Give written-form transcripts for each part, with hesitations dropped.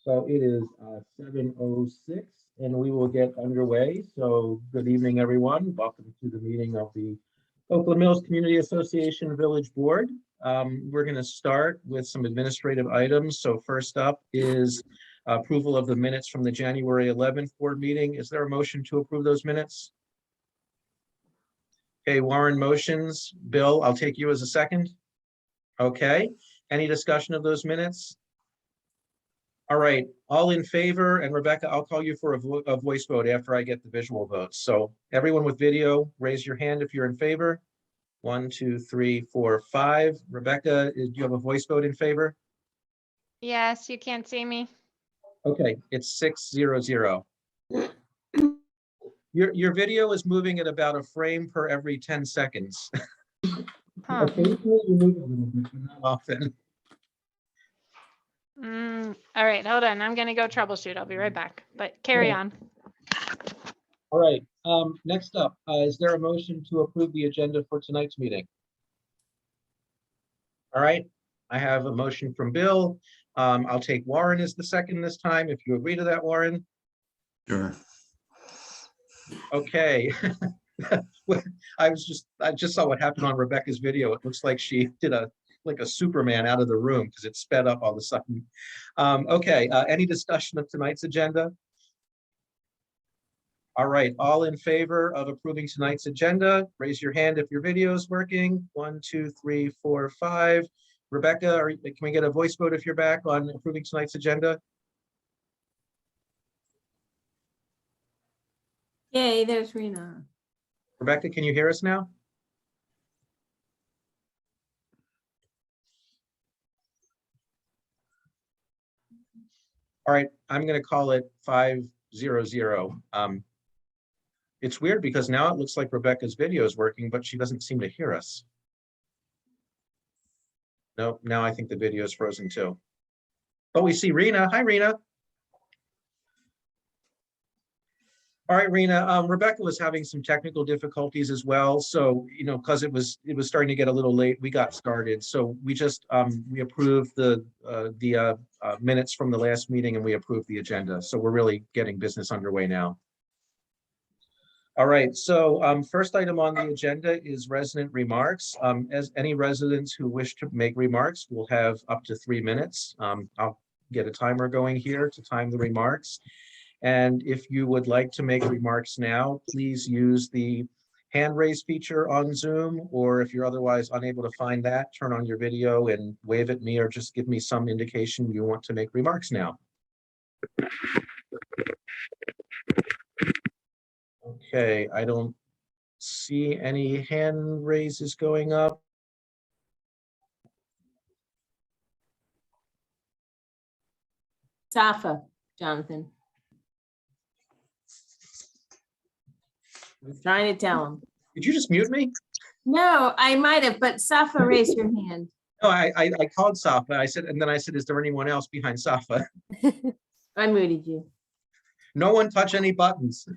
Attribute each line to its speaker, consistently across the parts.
Speaker 1: So it is 7:06 and we will get underway. So good evening, everyone. Welcome to the meeting of the Oakland Mills Community Association Village Board. We're going to start with some administrative items. So first up is approval of the minutes from the January 11th board meeting. Is there a motion to approve those minutes? Okay, Warren motions. Bill, I'll take you as a second. Okay, any discussion of those minutes? All right, all in favor, and Rebecca, I'll call you for a voice vote after I get the visual votes. So everyone with video, raise your hand if you're in favor. 1, 2, 3, 4, 5. Rebecca, do you have a voice vote in favor?
Speaker 2: Yes, you can't see me.
Speaker 1: Okay, it's 6-0-0. Your video is moving at about a frame per every 10 seconds.
Speaker 2: Huh.
Speaker 1: Occasionally you move a little bit, but not often.
Speaker 2: All right, hold on. I'm going to go troubleshoot. I'll be right back, but carry on.
Speaker 1: All right, next up, is there a motion to approve the agenda for tonight's meeting? All right, I have a motion from Bill. I'll take Warren as the second this time, if you agree to that, Warren.
Speaker 3: Sure.
Speaker 1: Okay. I just saw what happened on Rebecca's video. It looks like she did like a Superman out of the room because it sped up all of a sudden. Okay, any discussion of tonight's agenda? All right, all in favor of approving tonight's agenda, raise your hand if your video is working. 1, 2, 3, 4, 5. Rebecca, can we get a voice vote if you're back on approving tonight's agenda?
Speaker 4: Yay, there's Rena.
Speaker 1: Rebecca, can you hear us now? All right, I'm going to call it 5-0-0. It's weird because now it looks like Rebecca's video is working, but she doesn't seem to hear us. No, now I think the video is frozen too. But we see Rena. Hi, Rena. All right, Rena. Rebecca was having some technical difficulties as well. So, you know, because it was starting to get a little late, we got started. So we just we approved the minutes from the last meeting and we approved the agenda. So we're really getting business underway now. All right, so first item on the agenda is resident remarks. As any residents who wish to make remarks will have up to 3 minutes. I'll get a timer going here to time the remarks. And if you would like to make remarks now, please use the hand raise feature on Zoom, or if you're otherwise unable to find that, turn on your video and wave at me or just give me some indication you want to make remarks now. Okay, I don't see any hand raises going up.
Speaker 4: Safa, Jonathan. I'm trying to tell him.
Speaker 1: Did you just mute me?
Speaker 4: No, I might have, but Safa raised your hand.
Speaker 1: No, I called Safa. I said, and then I said, is there anyone else behind Safa?
Speaker 4: I muted you.
Speaker 1: No one touch any buttons.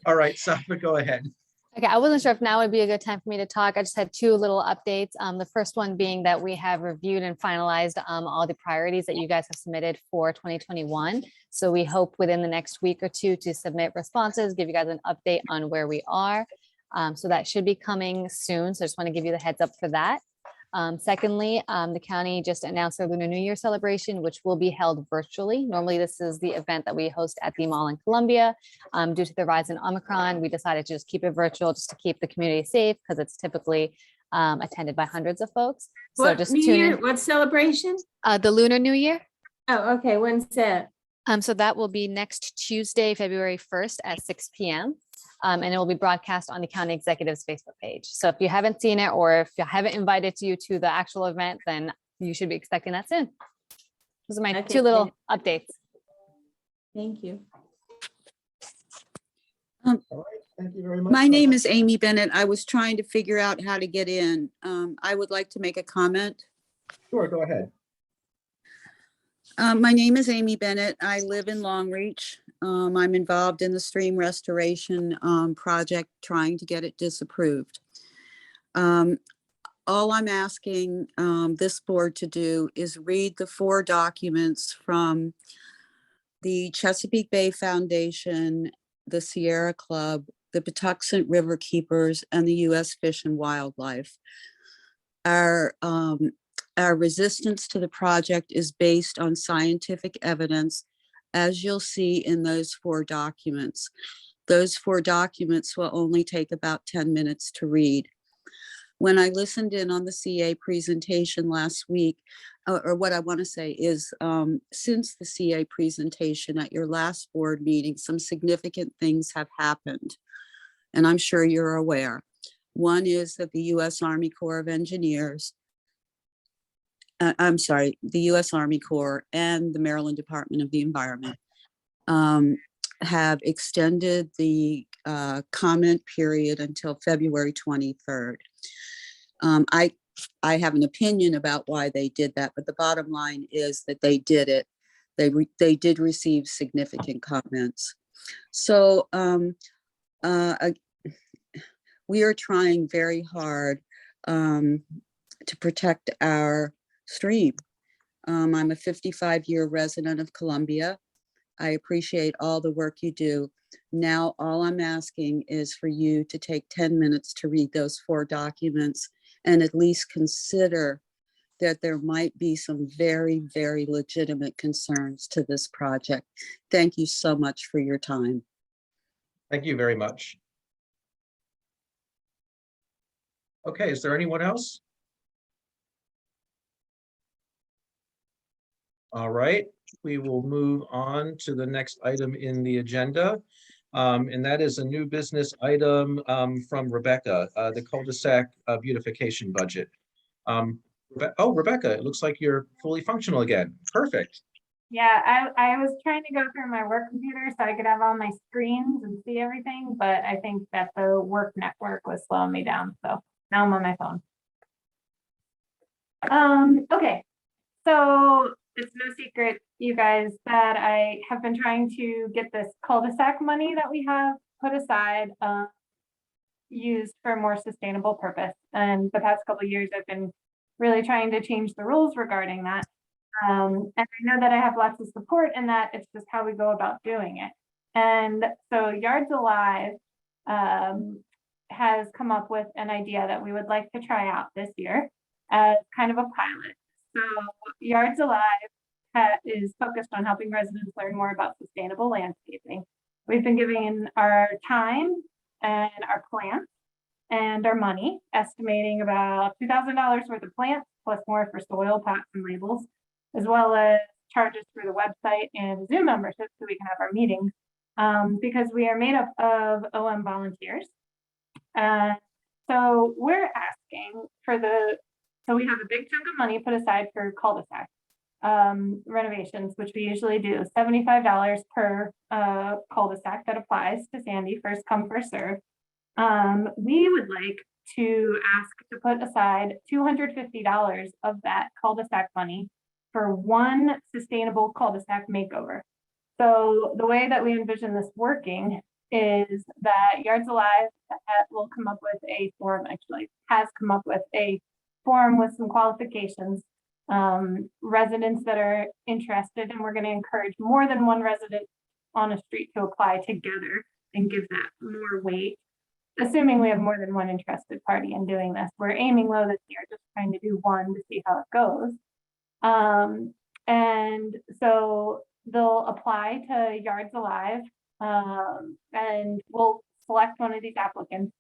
Speaker 1: All right, Safa, go ahead.
Speaker 5: Okay, I wasn't sure if now would be a good time for me to talk. I just had 2 little updates. The first one being that we have reviewed and finalized all the priorities that you guys have submitted for 2021. So we hope within the next week or 2 to submit responses, give you guys an update on where we are. So that should be coming soon. So I just want to give you the heads up for that. Secondly, the county just announced their Lunar New Year celebration, which will be held virtually. Normally, this is the event that we host at the mall in Columbia. Due to the rise in Omicron, we decided to just keep it virtual just to keep the community safe because it's typically attended by hundreds of folks. So
Speaker 4: What
Speaker 5: just
Speaker 4: New
Speaker 5: tune
Speaker 4: Year?
Speaker 5: in.
Speaker 4: What celebration?
Speaker 5: The Lunar New Year.
Speaker 4: Oh, okay. When's that?
Speaker 5: So that will be next Tuesday, February 1st at 6 p.m. And it will be broadcast on the county executive's Facebook page. So if you haven't seen it, or if I haven't invited you to the actual event, then you should be expecting that soon. Those are my
Speaker 4: Okay,
Speaker 5: 2 little updates.
Speaker 4: Thank you.
Speaker 1: All right, thank you very much.
Speaker 6: My name is Amy Bennett. I was trying to figure out how to get in. I would like to make a comment.
Speaker 1: Sure, go ahead.
Speaker 6: My name is Amy Bennett. I live in Long Reach. I'm involved in the stream restoration project, trying to get it disapproved. all I'm asking this board to do is read the 4 documents from the Chesapeake Bay Foundation, the Sierra Club, the Patuxent River Keepers, and the U.S. Fish and Wildlife. Our resistance to the project is based on scientific evidence, as you'll see in those 4 documents. Those 4 documents will only take about 10 minutes to read. When I listened in on the CA presentation last week, or what I want to say is, since the CA presentation at your last board meeting, some significant things have happened, and I'm sure you're aware. One is that the U.S. Army Corps of Engineers, the U.S. Army Corps and the Maryland Department of the Environment have extended the comment period until February 23rd. I have an opinion about why they did that, but the bottom line is that they did it. They did receive significant comments. So we are trying very hard to protect our stream. I'm a 55-year resident of Columbia. I appreciate all the work you do. Now, all I'm asking is for you to take 10 minutes to read those 4 documents and at least consider that there might be some very, very legitimate concerns to this project. Thank you so much for your time.
Speaker 1: Thank you very much. Okay, is there anyone else? All right, we will move on to the next item in the agenda. And that is a new business item from Rebecca, the cul-de-sac beautification budget. Oh, Rebecca, it looks like you're fully functional again. Perfect.
Speaker 2: Yeah, I was trying to go through my work computer so I could have all my screens and see everything, but I think that the work network was slowing me down. So now I'm on my phone. Okay, so it's no secret, you guys, that I have been trying to get this cul-de-sac money that we have put aside used for a more sustainable purpose. And the past couple of years, I've been really trying to change the rules regarding that. And I know that I have lots of support in that. It's just how we go about doing it. And so Yards Alive has come up with an idea that we would like to try out this year as kind of a pilot. So Yards Alive is focused on helping residents learn more about sustainable landscaping. We've been giving our time and our plants and our money, estimating about $2,000 worth of plants, plus more for soil, pots, and labels, as well as charges for the website and Zoom membership so we can have our meetings, because we are made up of OM volunteers. So we're asking for so we have a big chunk of money put aside for cul-de-sac renovations, which we usually do $75 per cul-de-sac that applies to Sandy, first come, first serve. We would like to ask to put aside $250 of that cul-de-sac money for one sustainable cul-de-sac makeover. So the way that we envision this working is that Yards Alive will come up with a form, actually has come up with a form with some qualifications, residents that are interested, and we're going to encourage more than one resident on a street to apply together and give that more weight, assuming we have more than one interested party in doing this. We're aiming low this year, just trying to do one to see how it goes. And so they'll apply to Yards Alive, and we'll select one of these applicants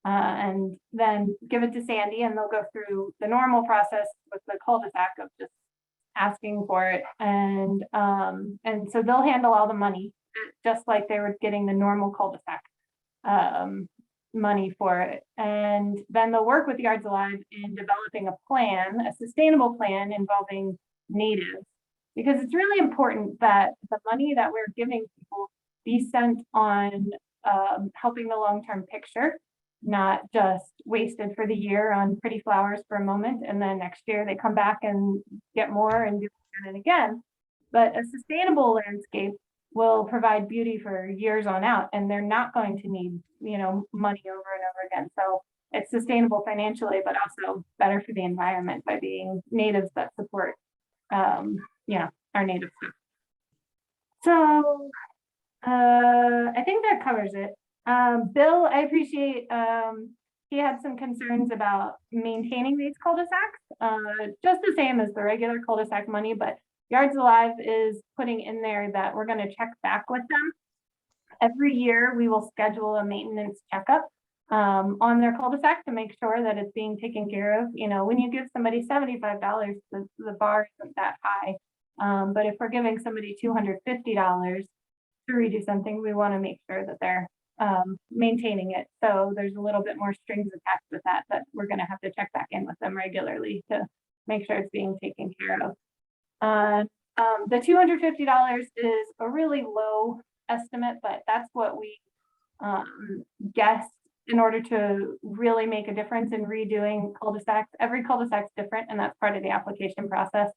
Speaker 2: and then give it to Sandy, and they'll go through the normal process with the cul-de-sac of just asking for it. And so they'll handle all the money, just like they were getting the normal cul-de-sac money for it. And then they'll work with Yards Alive in developing a plan, a sustainable plan involving natives, because it's really important that the money that we're giving people be spent on helping the long-term picture, not just wasted for the year on pretty flowers for a moment, and then next year they come back and get more and do it again and again. But a sustainable landscape will provide beauty for years on out, and they're not going to need, money over and over again. So it's sustainable financially, but also better for the environment by being natives that support, our native stuff. So I think that covers it. Bill, I appreciate, he had some concerns about maintaining these cul-de-sacs, just the same as the regular cul-de-sac money, but Yards Alive is putting in there that we're gonna check back with them. Every year, we will schedule a maintenance checkup on their cul-de-sac to make sure that it's being taken care of. You know, when you give somebody $75, the bar isn't that high. But if we're giving somebody $250 to redo something, we want to make sure that they're maintaining it. So there's a little bit more strings attached with that we're going to have to check back in with them regularly to make sure it's being taken care of. The $250 is a really low estimate, but that's what we guessed in order to really make a difference in redoing cul-de-sacs. Every cul-de-sac is different, and that's part of the application process.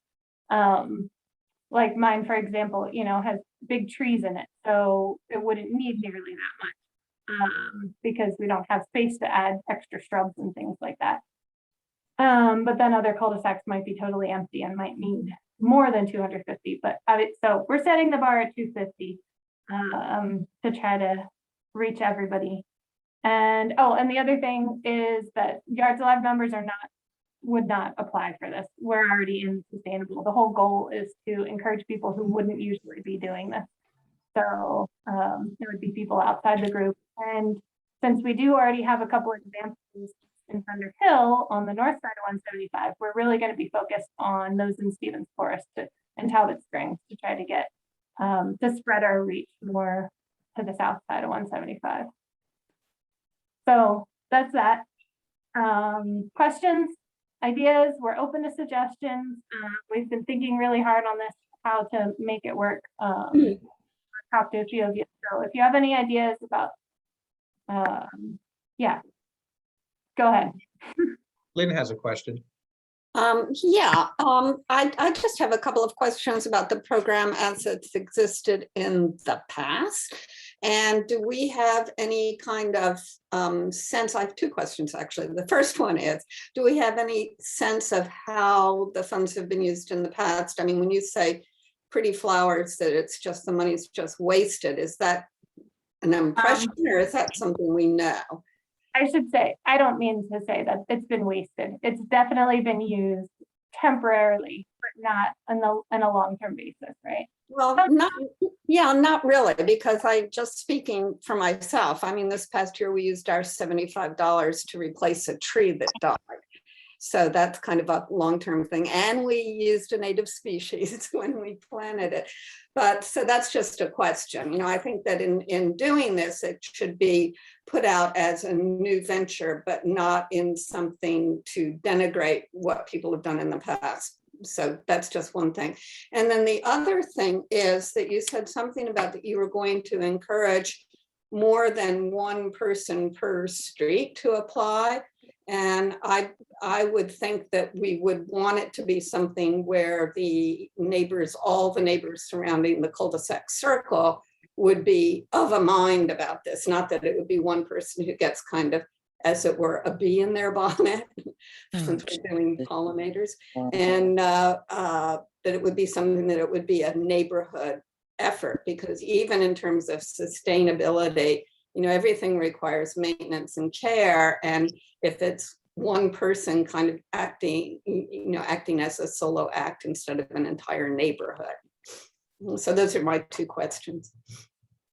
Speaker 2: Like mine, for example, has big trees in it, so it wouldn't need nearly that much because we don't have space to add extra shrubs and things like that. But then other cul-de-sacs might be totally empty and might need more than 250. But so we're setting the bar at 250 to try to reach everybody. And the other thing is that Yards Alive members would not apply for this. We're already in sustainable. The whole goal is to encourage people who wouldn't usually be doing this. So it would be people outside the group. And since we do already have a couple of examples in Thunder Hill on the north side of 175, we're really going to be focused on those in Stevens Forest and Talbot Springs to try to get to spread our reach more to the south side of 175. So that's that. Questions, ideas, we're open to suggestions. We've been thinking really hard on this, how to make it work. Talk to a few of you. So if you have any ideas about, go ahead.
Speaker 1: Lynn has a question.
Speaker 3: I just have a couple of questions about the program as it's existed in the past. And do we have any kind of sense? I have two questions, actually. The first one is, do we have any sense of how the funds have been used in the past? I mean, when you say pretty flowers, that it's just the money's just wasted, is that an impression or is that something we know?
Speaker 2: I should say, I don't mean to say that it's been wasted. It's definitely been used temporarily, but not in a long-term basis, right?
Speaker 3: Well, not really, because just speaking for myself, I mean, this past year we used our $75 to replace a tree that died. So that's kind of a long-term thing. And we used a native species when we planted it. But so that's just a question. I think that in doing this, it should be put out as a new venture, but not in something to denigrate what people have done in the past. So that's just one thing. And then the other thing is that you said something about that you were going to encourage more than one person per street to apply. And I would think that we would want it to be something where the neighbors, all the neighbors surrounding the cul-de-sac circle would be of a mind about this. Not that it would be one person who gets kind of, as it were, a bee in their bonnet, since we're doing pollinators. And that it would be something that it would be a neighborhood effort, because even in terms of sustainability, everything requires maintenance and care. And if it's one person kind of acting as a solo act instead of an entire neighborhood. So those are my two questions.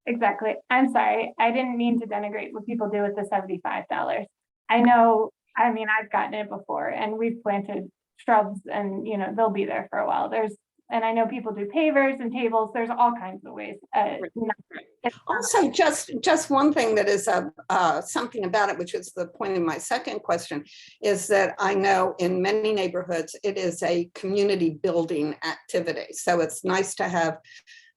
Speaker 2: Exactly. I'm sorry. I didn't mean to denigrate what people do with the $75. I know, I've gotten it before and we've planted shrubs and, they'll be there for a while. And I know people do pavers and tables. There's all kinds of ways.
Speaker 3: Also, just one thing that is something about it, which is the point of my second question, is that I know in many neighborhoods, it is a community building activity. So it's nice to have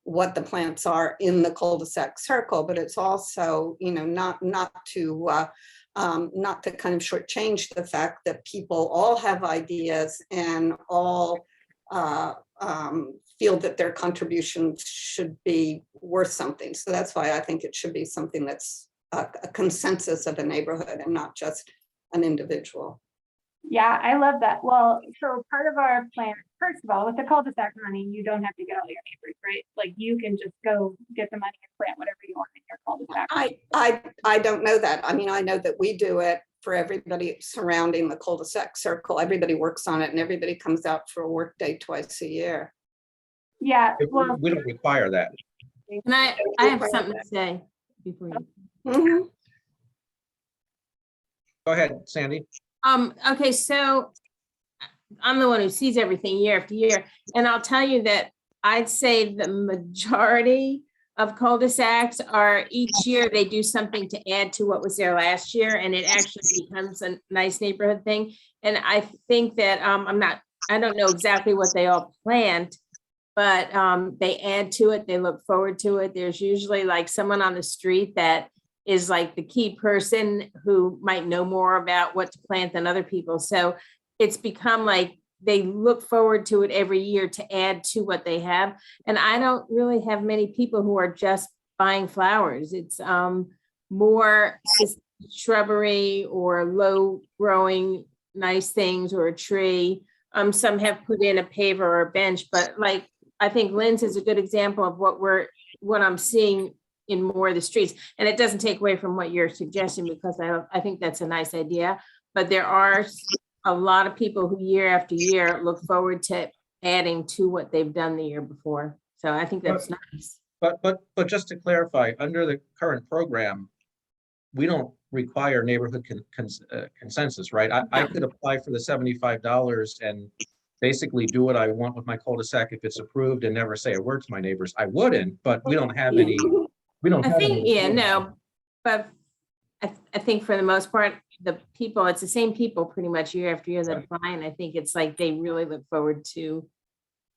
Speaker 3: what the plants are in the cul-de-sac circle, but it's also, not to kind of shortchange the fact that people all have ideas and all feel that their contributions should be worth something. So that's why I think it should be something that's a consensus of a neighborhood and not just an individual.
Speaker 2: Yeah, I love that. Well, so part of our plan, first of all, with the cul-de-sac money, you don't have to get all your neighbors, right? Like you can just go get the money and plant whatever you want in your cul-de-sac.
Speaker 3: I don't know that. I mean, I know that we do it for everybody surrounding the cul-de-sac circle. Everybody works on it and everybody comes out for a work day twice a year.
Speaker 2: Yeah, well,
Speaker 1: We don't require that.
Speaker 4: And I have something to say before you.
Speaker 3: Mhm.
Speaker 1: Go ahead, Sandy.
Speaker 4: Okay, so I'm the one who sees everything year after year, and I'll tell you that I'd say the majority of cul-de-sacs are each year they do something to add to what was there last year, and it actually becomes a nice neighborhood thing. And I think that I don't know exactly what they all planned, but they add to it, they look forward to it. There's usually like someone on the street that is like the key person who might know more about what to plant than other people. So it's become like they look forward to it every year to add to what they have. And I don't really have many people who are just buying flowers. It's more shrubbery or low growing nice things or a tree. Some have put in a paver or a bench, but like I think Lynn's is a good example of what I'm seeing in more of the streets. And it doesn't take away from what you're suggesting, because I think that's a nice idea. But there are a lot of people who year after year look forward to adding to what they've done the year before. So I think that's nice.
Speaker 1: But just to clarify, under the current program, we don't require neighborhood consensus, right? I could apply for the $75 and basically do what I want with my cul-de-sac if it's approved and never say a word to my neighbors. I wouldn't, but we don't have any. We don't.
Speaker 4: I think, yeah, no, but I think for the most part, the people, it's the same people pretty much year after year that apply. And I think it's like they really look forward to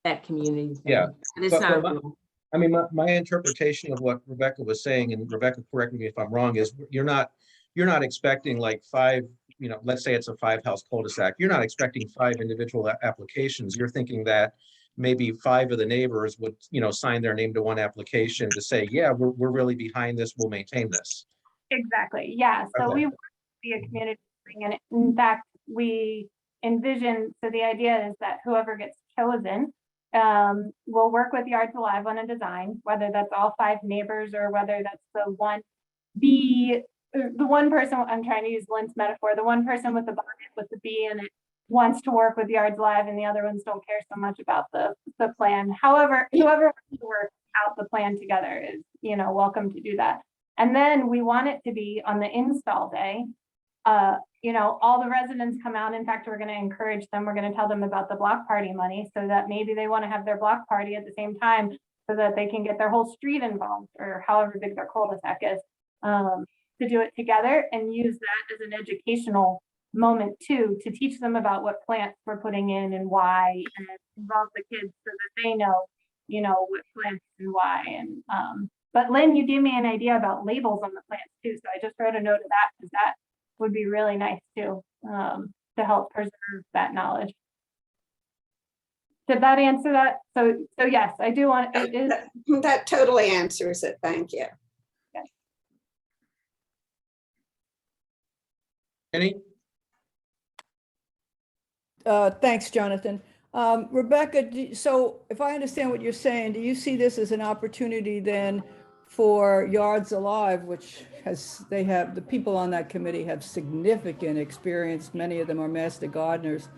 Speaker 4: that community thing.
Speaker 1: Yeah.
Speaker 4: And it's not a
Speaker 1: But
Speaker 4: rule.
Speaker 1: I mean, my interpretation of what Rebecca was saying, and Rebecca, correct me if I'm wrong, is you're not expecting like five, let's say it's a 5-house cul-de-sac. You're not expecting 5 individual applications. You're thinking that maybe 5 of the neighbors would, sign their name to one application to say, yeah, we're really behind this. We'll maintain this.
Speaker 2: exactly. Yeah. So
Speaker 1: Okay.
Speaker 2: we want to be a community thing. And in fact, we envision, so the idea is that whoever gets chosen will work with Yards Alive on a design, whether that's all 5 neighbors or whether that's the one person, I'm trying to use Lynn's metaphor, the one person with the bucket with the bee in it wants to work with Yards Alive and the other ones don't care so much about the plan. However, whoever wants to work out the plan together is, welcome to do that. And then we want it to be on the install day. All the residents come out. In fact, we're going to encourage them. We're going to tell them about the block party money so that maybe they want to have their block party at the same time so that they can get their whole street involved or however big their cul-de-sac is, to do it together and use that as an educational moment too, to teach them about what plants we're putting in and why, and involve the kids so that they know, what plants and why. And but Lynn, you gave me an idea about labels on the plants too. So I just wrote a note of that because that would be really nice too, to help preserve that knowledge. Did that answer that? So yes, I do want it is.
Speaker 3: That totally answers it. Thank you.
Speaker 1: Any?
Speaker 7: Thanks, Jonathan. Rebecca, so if I understand what you're saying, do you see this as an opportunity then for Yards Alive, which the people on that committee have significant experience, many of them are master gardeners,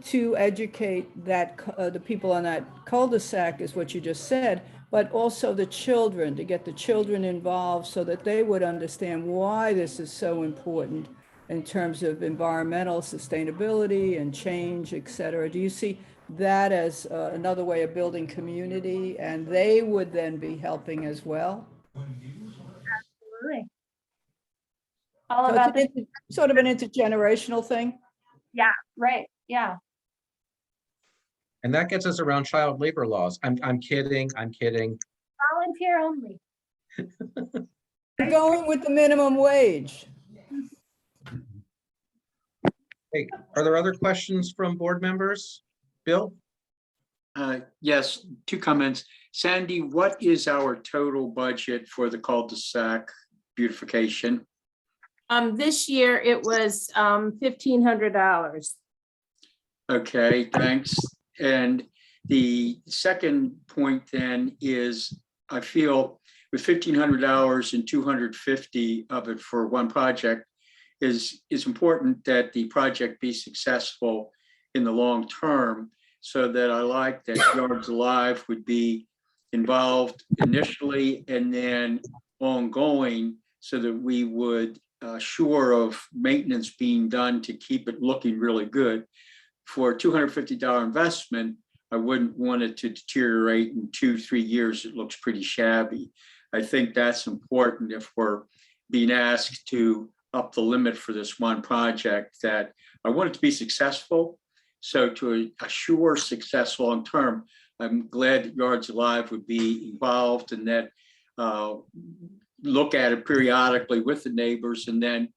Speaker 7: to educate the people on that cul-de-sac is what you just said, but also the children, to get the children involved so that they would understand why this is so important in terms of environmental sustainability and change, et cetera. Do you see that as another way of building community, and they would then be helping as well?
Speaker 2: Absolutely. All
Speaker 7: So
Speaker 2: about
Speaker 7: it's sort of an intergenerational thing?
Speaker 2: Yeah, right. Yeah.
Speaker 1: And that gets us around child labor laws. I'm kidding.
Speaker 2: Volunteer only.
Speaker 7: We're going with the minimum wage.
Speaker 1: Hey, are there other questions from board members? Bill?
Speaker 8: Yes, 2 comments. Sandy, what is our total budget for the cul-de-sac beautification?
Speaker 4: This year it was $1,500.
Speaker 8: Okay, thanks. And the second point then is, I feel with $1,500 and 250 of it for one project is important that the project be successful in the long term. So that I like that Yards Alive would be involved initially and then ongoing, so that we would sure of maintenance being done to keep it looking really good. For a $250 investment, I wouldn't want it to deteriorate in 2-3 years. It looks pretty shabby. I think that's important if we're being asked to up the limit for this one project, that I want it to be successful. So to assure success long term, I'm glad that Yards Alive would be involved, and that look at it periodically with the neighbors, and then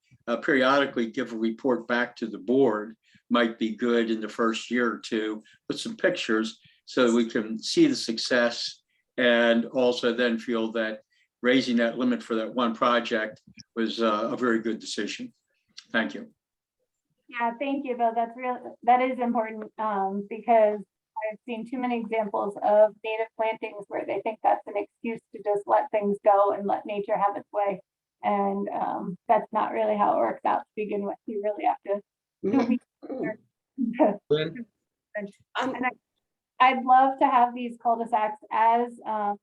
Speaker 8: periodically give a report back to the board. Might be good in the first year or two with some pictures, so that we can see the success, and also then feel that raising that limit for that one project was a very good decision. Thank you.
Speaker 2: Yeah, thank you, Bill. That is important, because I've seen too many examples of native plantings where they think that's an excuse to just let things go and let nature have its way. And that's not really how it works out to begin with. You really have to.
Speaker 1: Lynn?
Speaker 2: And I'd love to have these cul-de-sacs as a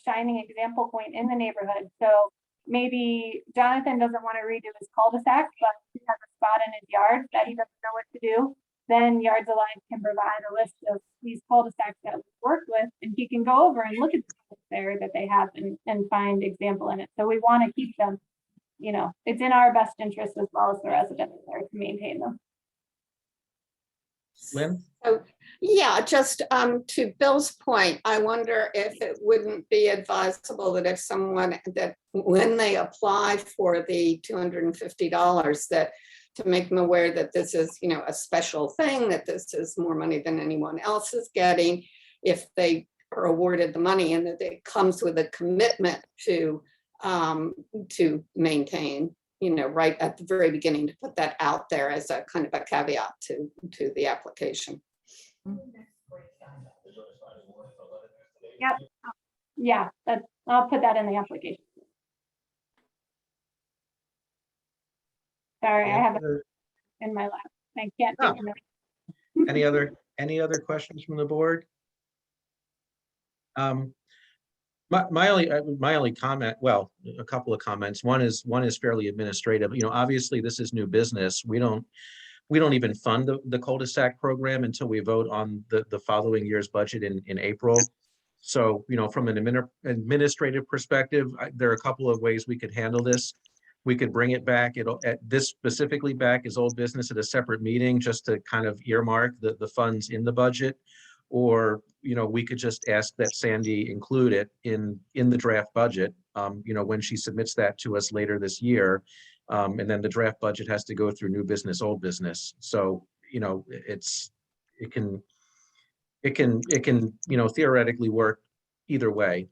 Speaker 2: shining example point in the neighborhood. So maybe Jonathan doesn't want to redo his cul-de-sac, but he has a spot in his yard that he doesn't know what to do. Then Yards Alive can provide a list of these cul-de-sacs that we work with, and he can go over and look at the there that they have and find example in it. So we want to keep them, you know, it's in our best interest as well as the residents there to maintain them.
Speaker 1: Lynn?
Speaker 3: So, yeah, just to Bill's point, I wonder if it wouldn't be advisable that if someone, that when they apply for the $250, that to make them aware that this is, you know, a special thing, that this is more money than anyone else is getting, if they are awarded the money, and that it comes with a commitment to maintain, you know, right at the very beginning, to put that out there as a kind of a caveat to the application.
Speaker 2: Yep. Yeah, I'll put that in the application. Sorry, I have it in my lap. I can't
Speaker 1: Oh.
Speaker 2: take it.
Speaker 1: Any other questions from the board? My only comment, well, a couple of comments. One is fairly administrative. You know, obviously this is new business. We don't even fund the cul-de-sac program until we vote on the following year's budget in April. So, you know, from an administrative perspective, there are a couple of ways we could handle this. We could bring it back, this specifically back as old business at a separate meeting, just to kind of earmark the funds in the budget. Or, you know, we could just ask that Sandy include it in the draft budget, you know, when she submits that to us later this year. And then the draft budget has to go through new business, old business. So, you know, it can, you know, theoretically work either way,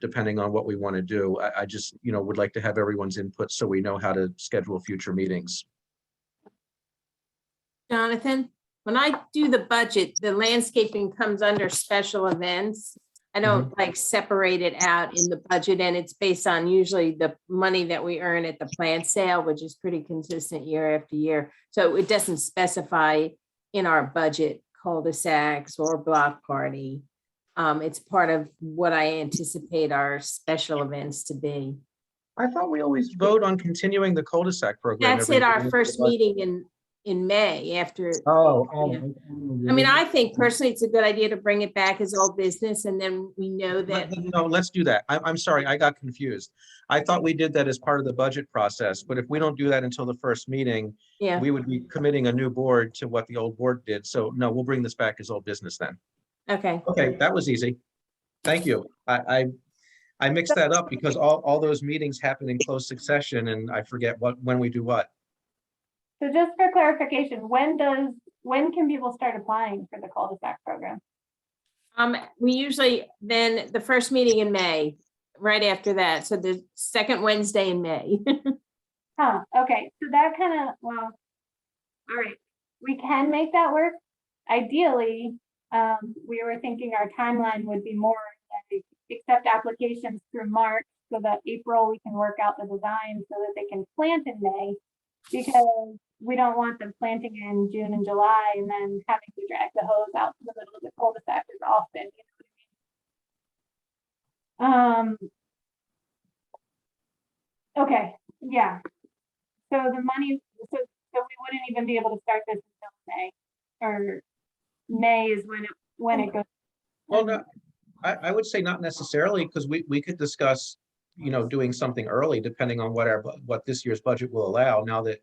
Speaker 1: depending on what we want to do. I just, you know, would like to have everyone's input so we know how to schedule future meetings.
Speaker 4: Jonathan, when I do the budget, the landscaping comes under special events. I don't like separate it out in the budget, and it's based on usually the money that we earn at the plant sale, which is pretty consistent year after year. So it doesn't specify in our budget cul-de-sacs or block party. It's part of what I anticipate our special events to be.
Speaker 1: I thought we always vote on continuing the cul-de-sac program.
Speaker 4: That's
Speaker 1: every
Speaker 4: at our
Speaker 1: year.
Speaker 4: first meeting in May after.
Speaker 1: Oh.
Speaker 4: Yeah. I mean, I think personally, it's a good idea to bring it back as old business, and then we know that.
Speaker 1: No, let's do that. I'm sorry, I got confused. I thought we did that as part of the budget process, but if we don't do that until the first meeting,
Speaker 4: Yeah,
Speaker 1: we would be committing a new board to what the old board did. So no, we'll bring this back as old business then.
Speaker 4: okay.
Speaker 1: Okay, that was easy. Thank you. I mixed that up because all those meetings happen in close succession, and I forget when we do what.
Speaker 2: So just for clarification, when can people start applying for the cul-de-sac program?
Speaker 4: We usually, then the first meeting in May, right after that. So the second Wednesday in May.
Speaker 2: Okay, so that kind of, well, all right, we can make that work. Ideally, we were thinking our timeline would be more like accept applications through March so that April we can work out the design so that they can plant in May. Because we don't want them planting in June and July and then having to drag the hose out to the middle of the cul-de-sac as often. You know what I mean? Okay, yeah. So the money, so we wouldn't even be able to start this until May, or May is when it goes.
Speaker 1: Well, no, I would say not necessarily, because we could discuss, doing something early depending on what this year's budget will allow. Now that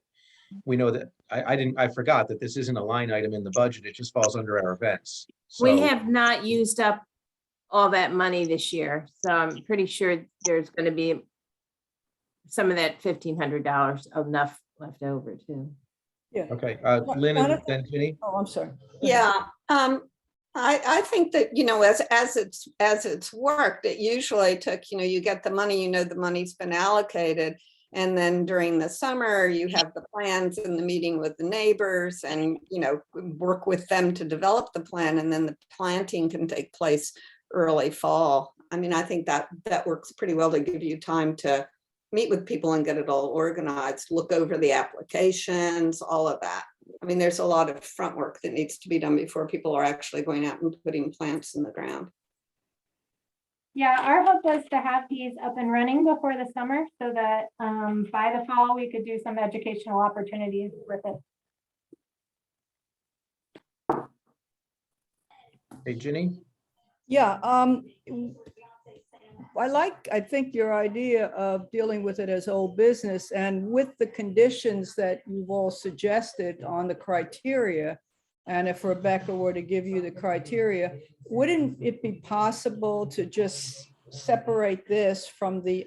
Speaker 1: we know that, I forgot that this isn't a line item in the budget. It just falls under our events.
Speaker 4: We
Speaker 1: So,
Speaker 4: have not used up all that money this year, so I'm pretty sure there's gonna be some of that $1,500 enough left over too.
Speaker 7: Yeah.
Speaker 1: okay, Lynn and then Ginny.
Speaker 7: Oh, I'm sorry.
Speaker 3: Yeah, I think that, as it's worked, it usually took, you get the money, the money's been allocated. And then during the summer, you have the plans and the meeting with the neighbors and, work with them to develop the plan. And then the planting can take place early fall. I mean, I think that works pretty well to give you time to meet with people and get it all organized, look over the applications, all of that. I mean, there's a lot of front work that needs to be done before people are actually going out and putting plants in the ground.
Speaker 2: Yeah, our hope was to have these up and running before the summer so that by the fall, we could do some educational opportunities with it.
Speaker 1: Hey, Ginny.
Speaker 7: Yeah, I think your idea of dealing with it as old business and with the conditions that you've all suggested on the criteria. And if Rebecca were to give you the criteria, wouldn't it be possible to just separate this from the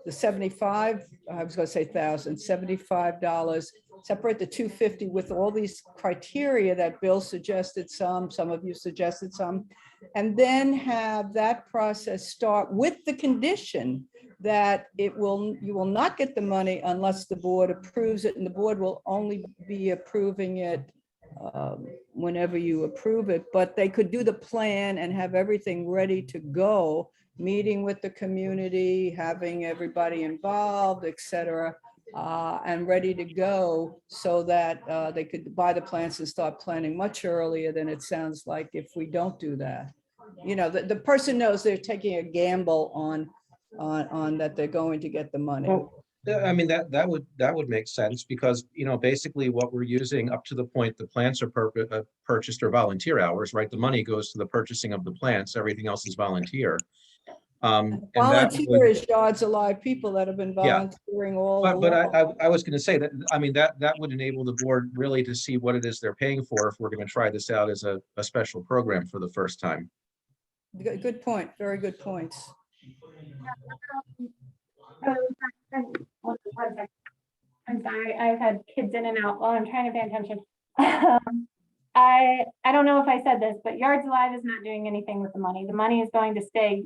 Speaker 7: 75, I was gonna say $75, separate the 250 with all these criteria that Bill suggested some of you suggested some, and then have that process start with the condition that you will not get the money unless the board approves it, and the board will only be approving it whenever you approve it, but they could do the plan and have everything ready to go, meeting with the community, having everybody involved, etc., and ready to go so that they could buy the plants and start planning much earlier than it sounds like if we don't do that. The person knows they're taking a gamble on that they're going to get the money.
Speaker 1: Well, I mean, that would make sense because, basically what we're using up to the point the plants are purchased or volunteer hours, right? The money goes to the purchasing of the plants. Everything else is volunteer. And that
Speaker 7: Volunteer
Speaker 1: would-
Speaker 7: is Yards Alive people that have been
Speaker 1: Yeah.
Speaker 7: volunteering all
Speaker 1: But
Speaker 7: along.
Speaker 1: I was going to say that, I mean, that would enable the board really to see what it is they're paying for if we're going to try this out as a special program for the first time.
Speaker 7: Good point, very good points.
Speaker 2: I'm sorry, I've had kids in and out while I'm trying to pay attention. I don't know if I said this, but Yards Alive is not doing anything with the money. The money is going to stay,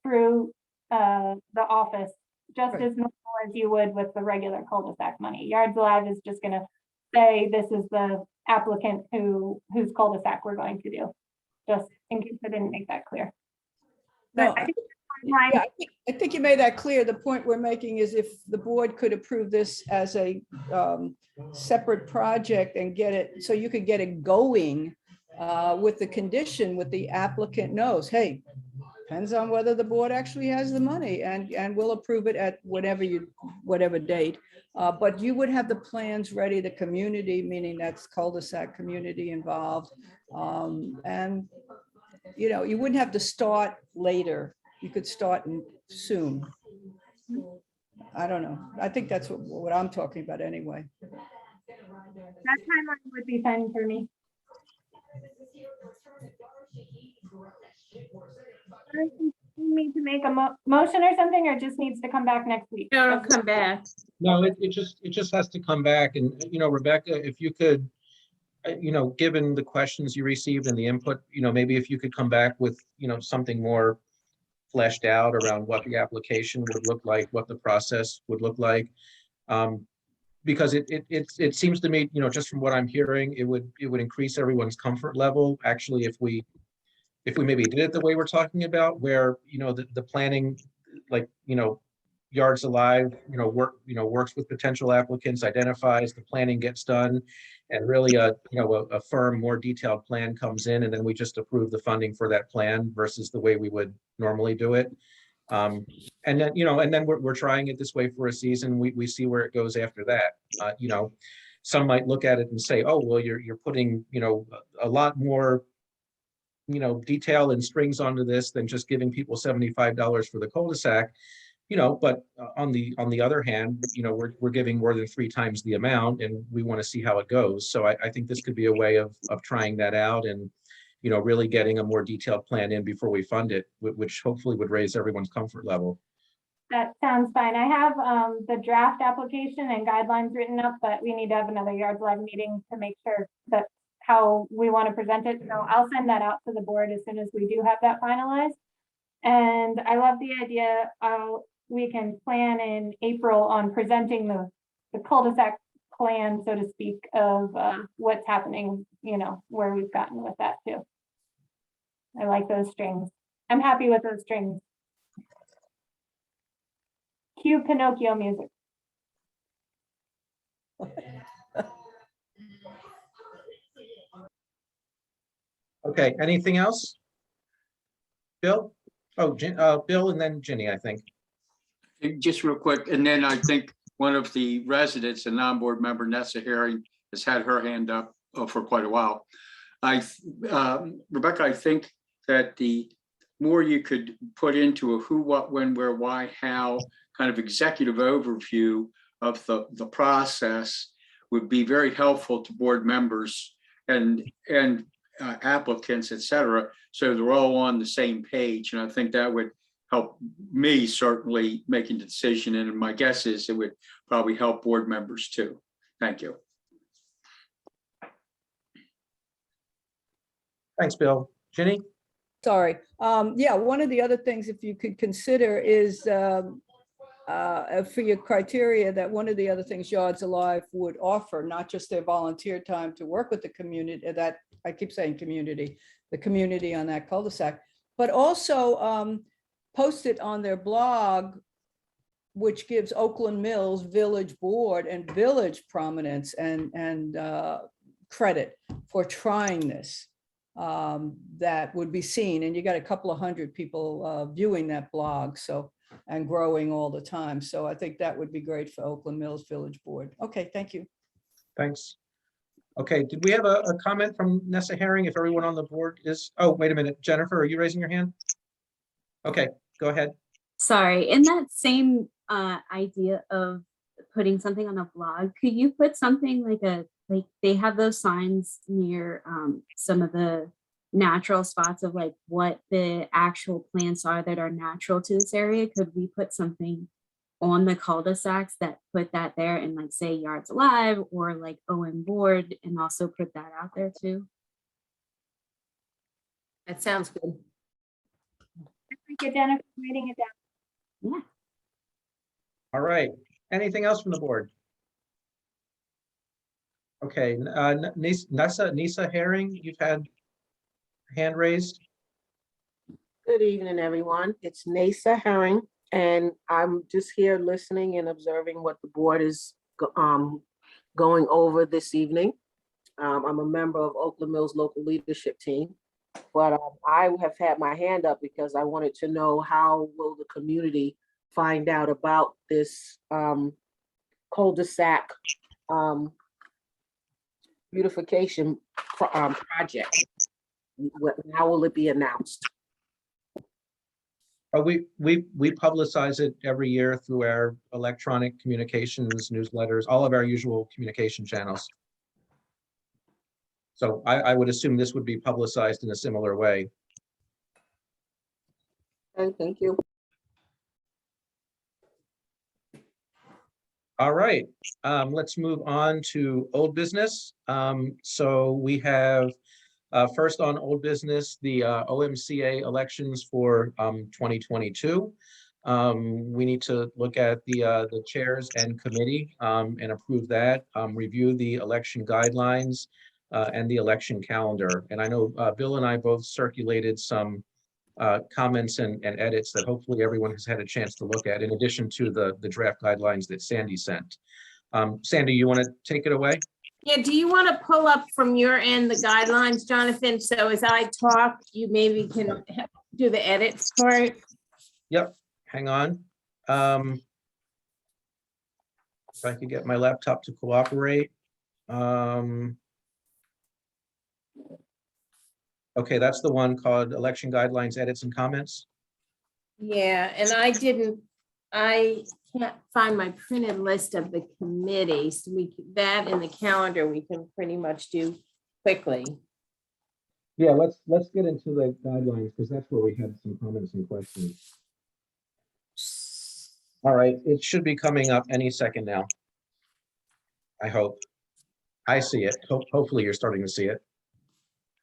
Speaker 2: through the office, just
Speaker 7: Right.
Speaker 2: as normal as you would with the regular cul-de-sac money. Yards Alive is just gonna say, this is the applicant whose cul-de-sac we're going to do. Just in case I didn't make that clear.
Speaker 7: No,
Speaker 2: But I think
Speaker 7: Yeah, I think you made that clear. The point we're making is if the board could approve this as a separate project and get it, so you could get it going with the condition, with the applicant knows, hey, depends on whether the board actually has the money and we'll approve it at whatever date. But you would have the plans ready, the community, meaning that's cul-de-sac community involved. And, you wouldn't have to start later. You could start soon. I don't know. I think that's what I'm talking about anyway.
Speaker 2: that timeline would be fine for me. Need to make a motion or something, or it just needs to come back next week?
Speaker 4: No, it'll come back.
Speaker 1: No, it just has to come back. And, Rebecca, if you could, given the questions you received and the input, maybe if you could come back with, something more fleshed out around what the application would look like, what the process would look like. Because it seems to me, just from what I'm hearing, it would increase everyone's comfort level. Actually, if we maybe did it the way we're talking about, where, the planning, like, Yards Alive, works with potential applicants, identifies, the planning gets done, and really a firm, more detailed plan comes in, and then we just approve the funding for that plan versus the way we would normally do it. And then we're trying it this way for a season. We see where it goes after that. Some might look at it and say, oh, well, you're putting, a lot more, detail and strings onto this than just giving people $75 for the cul-de-sac. But on the other hand, we're giving more than 3 times the amount, and we want to see how it goes. So I think this could be a way of trying that out, and really getting a more detailed plan in before we fund it, which hopefully would raise everyone's comfort level.
Speaker 2: That sounds fine. I have the draft application and guidelines written up, but we need to have another Yards Live meeting to make sure that how we want to present it. So I'll send that out to the board as soon as we do have that finalized. And I love the idea. We can plan in April on presenting the cul-de-sac plan, so to speak, of what's happening, where we've gotten with that too. I like those strings. I'm happy with those strings. Cue Pinocchio music.
Speaker 1: Okay, anything else? Bill? Oh, Bill and then Ginny, I think.
Speaker 8: Just real quick, and then I think one of the residents, a non-board member, Nessa Herring, has had her hand up for quite a while. Rebecca, I think that the more you could put into a who, what, when, where, why, how kind of executive overview of the process would be very helpful to board members and applicants, et cetera, so they're all on the same page. And I think that would help me certainly making the decision. And my guess is it would probably help board members too. Thank you.
Speaker 1: Thanks, Bill. Ginny?
Speaker 7: Sorry. Yeah, one of the other things, if you could consider, is for your criteria, that one of the other things Yards Alive would offer, not just their volunteer time to work with the community, that I keep saying community, the community on that cul-de-sac, but also post it on their blog, which gives Oakland Mills Village Board and Village prominence and credit for trying this. That would be seen, and you got a couple of hundred people viewing that blog, so, and growing all the time. So I think that would be great for Oakland Mills Village Board. Okay, thank you.
Speaker 1: Thanks. Okay, did we have a comment from Nessa Herring? If everyone on the board is, oh, wait a minute, Jennifer, are you raising your hand? Okay, go ahead.
Speaker 9: Sorry, in that same idea of putting something on a blog, could you put something like they have those signs near some of the natural spots of like what the actual plants are that are natural to this area? Could we put something on the cul-de-sacs that put that there, and like say Yards Alive or like OM Board, and also put that out there too?
Speaker 4: That sounds good.
Speaker 2: Thank you, Jennifer, for writing it down.
Speaker 9: Yeah.
Speaker 1: All right, anything else from the board? Okay, Nessa Herring, you've had hand raised.
Speaker 10: Good evening, everyone. It's Nessa Herring, and I'm just here listening and observing what the board is going over this evening. I'm a member of Oakland Mills local leadership team, but I have had my hand up because I wanted to know how will the community find out about this cul-de-sac beautification project. How will it be announced?
Speaker 1: We publicize it every year through our electronic communications, newsletters, all of our usual communication channels. So I would assume this would be publicized in a similar way.
Speaker 10: Okay, thank you.
Speaker 1: All right, let's move on to old business. So we have first on old business, the OMCA elections for 2022. We need to look at the chairs and committee and approve that, review the election guidelines and the election calendar. And I know Bill and I both circulated some comments and edits that hopefully everyone has had a chance to look at, in addition to the draft guidelines that Sandy sent. Sandy, you want to take it away?
Speaker 4: Yeah, do you want to pull up from your end the guidelines, Jonathan? So as I talk, you maybe can do the edits part.
Speaker 1: Yep, hang on. If I could get my laptop to cooperate. Okay, that's the one called Election Guidelines, Edits and Comments.
Speaker 4: Yeah, and I can't find my printed list of the committees. That in the calendar, we can pretty much do quickly.
Speaker 1: Yeah, let's get into the guidelines because that's where we had some comments and questions. All right, it should be coming up any second now. I hope. I see it. Hopefully you're starting to see it.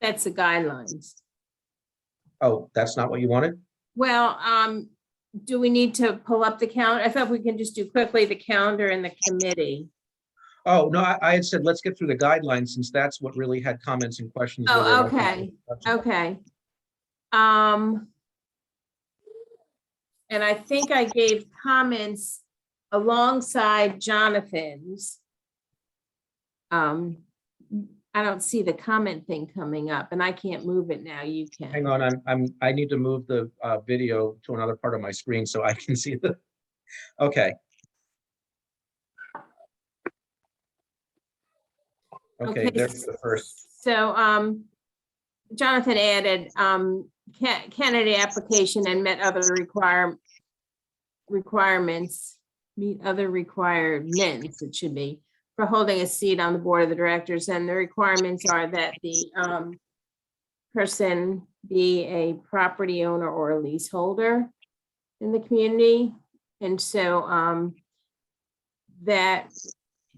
Speaker 4: That's the guidelines.
Speaker 1: Oh, that's not what you wanted?
Speaker 4: Well, do we need to pull up the calendar? I thought we can just do quickly the calendar and the committee.
Speaker 1: Oh, no, I had said, let's get through the guidelines since that's what really had comments and questions.
Speaker 4: Oh, okay. Okay. And I think I gave comments alongside Jonathan's. I don't see the comment thing coming up and I can't move it now. You can.
Speaker 1: Hang on, I need to move the video to another part of my screen so I can see the, okay. Okay, there's the first.
Speaker 4: So, Jonathan added, candidate application and met other requirements, meet other requirements, it should be, for holding a seat on the board of the directors. And the requirements are that the person be a property owner or a leaseholder in the community. And so that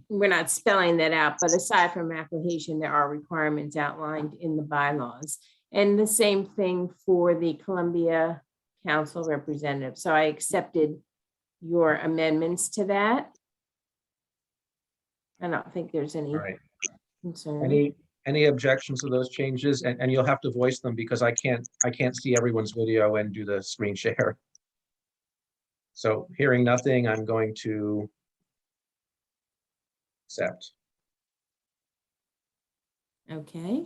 Speaker 4: we're not spelling that out, but aside from application, there are requirements outlined in the bylaws. And the same thing for the Columbia Council representative. So I accepted your amendments to that. I don't think there's any
Speaker 1: All right.
Speaker 4: concern.
Speaker 1: Any objections to those changes? And you'll have to voice them because I can't see everyone's video and do the screen share. So hearing nothing, I'm going to accept.
Speaker 4: Okay.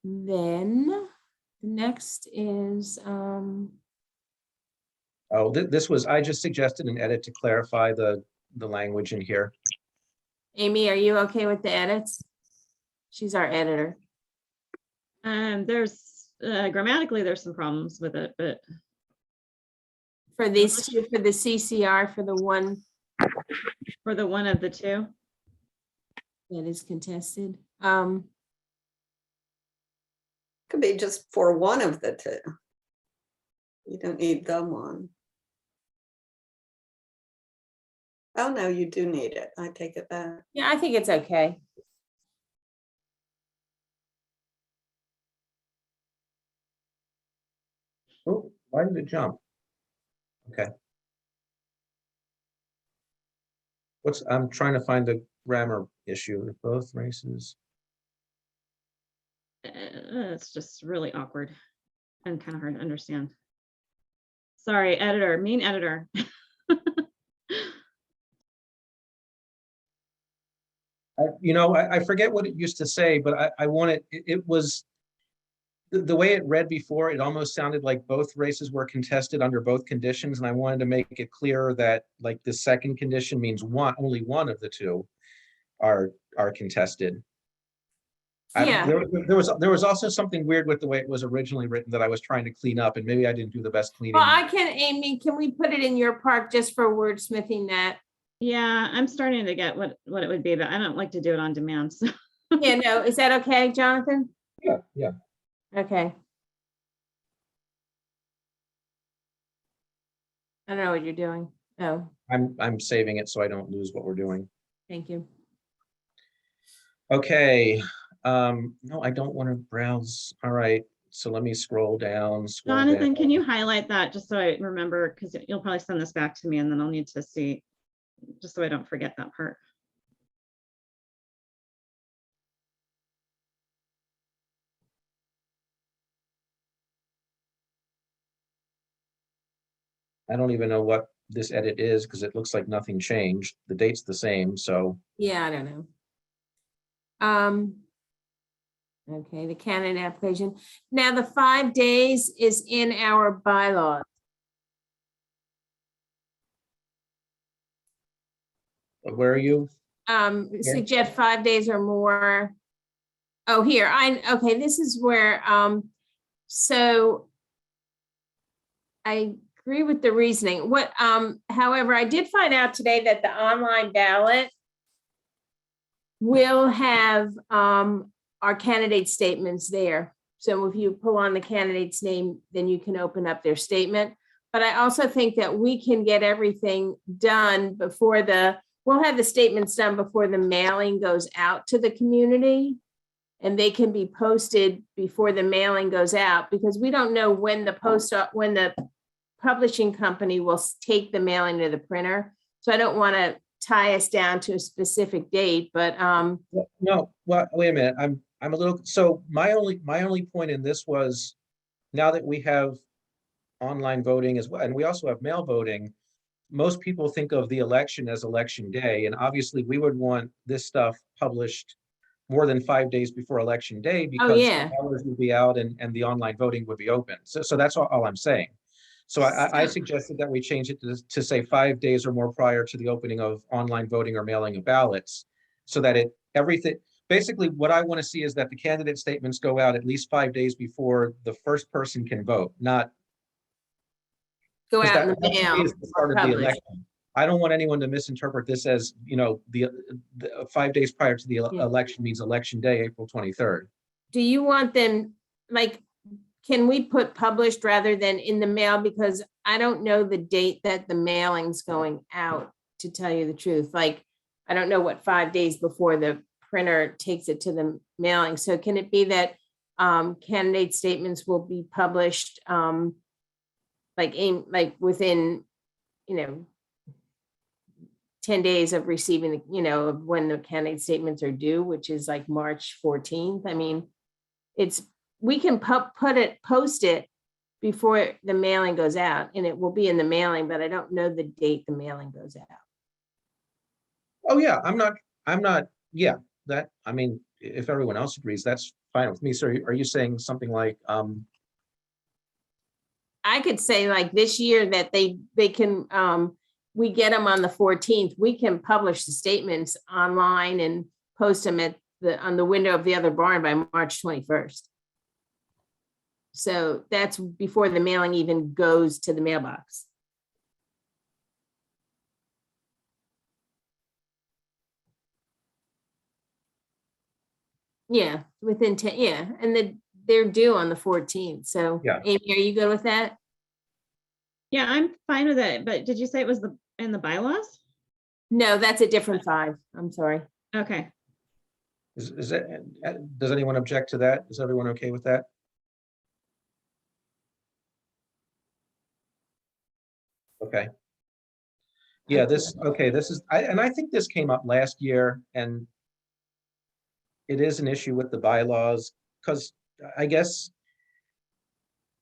Speaker 4: Then the next is,
Speaker 1: Oh, this was, I just suggested an edit to clarify the language in here.
Speaker 4: Amy, are you okay with the edits? She's our editor.
Speaker 11: There's grammatically, there's some problems with it, but
Speaker 4: For these two, for the CCR, for the one
Speaker 11: for the one of the two,
Speaker 4: that is contested.
Speaker 3: Could be just for one of the two. You don't need the one. Oh, no, you do need it. I take it back.
Speaker 4: Yeah, I think it's okay.
Speaker 1: Oh, why did it jump? Okay. I'm trying to find the grammar issue with both races.
Speaker 11: it's just really awkward and kind of hard to understand. Sorry, editor, mean editor.
Speaker 1: I forget what it used to say, but I want it was the way it read before, it almost sounded like both races were contested under both conditions. And I wanted to make it clear that like the second condition means only one of the two are contested.
Speaker 4: Yeah.
Speaker 1: There was also something weird with the way it was originally written that I was trying to clean up, and maybe I didn't do the best cleaning.
Speaker 4: Well, Amy, can we put it in your part just for wordsmithing that?
Speaker 11: Yeah, I'm starting to get what it would be, but I don't like to do it on demand. So.
Speaker 4: Yeah, no, is that okay, Jonathan?
Speaker 1: Yeah.
Speaker 4: Okay. I don't know what you're doing. Oh,
Speaker 1: I'm saving it so I don't lose what we're doing.
Speaker 4: thank you.
Speaker 1: Okay. No, I don't want to browse. All right. So let me scroll down.
Speaker 11: Jonathan, can you highlight that just so I remember, because you'll probably send this back to me and then I'll need to see, just so I don't forget that part.
Speaker 1: I don't even know what this edit is because it looks like nothing changed. The date's the same, so.
Speaker 4: Yeah, I don't know. Okay, the candidate application. Now, the 5 days is in our bylaws.
Speaker 1: Where are you?
Speaker 4: Suggest 5 days or more. Oh, here, okay, this is where, so I agree with the reasoning. However, I did find out today that the online ballot will have, our candidate statements there. So if you pull on the candidate's name, then you can open up their statement. But I also think that we can get everything done before we'll have the statements done before the mailing goes out to the community. And they can be posted before the mailing goes out, because we don't know when the publishing company will take the mailing to the printer. So I don't want to tie us down to a specific date, but
Speaker 1: No, well, wait a minute. I'm a little, so my only point in this was, now that we have online voting as well, and we also have mail voting, most people think of the election as election day, and obviously we would want this stuff published more than 5 days before election day, because
Speaker 4: yeah.
Speaker 1: the hours will be out and the online voting would be open. So that's all I'm saying. So I suggested that we change it to say 5 days or more prior to the opening of online voting or mailing of ballots, so that everything, basically what I want to see is that the candidate statements go out at least 5 days before the first person can vote, not
Speaker 4: Go
Speaker 1: 'cause
Speaker 4: out in
Speaker 1: that
Speaker 4: the
Speaker 1: to me
Speaker 4: mail.
Speaker 1: is the start of the
Speaker 4: published.
Speaker 1: election. I don't want anyone to misinterpret this as, the 5 days prior to the
Speaker 4: Yeah.
Speaker 1: election means election day, April 23rd.
Speaker 4: Do you want them, like, can we put published rather than in the mail? Because I don't know the date that the mailing's going out, to tell you the truth. Like, I don't know what 5 days before the printer takes it to the mailing. So can it be that candidate statements will be published like within, 10 days of receiving, of when the candidate statements are due, which is like March 14th. I mean, we can post it before the mailing goes out, and it will be in the mailing, but I don't know the date the mailing goes out.
Speaker 1: Oh, yeah, I'm not, yeah, I mean, if everyone else agrees, that's fine with me. So are you saying something like,
Speaker 4: I could say like this year that they can, we get them on the 14th, we can publish the statements online and post them on the window of the other barn by March 21st. So that's before the mailing even goes to the mailbox. Yeah, within 10, yeah, and they're due on the 14th. So
Speaker 1: Yeah.
Speaker 4: Amy, are you good with that?
Speaker 11: Yeah, I'm fine with it, but did you say it was in the bylaws?
Speaker 4: No, that's a different 5. I'm sorry.
Speaker 11: Okay.
Speaker 1: is it, does anyone object to that? Is everyone okay with that? Okay. Yeah, this is, and I think this came up last year, and it is an issue with the bylaws, because I guess,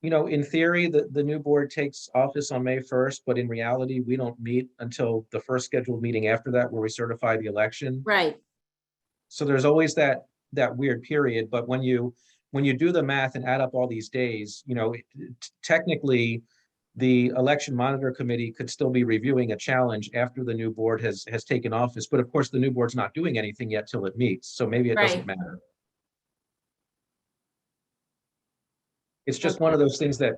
Speaker 1: in theory, the new board takes office on May 1st, but in reality, we don't meet until the first scheduled meeting after that, where we certify the election.
Speaker 4: Right.
Speaker 1: So there's always that weird period, but when you do the math and add up all these days, technically, the election monitor committee could still be reviewing a challenge after the new board has taken office. But of course, the new board's not doing anything yet till it meets. So maybe it doesn't
Speaker 4: Right.
Speaker 1: matter. It's just one of those things that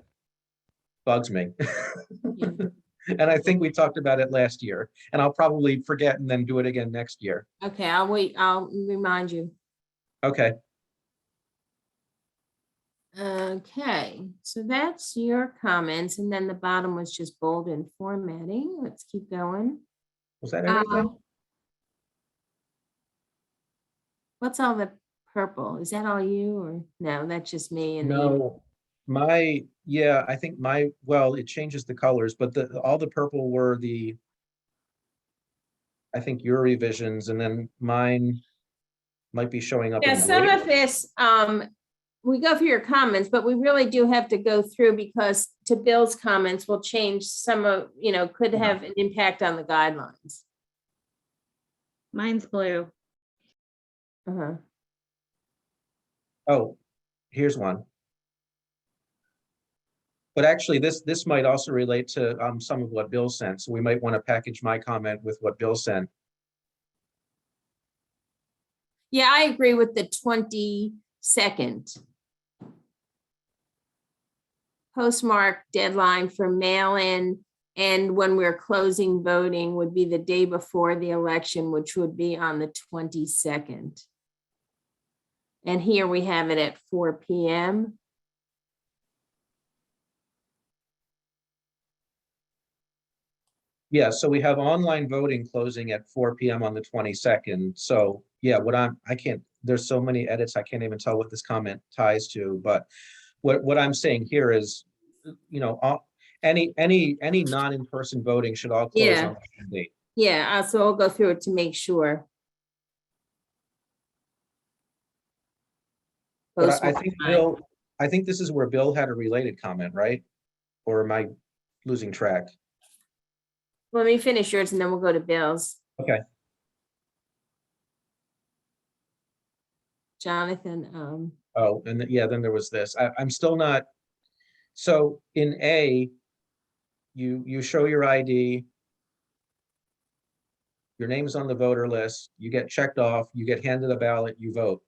Speaker 1: bugs me.
Speaker 4: Yeah.
Speaker 1: And I think we talked about it last year, and I'll probably forget and then do it again next year.
Speaker 4: Okay, I'll wait. I'll remind you.
Speaker 1: Okay.
Speaker 4: Okay, so that's your comments, and then the bottom was just bold and formatting. Let's keep going.
Speaker 1: Was that everything?
Speaker 4: What's all the purple? Is that all you, or no? That's just me and Amy.
Speaker 1: No, Yeah, I think well, it changes the colors, but all the purple were I think your revisions, and then mine might be showing up
Speaker 4: Yeah,
Speaker 1: in
Speaker 4: some
Speaker 1: gray.
Speaker 4: of this, we go through your comments, but we really do have to go through because to Bill's comments will change some of, could
Speaker 1: Yeah.
Speaker 4: have an impact on the guidelines.
Speaker 11: Mine's blue.
Speaker 4: Uh-huh.
Speaker 1: Oh, here's one. But actually, this might also relate to some of what Bill sent, so we might want to package my comment with what Bill sent.
Speaker 4: Yeah, I agree with the 22nd. Postmark deadline for mail-in and when we're closing voting would be the day before the election, which would be on the 22nd. And here we have it at 4 p.m.
Speaker 1: Yeah, so we have online voting closing at 4 p.m. on the 22nd. So yeah, there's so many edits, I can't even tell what this comment ties to, but what I'm saying here is, any non-in-person voting should all close
Speaker 4: Yeah.
Speaker 1: on the same date.
Speaker 4: Yeah, so I'll go through it to make sure.
Speaker 1: But I think
Speaker 4: Postmark time.
Speaker 1: I think this is where Bill had a related comment, right? Or am I losing track?
Speaker 4: Let me finish yours and then we'll go to Bill's.
Speaker 1: Okay.
Speaker 4: Jonathan,
Speaker 1: Oh, and yeah, then there was this. I'm still not. So in A, you show your ID. Your name's on the voter list, you get checked off, you get handed a ballot, you vote.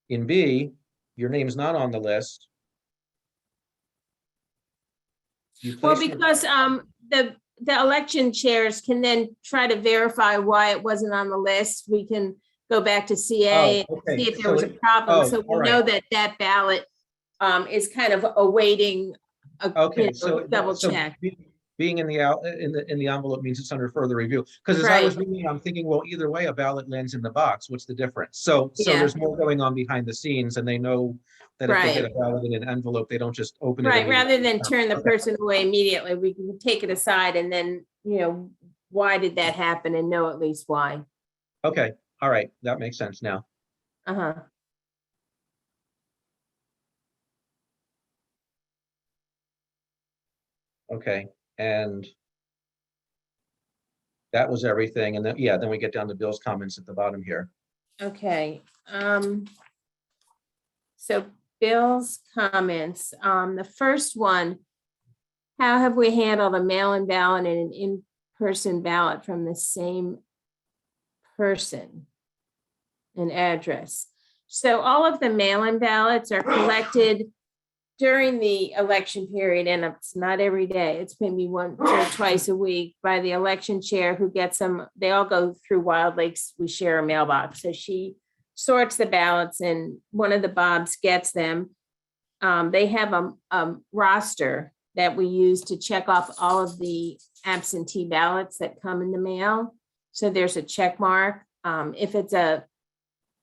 Speaker 1: In B, your name's not on the list. You
Speaker 4: well,
Speaker 1: place your-
Speaker 4: because the election chairs can then try to verify why it wasn't on the list. We can go back to CA
Speaker 1: Oh,
Speaker 4: and
Speaker 1: okay.
Speaker 4: see if there
Speaker 1: So
Speaker 4: was a
Speaker 1: it-
Speaker 4: problem.
Speaker 1: oh,
Speaker 4: So we
Speaker 1: all
Speaker 4: know
Speaker 1: right.
Speaker 4: that ballot is kind of awaiting a
Speaker 1: Okay, so
Speaker 4: double check.
Speaker 1: Being in the envelope means it's under further review. Because as I was
Speaker 4: Right.
Speaker 1: reading, I'm thinking, well, either way, a ballot lands in the box. What's the difference? So
Speaker 4: Yeah.
Speaker 1: there's more going on behind the scenes, and they know that if they get a
Speaker 4: Right.
Speaker 1: ballot in an envelope, they don't just open it.
Speaker 4: Right, rather
Speaker 1: immediately.
Speaker 4: than turn the
Speaker 1: Okay.
Speaker 4: person away immediately, we can take it aside and then, why did that happen and know at least why.
Speaker 1: Okay, all right, that makes sense now.
Speaker 4: Uh-huh.
Speaker 1: Okay, and that was everything. And then, yeah, then we get down to Bill's comments at the bottom here.
Speaker 4: Okay, so Bill's comments, the first one, how have we handled a mail-in ballot and an in-person ballot from the same person and address? So all of the mail-in ballots are collected during the election period, and it's not every day, it's maybe once or twice a week by the election chair who gets them. They all go through Wild Lakes. We share a mailbox. So she sorts the ballots and one of the Bobs gets them. They have a roster that we use to check off all of the absentee ballots that come in the mail. So there's a check mark. If it's a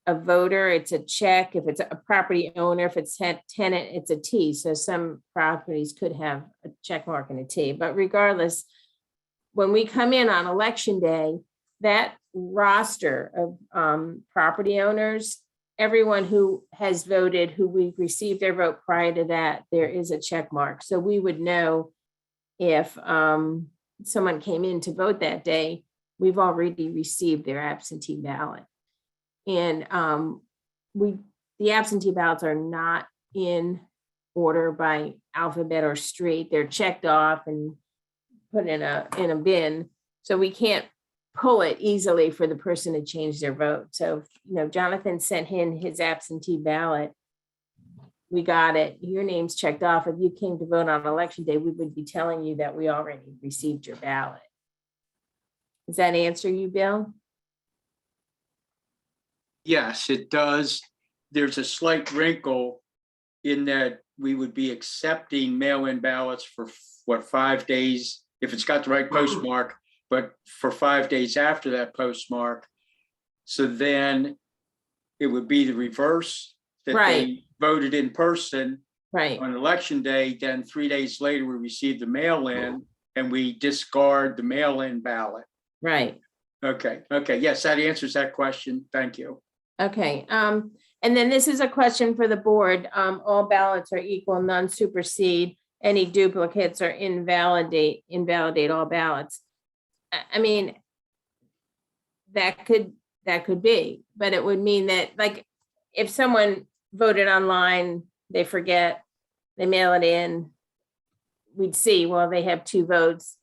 Speaker 4: voter, it's a check. If it's a property owner, if it's tenant, it's a T. So some properties could have a check mark and a T. But regardless, when we come in on election day, that roster of property owners, everyone who has voted, who we've received their vote prior to that, there is a check mark. So we would know if someone came in to vote that day, we've already received their absentee ballot. And the absentee ballots are not in order by alphabet or street. They're checked off and put in a bin. So we can't pull it easily for the person to change their vote. So, Jonathan sent in his absentee ballot. We got it. Your name's checked off. If you came to vote on election day, we would be telling you that we already received your ballot. Does that answer you, Bill?
Speaker 8: Yes, it does. There's a slight wrinkle in that we would be accepting mail-in ballots for 5 days, if it's got the right postmark, but for 5 days after that postmark. So then it would be the reverse, that
Speaker 4: Right.
Speaker 8: they voted in person
Speaker 4: Right,
Speaker 8: On election day, then 3 days later, we receive the mail-in and we discard the mail-in ballot.
Speaker 4: right.
Speaker 8: Okay, yes, that answers that question. Thank you.
Speaker 4: Okay, and then this is a question for the board. All ballots are equal, none supersede. Any duplicates or invalidate all ballots. I mean, that could be, but it would mean that, like, if someone voted online, they forget, they mail it in, we'd see, well, they have 2 votes.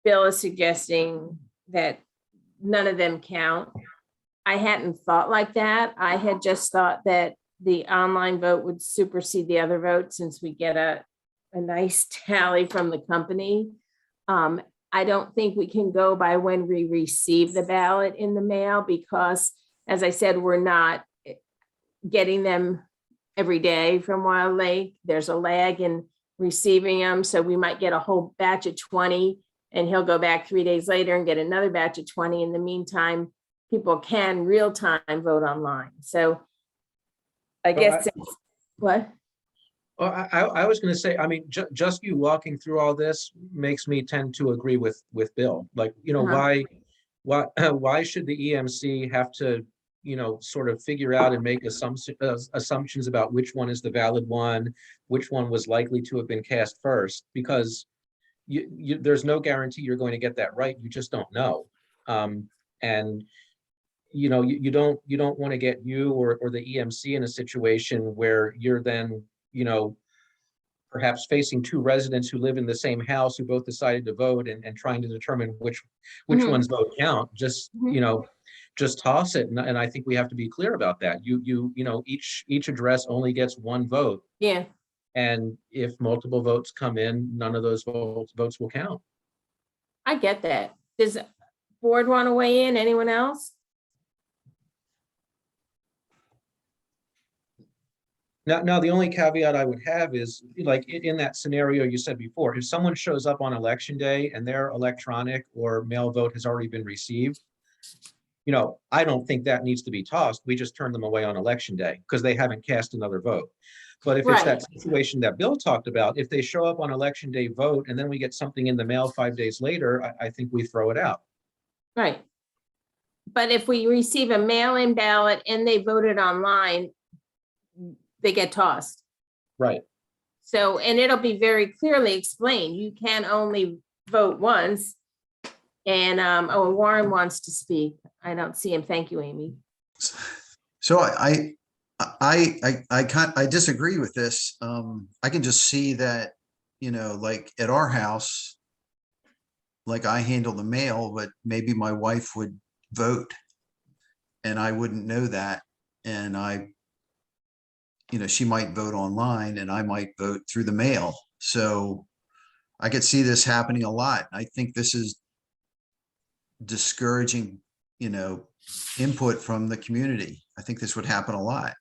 Speaker 4: Bill is suggesting that none of them count. I hadn't thought like that. I had just thought that the online vote would supersede the other vote since we get a nice tally from the company. I don't think we can go by when we receive the ballot in the mail because, as I said, we're not getting them every day from Wild Lake. There's a lag in receiving them. So we might get a whole batch of 20 and he'll go back 3 days later and get another batch of 20. In the meantime, people can real time vote online. So I guess, what?
Speaker 1: Oh, I was going to say, I mean, just you walking through all this makes me tend to agree with Bill. Like, you know, why should the EMC have to, you know, sort of figure out and make assumptions about which one is the valid one, which one was likely to have been cast first? Because there's no guarantee you're going to get that right. You just don't know. And you know, you don't want to get you or the EMC in a situation where you're then, you know, perhaps facing 2 residents who live in the same house who both decided to vote and trying to determine which one's vote count. Just, you know, just toss it. And I think we have to be clear about that. You know, each address only gets 1 vote.
Speaker 4: Yeah,
Speaker 1: And if multiple votes come in, none of those votes will count.
Speaker 4: I get that. Does the board want to weigh in? Anyone else?
Speaker 1: Now, the only caveat I would have is, like, in that scenario you said before, if someone shows up on election day and their electronic or mail vote has already been received, you know, I don't think that needs to be tossed. We just turn them away on election day because they haven't cast another vote. But if it's that situation that Bill talked about, if they show up on election day, vote, and then we get something in the mail 5 days later, I think we throw it out.
Speaker 4: Right. But if we receive a mail-in ballot and they voted online, they get tossed.
Speaker 1: Right.
Speaker 4: So, and it'll be very clearly explained. You can only vote once. And, oh, Warren wants to speak. I don't see him. Thank you, Amy.
Speaker 12: So I disagree with this. I can just see that, you know, like at our house, like I handle the mail, but maybe my wife would vote and I wouldn't know that. And you know, she might vote online and I might vote through the mail. So I could see this happening a lot. I think this is discouraging, you know, input from the community. I think this would happen a lot.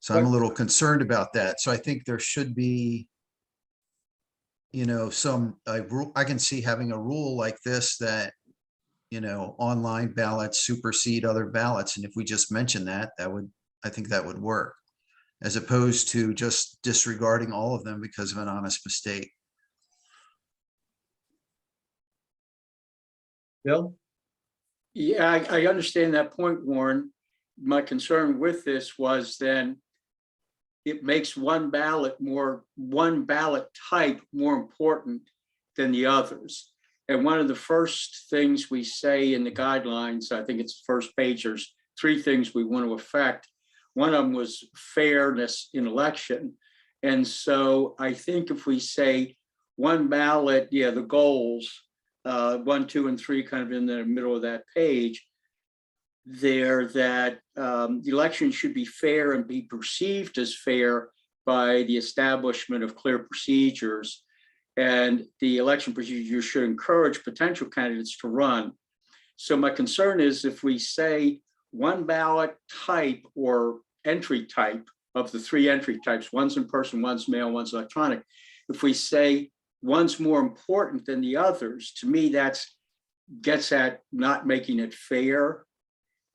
Speaker 12: So I'm a little concerned about that. So I think there should be, you know, I can see having a rule like this that, you know, online ballots supersede other ballots. And if we just mention that, I think that would work, as opposed to just disregarding all of them because of an honest mistake.
Speaker 1: Bill?
Speaker 8: Yeah, I understand that point, Warren. My concern with this was then it makes one ballot type more important than the others. And one of the first things we say in the guidelines, I think it's the first page, there's 3 things we want to affect. One of them was fairness in election. And so I think if we say one ballot, yeah, the goals, 1, 2, and 3 kind of in the middle of that page, there that the election should be fair and be perceived as fair by the establishment of clear procedures. And the election procedures should encourage potential candidates to run. So my concern is if we say one ballot type or entry type of the 3 entry types, one's in person, one's mail, one's electronic. If we say one's more important than the others, to me, that gets at not making it fair.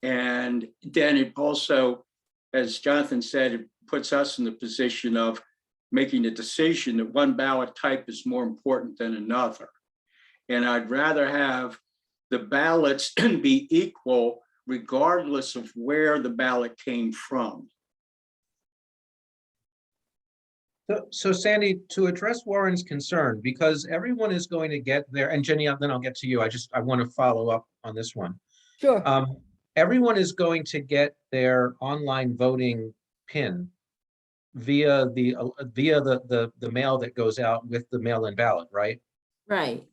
Speaker 8: And then it also, as Jonathan said, it puts us in the position of making a decision that one ballot type is more important than another. And I'd rather have the ballots be equal regardless of where the ballot came from.
Speaker 1: So Sandy, to address Warren's concern, because everyone is going to get there, and Jenny, then I'll get to you. I want to follow up on this one.
Speaker 7: Sure.
Speaker 1: Everyone is going to get their online voting pin via the mail that goes out with the mail-in ballot, right?
Speaker 4: Right.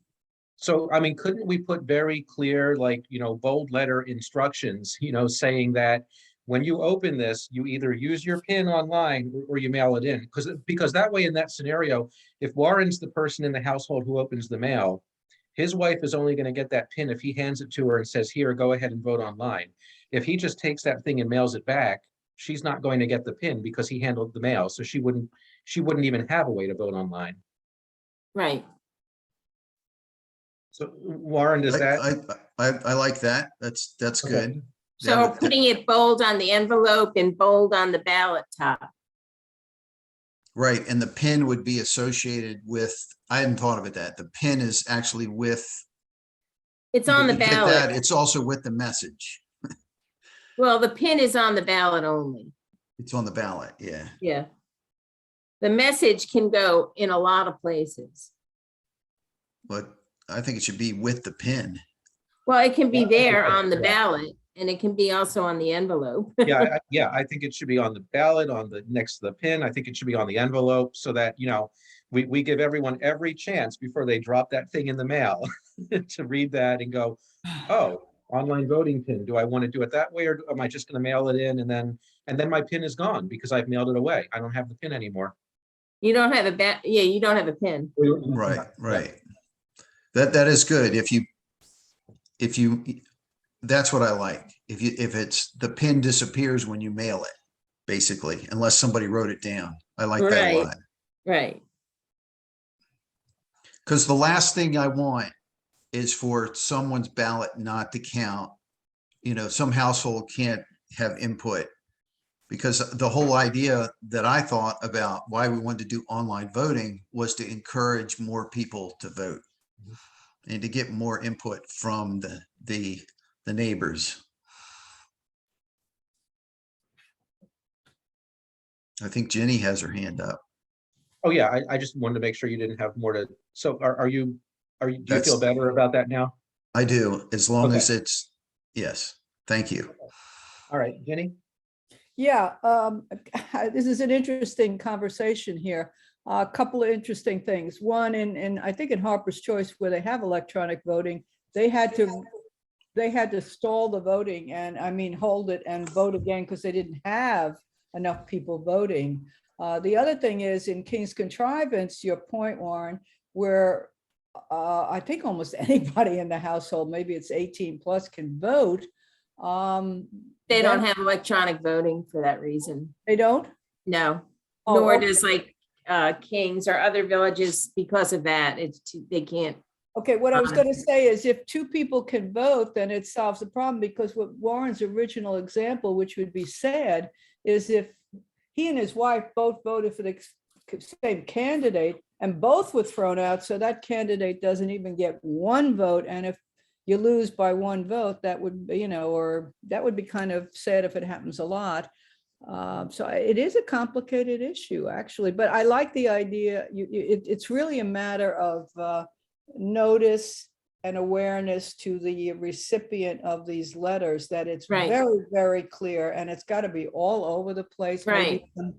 Speaker 1: So, I mean, couldn't we put very clear, like, bold letter instructions, saying that when you open this, you either use your pin online or you mail it in? Because that way, in that scenario, if Warren's the person in the household who opens the mail, his wife is only going to get that pin if he hands it to her and says, here, go ahead and vote online. If he just takes that thing and mails it back, she's not going to get the pin because he handled the mail. So she wouldn't even have a way to vote online.
Speaker 4: Right.
Speaker 1: So Warren, does that?
Speaker 12: I like that. That's
Speaker 1: Okay.
Speaker 12: good.
Speaker 4: So
Speaker 12: That
Speaker 4: we're
Speaker 12: would-
Speaker 4: putting it bold on the envelope and bold on the ballot top.
Speaker 12: Right, and the pin would be associated with, I hadn't thought of it that, the pin is actually with.
Speaker 4: It's on the
Speaker 12: you get that,
Speaker 4: ballot.
Speaker 12: It's also with the message.
Speaker 4: Well, the pin is on the ballot only.
Speaker 12: It's on the ballot, yeah.
Speaker 4: Yeah. The message can go in a lot of places.
Speaker 12: But I think it should be with the pin.
Speaker 4: Well, it can be
Speaker 1: Yeah, I think
Speaker 4: there
Speaker 1: so,
Speaker 4: on the
Speaker 1: yeah.
Speaker 4: ballot and it can be also on the envelope.
Speaker 1: Yeah, I think it should be on the ballot, next to the pin. I think it should be on the envelope so that, we give everyone every chance before they drop that thing in the mail to read that and go, oh, online voting pin. Do I want to do it that way, or am I just going to mail it in and then my pin is gone because I've mailed it away? I don't have the pin anymore.
Speaker 4: You don't have you don't have a pin.
Speaker 12: Right, right. That is good. If you, that's what I like. If it's, the pin disappears when you mail it, basically, unless somebody wrote it down. I like that a
Speaker 4: Right.
Speaker 12: lot.
Speaker 4: Right.
Speaker 12: Because the last thing I want is for someone's ballot not to count. Some household can't have input. Because the whole idea that I thought about why we wanted to do online voting was to encourage more people to vote and to get more input from the neighbors. I think Jenny has her hand up.
Speaker 1: Oh, yeah, I just wanted to make sure you didn't have more to, so do you feel
Speaker 12: That's-
Speaker 1: better about that now?
Speaker 12: I do, as long
Speaker 1: Okay.
Speaker 12: as it's, yes, thank you.
Speaker 1: All right, Jenny?
Speaker 7: Yeah, this is an interesting conversation here. A couple of interesting things. One, I think in Harper's Choice, where they have electronic voting, they had to stall the voting and hold it and vote again because they didn't have enough people voting. The other thing is in King's Contrivance, your point, Warren, where I think almost anybody in the household, maybe it's 18 plus, can vote.
Speaker 4: They don't have electronic voting for that reason.
Speaker 7: They don't?
Speaker 4: No,
Speaker 7: Oh,
Speaker 4: nor
Speaker 7: okay.
Speaker 4: does Kings or other villages because of that. They can't.
Speaker 7: Okay, what I was going to say is if two people can vote, then it solves the problem, because what Warren's original example, which would be sad, is if he and his wife both voted for the same candidate and both were thrown out, so that candidate doesn't even get one vote. And if you lose by one vote, that would, or that would be kind of sad if it happens a lot. So it is a complicated issue, actually, but I like the idea. It's really a matter of notice and awareness to the recipient of these letters that it's
Speaker 4: Right.
Speaker 7: very, very clear, and it's got to be all over the place. Maybe
Speaker 4: Right.
Speaker 7: some,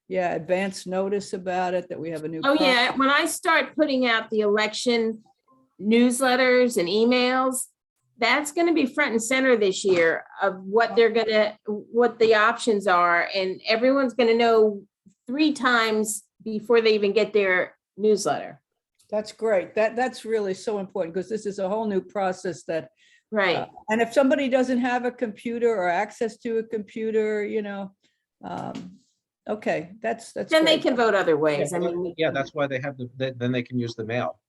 Speaker 7: yeah, advance notice about it, that we have a new.
Speaker 4: Oh, yeah. When I start putting out the election newsletters and emails, that's going to be front and center this year of what what the options are. And everyone's going to know 3 times before they even get their newsletter.
Speaker 7: That's great. That's really so important, because this is a whole new process that,
Speaker 4: Right.
Speaker 7: and if somebody doesn't have a computer or access to a computer, okay, that's.
Speaker 4: Then they
Speaker 7: great.
Speaker 4: can vote other ways. I mean,
Speaker 1: Yeah, that's why they have then they can use the mail.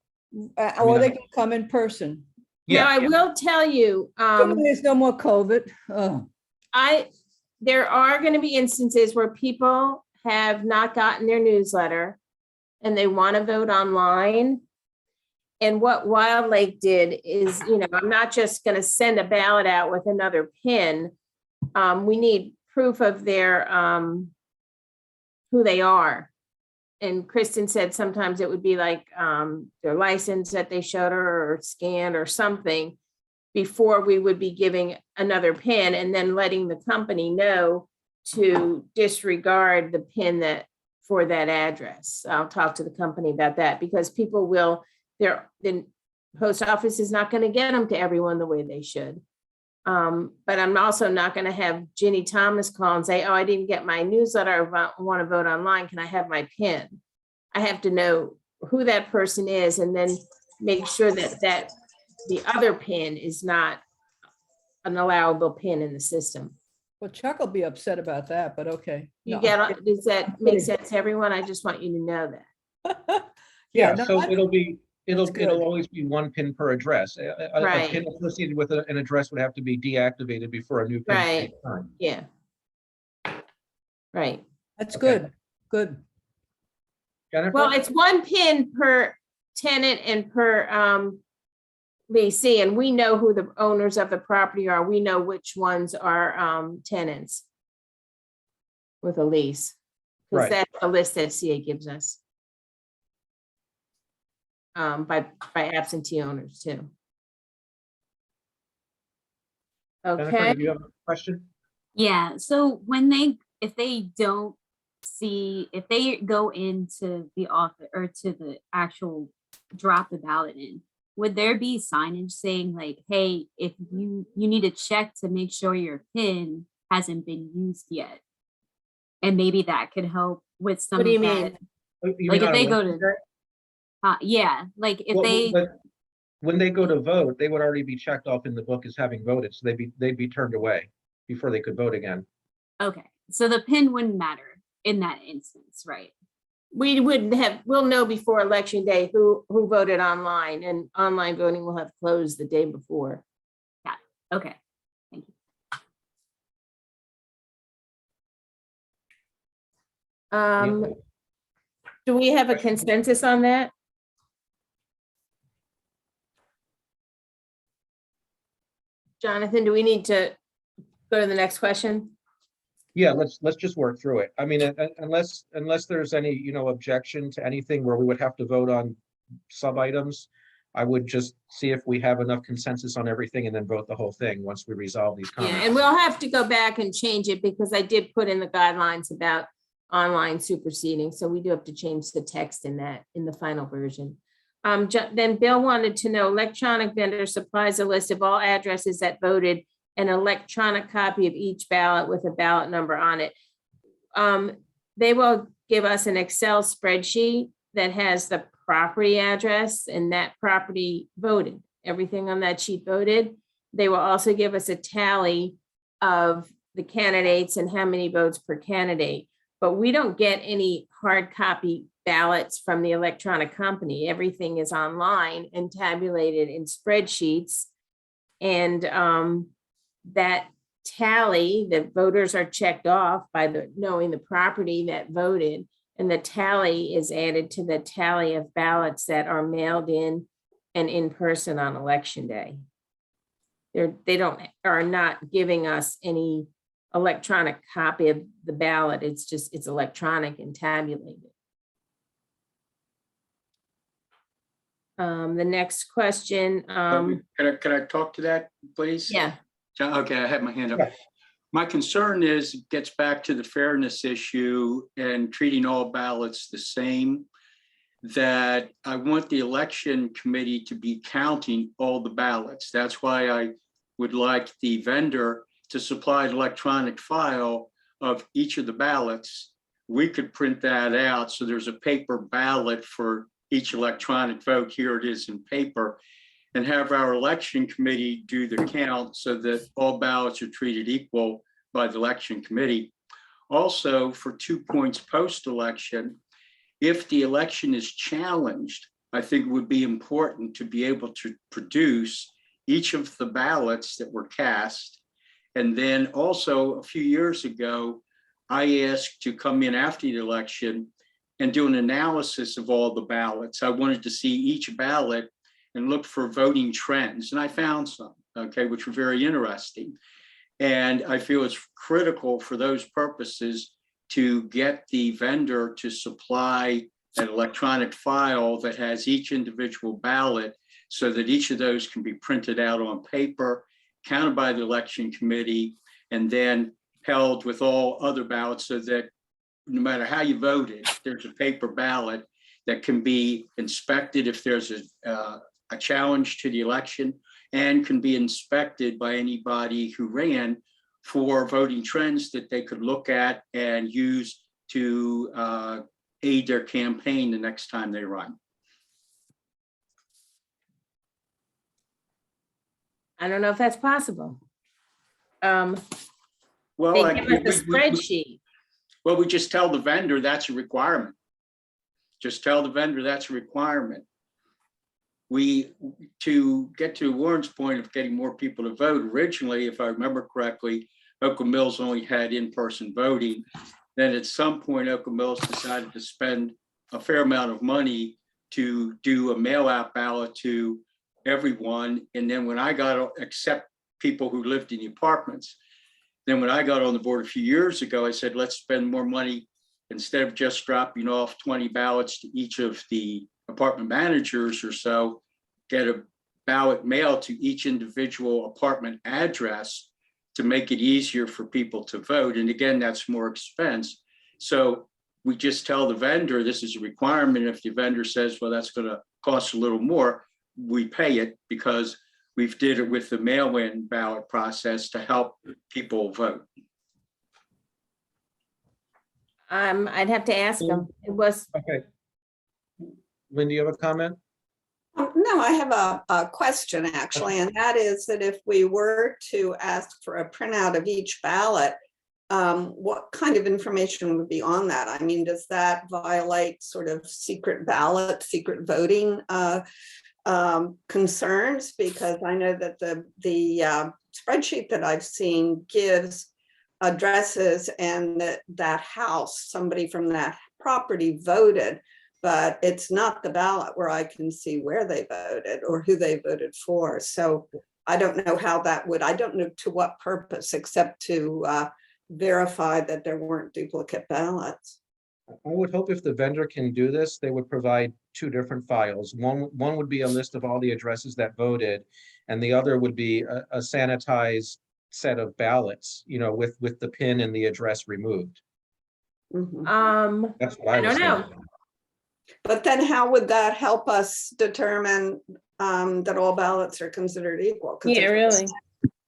Speaker 7: Or they can come in person.
Speaker 4: now I
Speaker 1: Yeah,
Speaker 4: will tell you,
Speaker 7: There's no more COVID. Oh,
Speaker 4: there are going to be instances where people have not gotten their newsletter and they want to vote online. And what Wild Lake did is, I'm not just going to send a ballot out with another pin. We need proof of their, who they are. And Kristen said sometimes it would be like their license that they showed her or scanned or something before we would be giving another pin and then letting the company know to disregard the pin that for that address. I'll talk to the company about that because people will, the post office is not going to get them to everyone the way they should. But I'm also not going to have Ginny Thomas call and say, oh, I didn't get my newsletter. I want to vote online. Can I have my pin? I have to know who that person is and then make sure that the other pin is not an allowable pin in the system.
Speaker 7: Well, Chuck will be upset about that, but okay.
Speaker 4: You
Speaker 7: No,
Speaker 4: get, does that make sense to everyone? I just want you to know that.
Speaker 7: Yeah,
Speaker 1: Yeah,
Speaker 7: no,
Speaker 1: so
Speaker 7: that's-
Speaker 1: it'll
Speaker 7: good.
Speaker 1: always be one pin per address. A
Speaker 4: Right.
Speaker 1: pin associated with an address would have to be deactivated before a new pin. can be
Speaker 4: Right.
Speaker 1: assigned.
Speaker 4: Yeah. Right.
Speaker 7: That's
Speaker 1: Okay.
Speaker 7: good, good.
Speaker 1: Jennifer?
Speaker 4: Well, it's one pin per tenant and per leasing, and we know who the owners of the property are. We know which ones are tenants with a lease. Because
Speaker 1: Right.
Speaker 4: that's the list that CA gives us. By absentee owners too.
Speaker 1: Jennifer,
Speaker 4: Okay,
Speaker 1: do you have a question?
Speaker 9: Yeah, so if they go into the office or to the actual drop the ballot in, would there be signage saying like, hey, if you need to check to make sure your PIN hasn't been used yet? And maybe that could help with some
Speaker 4: what do you
Speaker 9: of
Speaker 4: mean?
Speaker 9: that.
Speaker 1: You
Speaker 9: Like
Speaker 1: mean
Speaker 9: if
Speaker 1: on
Speaker 9: they
Speaker 1: a
Speaker 9: go
Speaker 1: Wednesday?
Speaker 9: to, yeah, like if
Speaker 1: Well,
Speaker 9: they,
Speaker 1: but when they go to vote, they would already be checked off in the book as having voted, so they'd be turned away before they could vote again.
Speaker 9: okay, so the PIN wouldn't matter in that instance, right?
Speaker 4: We wouldn't have, we'll know before election day who voted online, and online voting will have closed the day before.
Speaker 9: Okay, thank you.
Speaker 4: Do we have a consensus on that? Jonathan, do we need to go to the next question?
Speaker 1: Yeah, let's just work through it. I mean, unless there's any, objection to anything where we would have to vote on sub items, I would just see if we have enough consensus on everything and then vote the whole thing once we resolve these
Speaker 4: Yeah,
Speaker 1: comments.
Speaker 4: and we'll have to go back and change it because I did put in the guidelines about online superseding. So we do have to change the text in the final version. Then Bill wanted to know electronic vendor supplies a list of all addresses that voted, an electronic copy of each ballot with a ballot number on it. They will give us an Excel spreadsheet that has the property address and that property voted. Everything on that sheet voted. They will also give us a tally of the candidates and how many votes per candidate. But we don't get any hard copy ballots from the electronic company. Everything is online and tabulated in spreadsheets. And that tally, the voters are checked off by knowing the property that voted, and the tally is added to the tally of ballots that are mailed in and in person on election day. They are not giving us any electronic copy of the ballot. It's electronic and tabulated. The next question.
Speaker 8: Can I talk to that, please?
Speaker 4: Yeah.
Speaker 8: Okay, I have my hand up.
Speaker 1: Yeah.
Speaker 8: My concern is, it gets back to the fairness issue and treating all ballots the same, that I want the election committee to be counting all the ballots. That's why I would like the vendor to supply an electronic file of each of the ballots. We could print that out, so there's a paper ballot for each electronic vote. Here it is in paper, and have our election committee do the count so that all ballots are treated equal by the election committee. Also, for 2 points post-election, if the election is challenged, I think it would be important to be able to produce each of the ballots that were cast. And then also, a few years ago, I asked to come in after the election and do an analysis of all the ballots. I wanted to see each ballot and look for voting trends, and I found some, okay, which were very interesting. And I feel it's critical for those purposes to get the vendor to supply an electronic file that has each individual ballot so that each of those can be printed out on paper, counted by the election committee, and then held with all other ballots so that no matter how you voted, there's a paper ballot that can be inspected if there's a challenge to the election, and can be inspected by anybody who ran for voting trends that they could look at and use to aid their campaign the next time they run.
Speaker 4: I don't know if that's possible.
Speaker 8: Well,
Speaker 4: They give us a spreadsheet.
Speaker 8: Well, we just tell the vendor that's a requirement. Just tell the vendor that's a requirement. To get to Warren's point of getting more people to vote, originally, if I remember correctly, Oakland Mills only had in-person voting. Then at some point, Oakland Mills decided to spend a fair amount of money to do a mail-out ballot to everyone. And then when I got, except people who lived in the apartments, then when I got on the board a few years ago, I said, let's spend more money instead of just dropping off 20 ballots to each of the apartment managers or so, get a ballot mailed to each individual apartment address to make it easier for people to vote. And again, that's more expense. So we just tell the vendor this is a requirement. If the vendor says, well, that's going to cost a little more, we pay it because we've did it with the mail-in ballot process to help people vote.
Speaker 4: I'd have to ask them. It was,
Speaker 1: Okay. Lynn, do you have a comment?
Speaker 3: No, I have a question actually, and that is that if we were to ask for a printout of each ballot, what kind of information would be on that? I mean, does that violate sort of secret ballot, secret voting concerns? Because I know that the spreadsheet that I've seen gives addresses and that house, somebody from that property voted, but it's not the ballot where I can see where they voted or who they voted for. So I don't know how that would, I don't know to what purpose, except to verify that there weren't duplicate ballots.
Speaker 1: I would hope if the vendor can do this, they would provide two different files. One would be a list of all the addresses that voted, and the other would be a sanitized set of ballots, you know, with the pin and the address removed.
Speaker 3: Mhm.
Speaker 1: That's what I
Speaker 4: I
Speaker 1: was
Speaker 4: don't know.
Speaker 1: thinking.
Speaker 3: But then how would that help us determine that all ballots are considered equal? 'Cause
Speaker 4: Yeah, really.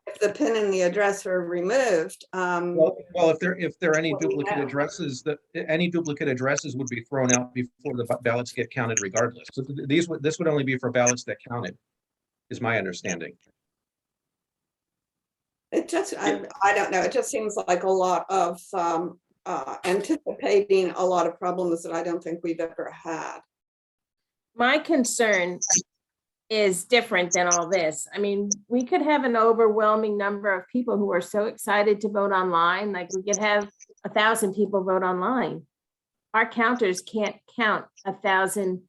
Speaker 3: if the pin and the address are removed,
Speaker 1: Well, if there are any
Speaker 3: What do we
Speaker 1: duplicate
Speaker 3: know?
Speaker 1: addresses, that any duplicate addresses would be thrown out before the ballots get counted regardless. So this would only be for ballots that counted, is my understanding.
Speaker 3: it just, I don't know, it just seems like a lot of anticipating a lot of problems that I don't think we've ever had.
Speaker 4: My concern is different than all this. I mean, we could have an overwhelming number of people who are so excited to vote online, like we could have 1,000 people vote online. Our counters can't count 1,000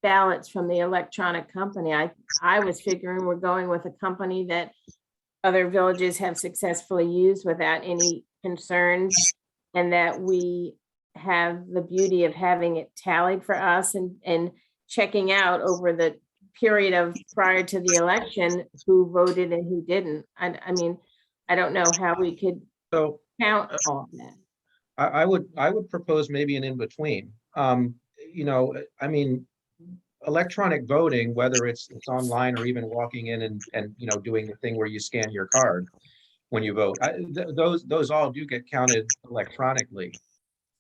Speaker 4: ballots from the electronic company. I was figuring we're going with a company that other villages have successfully used without any concerns, and that we have the beauty of having it tallied for us and checking out over the period of prior to the election who voted and who didn't. I mean, I don't know how we could
Speaker 1: So
Speaker 4: count all of that.
Speaker 1: I would propose maybe an in-between. You know, I mean, electronic voting, whether it's online or even walking in and you know, doing the thing where you scan your card when you vote, those all do get counted electronically.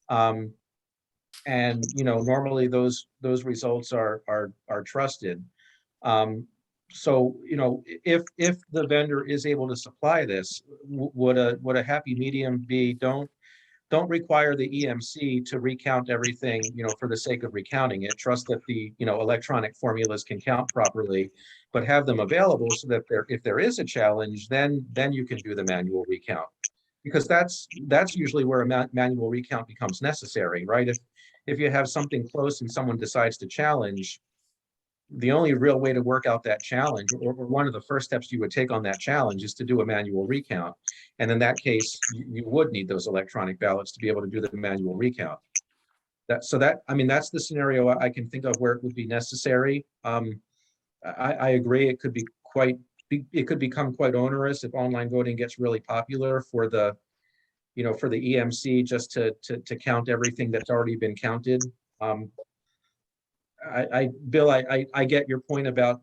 Speaker 1: And you know, normally those results are trusted. So you know, if the vendor is able to supply this, would a happy medium be don't require the EMC to recount everything, you know, for the sake of recounting it. Trust that the, you know, electronic formulas can count properly, but have them available so that if there is a challenge, then you can do the manual recount. because that's usually where a manual recount becomes necessary, right? If you have something close and someone decides to challenge, the only real way to work out that challenge, or one of the first steps you would take on that challenge, is to do a manual recount. And in that case, you would need those electronic ballots to be able to do the manual recount. I mean, that's the scenario I can think of where it would be necessary. I agree, it could become quite onerous if online voting gets really popular for the, for the EMC just to count everything that's already been counted. Bill, I get your point about,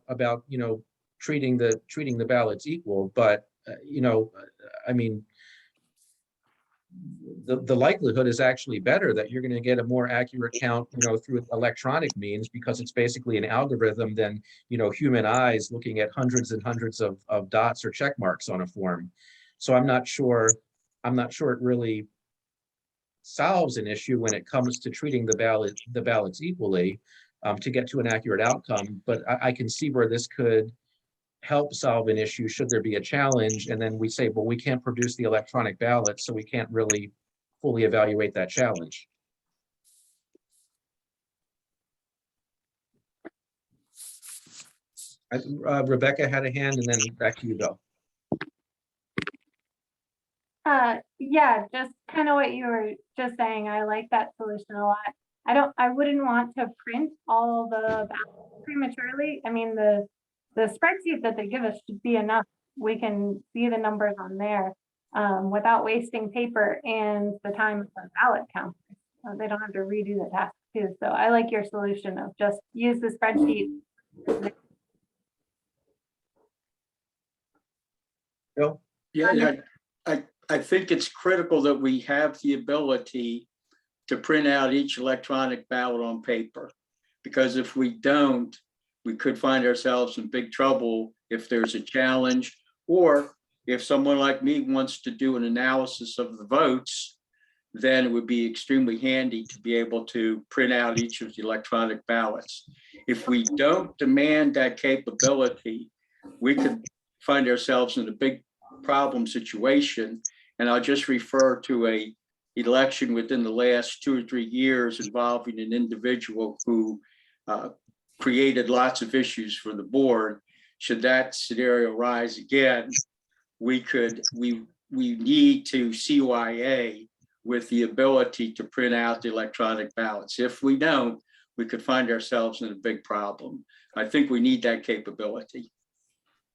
Speaker 1: treating the ballots equal, but, I mean, the likelihood is actually better that you're going to get a more accurate count, through electronic means, because it's basically an algorithm than, human eyes looking at hundreds and hundreds of dots or check marks on a form. So I'm not sure it really solves an issue when it comes to treating the ballots equally, to get to an accurate outcome. But I can see where this could help solve an issue should there be a challenge, and then we say, well, we can't produce the electronic ballot, so we can't really fully evaluate that challenge. Rebecca had a hand, and then back to you, Bill.
Speaker 2: Yeah, just kind of what you were just saying. I like that solution a lot. I wouldn't want to print all the ballots prematurely. I mean, the spreadsheet that they give us should be enough. We can see the numbers on there without wasting paper and the time of the ballot counters. They don't have to redo the task too. So I like your solution of just use the spreadsheet.
Speaker 1: Bill?
Speaker 8: Yeah, I think it's critical that we have the ability to print out each electronic ballot on paper, because if we don't, we could find ourselves in big trouble if there's a challenge, or if someone like me wants to do an analysis of the votes, then it would be extremely handy to be able to print out each of the electronic ballots. If we don't demand that capability, we could find ourselves in a big problem situation. And I'll just refer to a election within the last 2 or 3 years involving an individual who created lots of issues for the board. Should that scenario rise again, we need to CYA with the ability to print out the electronic ballots. If we don't, we could find ourselves in a big problem. I think we need that capability.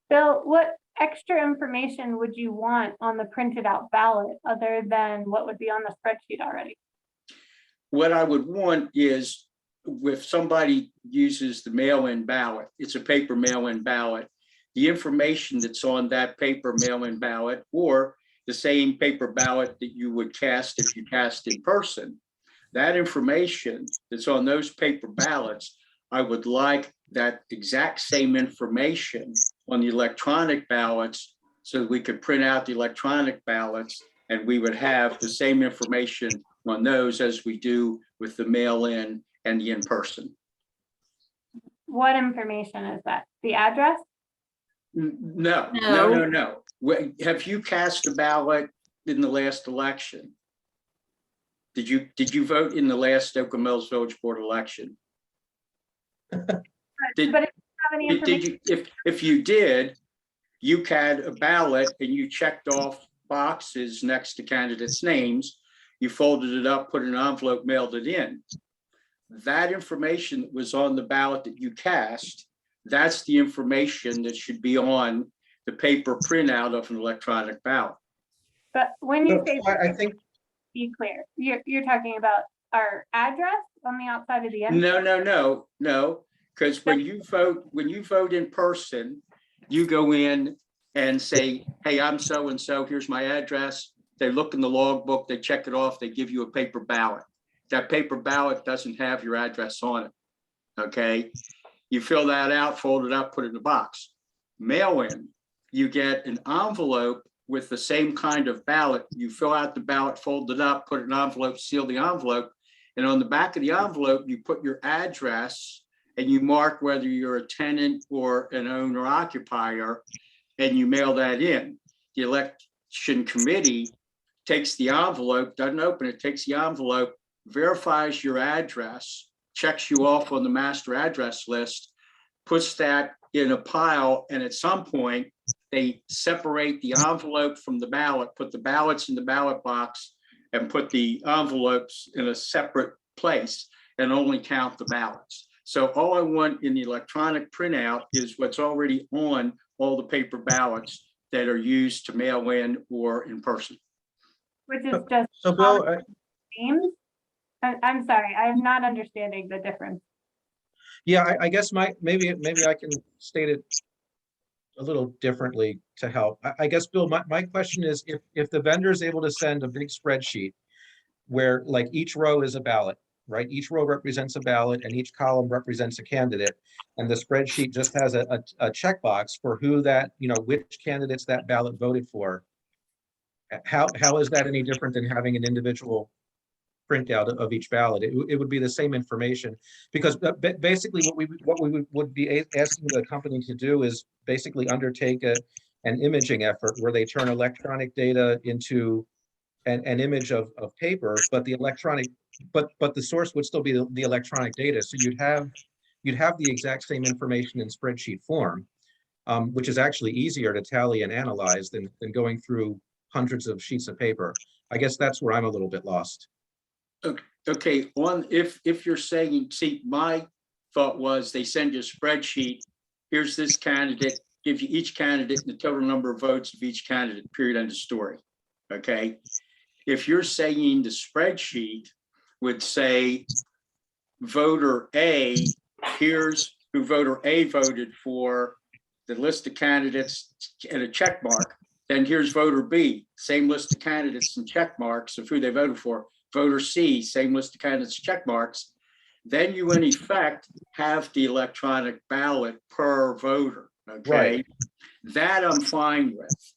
Speaker 2: Bill, what extra information would you want on the printed out ballot other than what would be on the spreadsheet already?
Speaker 8: What I would want is, if somebody uses the mail-in ballot, it's a paper mail-in ballot, the information that's on that paper mail-in ballot, or the same paper ballot that you would cast if you cast in person, that information that's on those paper ballots, I would like that exact same information on the electronic ballots, so that we could print out the electronic ballots and we would have the same information on those as we do with the mail-in and the in-person.
Speaker 2: What information is that? The address?
Speaker 8: No. Have you cast a ballot in the last election? Did you vote in the last Oakland Mills Village Board election? If you did, you had a ballot and you checked off boxes next to candidates' names, you folded it up, put it in an envelope, mailed it in. That information that was on the ballot that you cast, that's the information that should be on the paper printout of an electronic ballot.
Speaker 2: But when you say,
Speaker 1: I think,
Speaker 2: be clear, you're talking about our address on the outside of the end?
Speaker 8: No. Because when you vote in person, you go in and say, hey, I'm so-and-so, here's my address. They look in the logbook, they check it off, they give you a paper ballot. That paper ballot doesn't have your address on it, okay? You fill that out, fold it up, put it in a box. Mail-in, you get an envelope with the same kind of ballot. You fill out the ballot, fold it up, put it in an envelope, seal the envelope, and on the back of the envelope, you put your address and you mark whether you're a tenant or an owner occupier, and you mail that in. The election committee takes the envelope, doesn't open it, takes the envelope, verifies your address, checks you off on the master address list, puts that in a pile, and at some point, they separate the envelope from the ballot, put the ballots in the ballot box, and put the envelopes in a separate place, and only count the ballots. So all I want in the electronic printout is what's already on all the paper ballots that are used to mail in or in person.
Speaker 2: Which is just.
Speaker 1: So Bill,
Speaker 2: names? I'm sorry, I'm not understanding the difference.
Speaker 1: yeah, I guess maybe I can state it a little differently to help. I guess, Bill, my question is if the vendor is able to send a big spreadsheet where like each row is a ballot, right? Each row represents a ballot and each column represents a candidate. And the spreadsheet just has a checkbox for who that, which candidates that ballot voted for. How is that any different than having an individual printout of each ballot? It would be the same information, because basically what we would be asking the company to do is basically undertake an imaging effort where they turn electronic data into an image of paper, but the electronic, but the source would still be the electronic data. So you'd have the exact same information in spreadsheet form, which is actually easier to tally and analyze than going through hundreds of sheets of paper. I guess that's where I'm a little bit lost.
Speaker 8: Okay, if you're saying, see, my thought was they send you a spreadsheet, here's this candidate, give you each candidate and the total number of votes of each candidate, period, end of story. Okay, if you're saying the spreadsheet would say voter A, here's who voter A voted for, the list of candidates and a check mark, then here's voter B, same list of candidates and check marks of who they voted for. Voter C, same list of candidates, check marks. Then you in effect have the electronic ballot per voter. Okay,
Speaker 1: Right.
Speaker 8: That I'm fine with.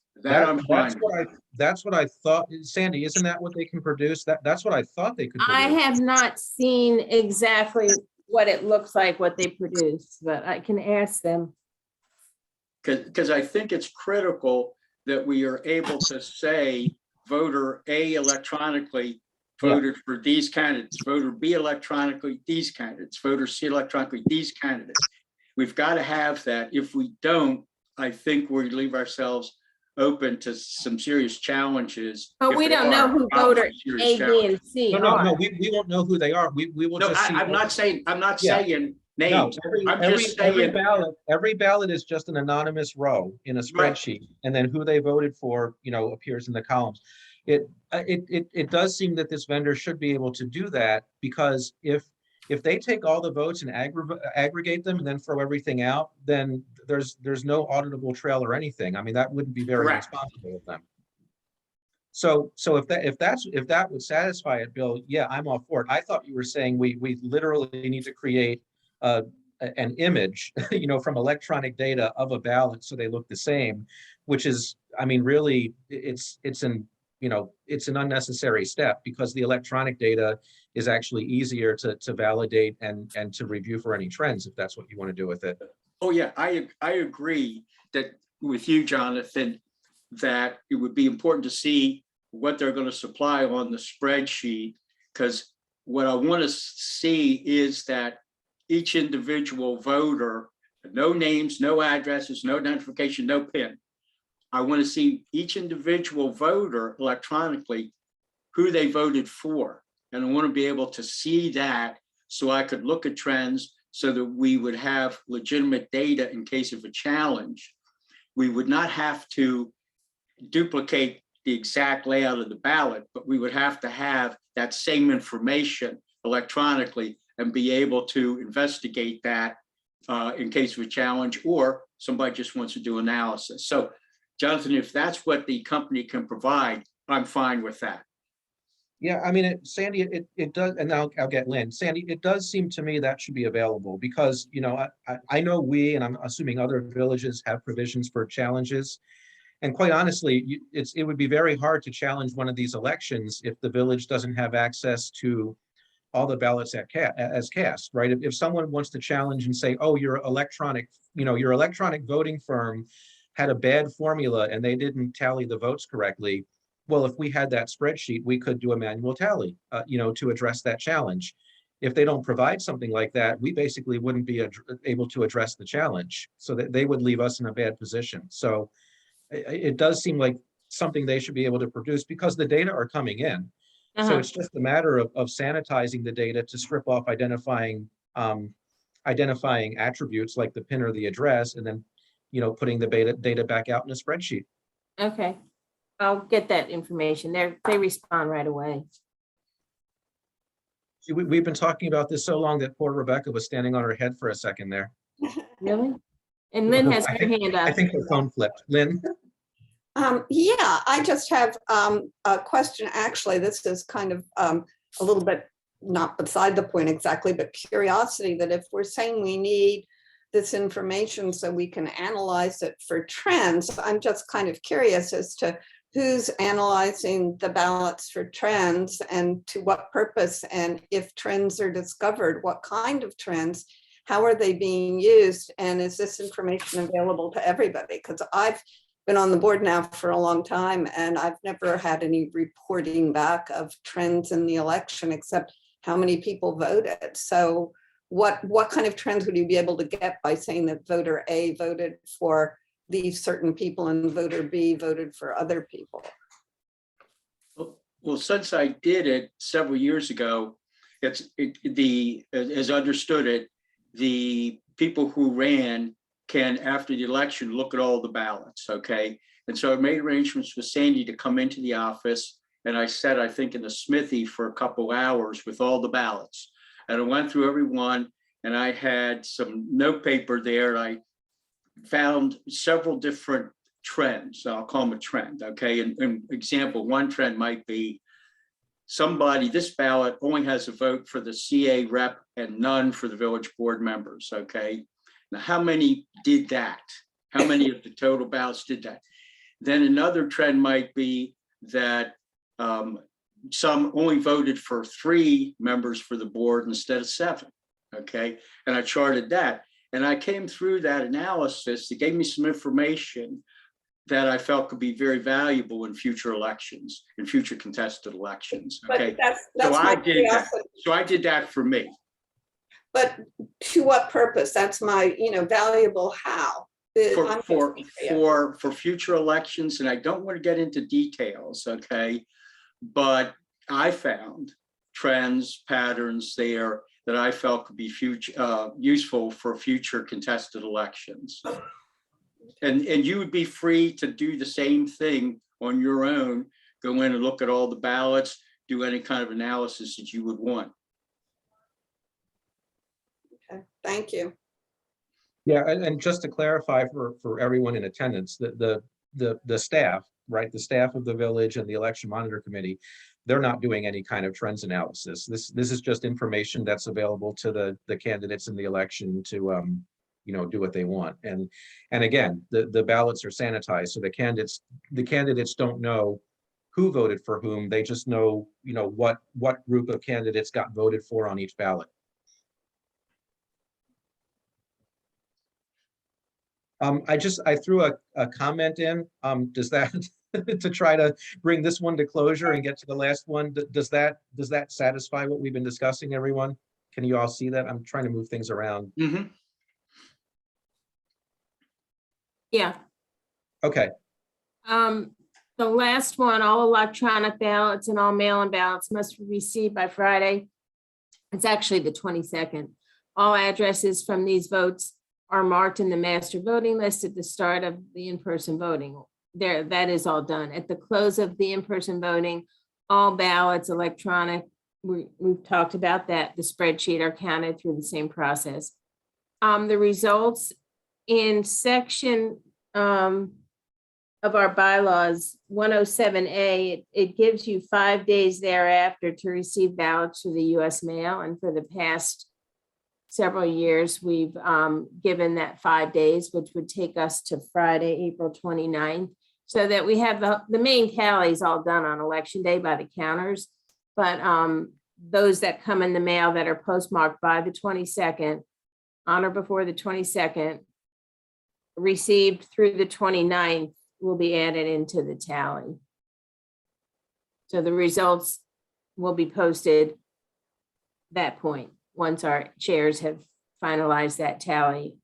Speaker 1: That's what I thought. Sandy, isn't that what they can produce? That's what I thought they could
Speaker 4: I
Speaker 1: produce.
Speaker 4: have not seen exactly what it looks like, what they produce, but I can ask them.
Speaker 8: Because I think it's critical that we are able to say voter A electronically voted for these candidates, voter B electronically, these candidates, voter C electronically, these candidates. We've got to have that. If we don't, I think we leave ourselves open to some serious challenges.
Speaker 4: But we don't know who voter A, B, and C
Speaker 1: No,
Speaker 4: are.
Speaker 1: we won't know who they are. We will
Speaker 8: No,
Speaker 1: just see.
Speaker 8: I'm not saying
Speaker 1: No,
Speaker 8: names. I'm just saying
Speaker 1: every ballot is just an anonymous row in a spreadsheet, and then who they voted for, appears in the columns. It does seem that this vendor should be able to do that, because if they take all the votes and aggregate them and then throw everything out, then there's no auditable trail or anything. I mean, that wouldn't be very responsible of them. So if that would satisfy it, Bill, yeah, I'm all for it. I thought you were saying we literally need to create an image, from electronic data of a ballot so they look the same, which is, I mean, really, it's an unnecessary step, because the electronic data is actually easier to validate and to review for any trends, if that's what you want to do with it.
Speaker 8: Oh yeah, I agree that with you, Jonathan, that it would be important to see what they're going to supply on the spreadsheet, because what I want to see is that each individual voter, no names, no addresses, no identification, no PIN. I want to see each individual voter electronically, who they voted for. And I want to be able to see that so I could look at trends, so that we would have legitimate data in case of a challenge. We would not have to duplicate the exact layout of the ballot, but we would have to have that same information electronically and be able to investigate that in case of a challenge, or somebody just wants to do analysis. So Jonathan, if that's what the company can provide, I'm fine with that.
Speaker 1: Yeah, I mean, Sandy, it does, and now I'll get Lynn. Sandy, it does seem to me that should be available, because, I know we, and I'm assuming other villages have provisions for challenges. And quite honestly, it would be very hard to challenge one of these elections if the village doesn't have access to all the ballots as cast, right? If someone wants to challenge and say, oh, your electronic voting firm had a bad formula and they didn't tally the votes correctly, well, if we had that spreadsheet, we could do a manual tally, to address that challenge. If they don't provide something like that, we basically wouldn't be able to address the challenge, so that they would leave us in a bad position. So it does seem like something they should be able to produce, because the data are coming in. So
Speaker 4: Uh-huh.
Speaker 1: it's just a matter of sanitizing the data to strip off identifying attributes like the PIN or the address, and then, putting the data back out in a spreadsheet.
Speaker 4: Okay, I'll get that information. They respond right away.
Speaker 1: See, we've been talking about this so long that poor Rebecca was standing on her head for a second there.
Speaker 4: Really? And Lynn has her hand
Speaker 1: I
Speaker 4: up.
Speaker 1: think the phone flipped. Lynn?
Speaker 3: Yeah, I just have a question. Actually, this is kind of a little bit not beside the point exactly, but curiosity, that if we're saying we need this information so we can analyze it for trends, I'm just kind of curious as to who's analyzing the ballots for trends and to what purpose, and if trends are discovered, what kind of trends, how are they being used, and is this information available to everybody? Because I've been on the board now for a long time, and I've never had any reporting back of trends in the election except how many people voted. So what kind of trends would you be able to get by saying that voter A voted for these certain people and voter B voted for other people?
Speaker 8: Well, since I did it several years ago, as I understood it, the people who ran can, after the election, look at all the ballots, okay? And so I made arrangements with Sandy to come into the office, and I sat, I think, in the smithy for a couple hours with all the ballots. And I went through every one, and I had some note paper there. I found several different trends. I'll call them a trend, okay? And example, one trend might be this ballot only has a vote for the CA rep and none for the village board members, okay? Now, how many did that? How many of the total ballots did that? Then another trend might be that some only voted for 3 members for the board instead of 7, okay? And I charted that. And I came through that analysis. It gave me some information that I felt could be very valuable in future elections, in future contested elections, okay? So I did that. So I did that for me.
Speaker 3: But to what purpose? That's my, valuable how.
Speaker 8: For future elections, and I don't want to get into details, okay? But I found trends, patterns there that I felt could be useful for future contested elections. And you would be free to do the same thing on your own, go in and look at all the ballots, do any kind of analysis that you would want.
Speaker 3: Okay, thank you.
Speaker 1: Yeah, and just to clarify for everyone in attendance, the staff, right? The staff of the village and the election monitor committee, they're not doing any kind of trends analysis. This is just information that's available to the candidates in the election to do what they want. And again, the ballots are sanitized, so the candidates don't know who voted for whom. They just know, what group of candidates got voted for on each ballot. I threw a comment in, does that, to try to bring this one to closure and get to the last one. Does that satisfy what we've been discussing, everyone? Can you all see that? I'm trying to move things around.
Speaker 8: Mm-hmm.
Speaker 4: Yeah.
Speaker 1: Okay.
Speaker 4: The last one, all electronic ballots and all mail-in ballots must be received by Friday. It's actually the 22nd. All addresses from these votes are marked in the master voting list at the start of the in-person voting. That is all done. At the close of the in-person voting, all ballots electronic, we've talked about that, the spreadsheet are counted through the same process. The results in section of our bylaws, 107A, it gives you 5 days thereafter to receive ballots through the US mail. And for the past several years, we've given that 5 days, which would take us to Friday, April 29th, so that we have the main tallies all done on election day by the counters. But those that come in the mail that are postmarked by the 22nd, on or before the 22nd, received through the 29th, will be added into the tally. So the results will be posted that point, once our chairs have finalized that tally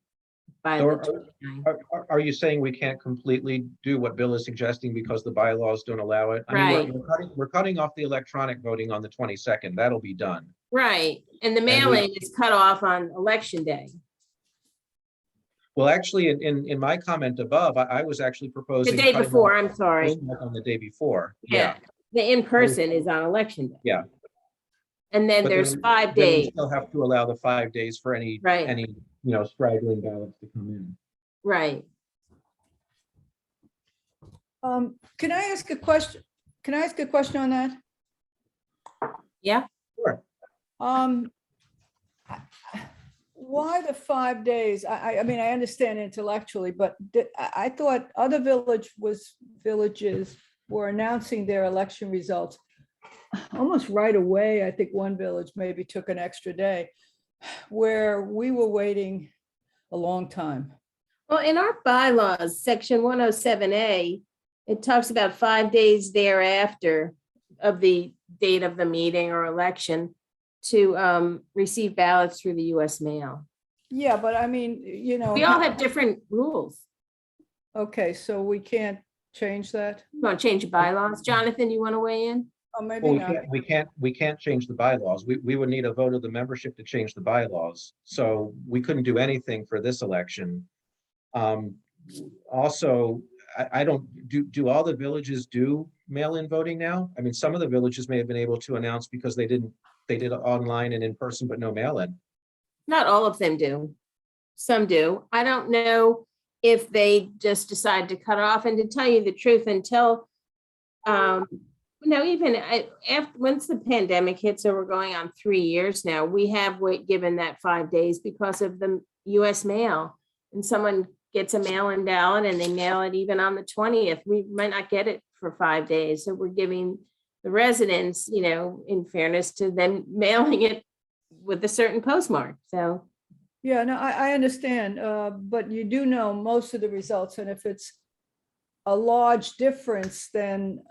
Speaker 4: by
Speaker 1: So
Speaker 4: the 29th.
Speaker 1: Are you saying we can't completely do what Bill is suggesting because the bylaws don't allow it? I mean,
Speaker 4: Right.
Speaker 1: we're cutting off the electronic voting on the 22nd. That'll be done.
Speaker 4: Right, and the
Speaker 1: we-
Speaker 4: mailing is cut off on election day,
Speaker 1: Well, actually, in my comment above, I was actually
Speaker 4: the
Speaker 1: proposing.
Speaker 4: day
Speaker 1: cutting
Speaker 4: before,
Speaker 1: off
Speaker 4: I'm sorry.
Speaker 1: postmark on the day before.
Speaker 4: Yeah, the in-person is on election day.
Speaker 1: Yeah.
Speaker 4: And then
Speaker 1: But
Speaker 4: there's
Speaker 1: then-
Speaker 4: 5
Speaker 1: then we
Speaker 4: days,
Speaker 1: still have to allow the 5 days for any
Speaker 4: Right.
Speaker 1: straggling ballots to come in.
Speaker 4: right.
Speaker 7: Can I ask a question? Can I ask a question on that?
Speaker 4: Yeah,
Speaker 1: Sure.
Speaker 7: Why the 5 days? I mean, I understand intellectually, but I thought other villages were announcing their election results almost right away. I think one village maybe took an extra day, where we were waiting a long time.
Speaker 4: well, in our bylaws, section 107A, it talks about 5 days thereafter of the date of the meeting or election to receive ballots through the US mail.
Speaker 7: Yeah, but I mean,
Speaker 4: We all have different rules.
Speaker 7: okay, so we can't change that?
Speaker 4: You want to change the bylaws? Jonathan, you want to weigh in?
Speaker 7: Oh, maybe
Speaker 1: Well,
Speaker 7: not.
Speaker 1: we can't change the bylaws. We would need a vote of the membership to change the bylaws. So we couldn't do anything for this election. Also, I don't, do all the villages do mail-in voting now? I mean, some of the villages may have been able to announce because they did it online and in person, but no mail-in.
Speaker 4: Not all of them do. Some do. I don't know if they just decide to cut off, and to tell you the truth, until even after, once the pandemic hit, so we're going on 3 years now, we have given that 5 days because of the US mail. And someone gets a mail-in ballot and they mail it even on the 20th, we might not get it for 5 days. So we're giving the residents, in fairness to them, mailing it with a certain postmark. So
Speaker 7: Yeah, no, I understand, but you do know most of the results, and if it's a large difference, then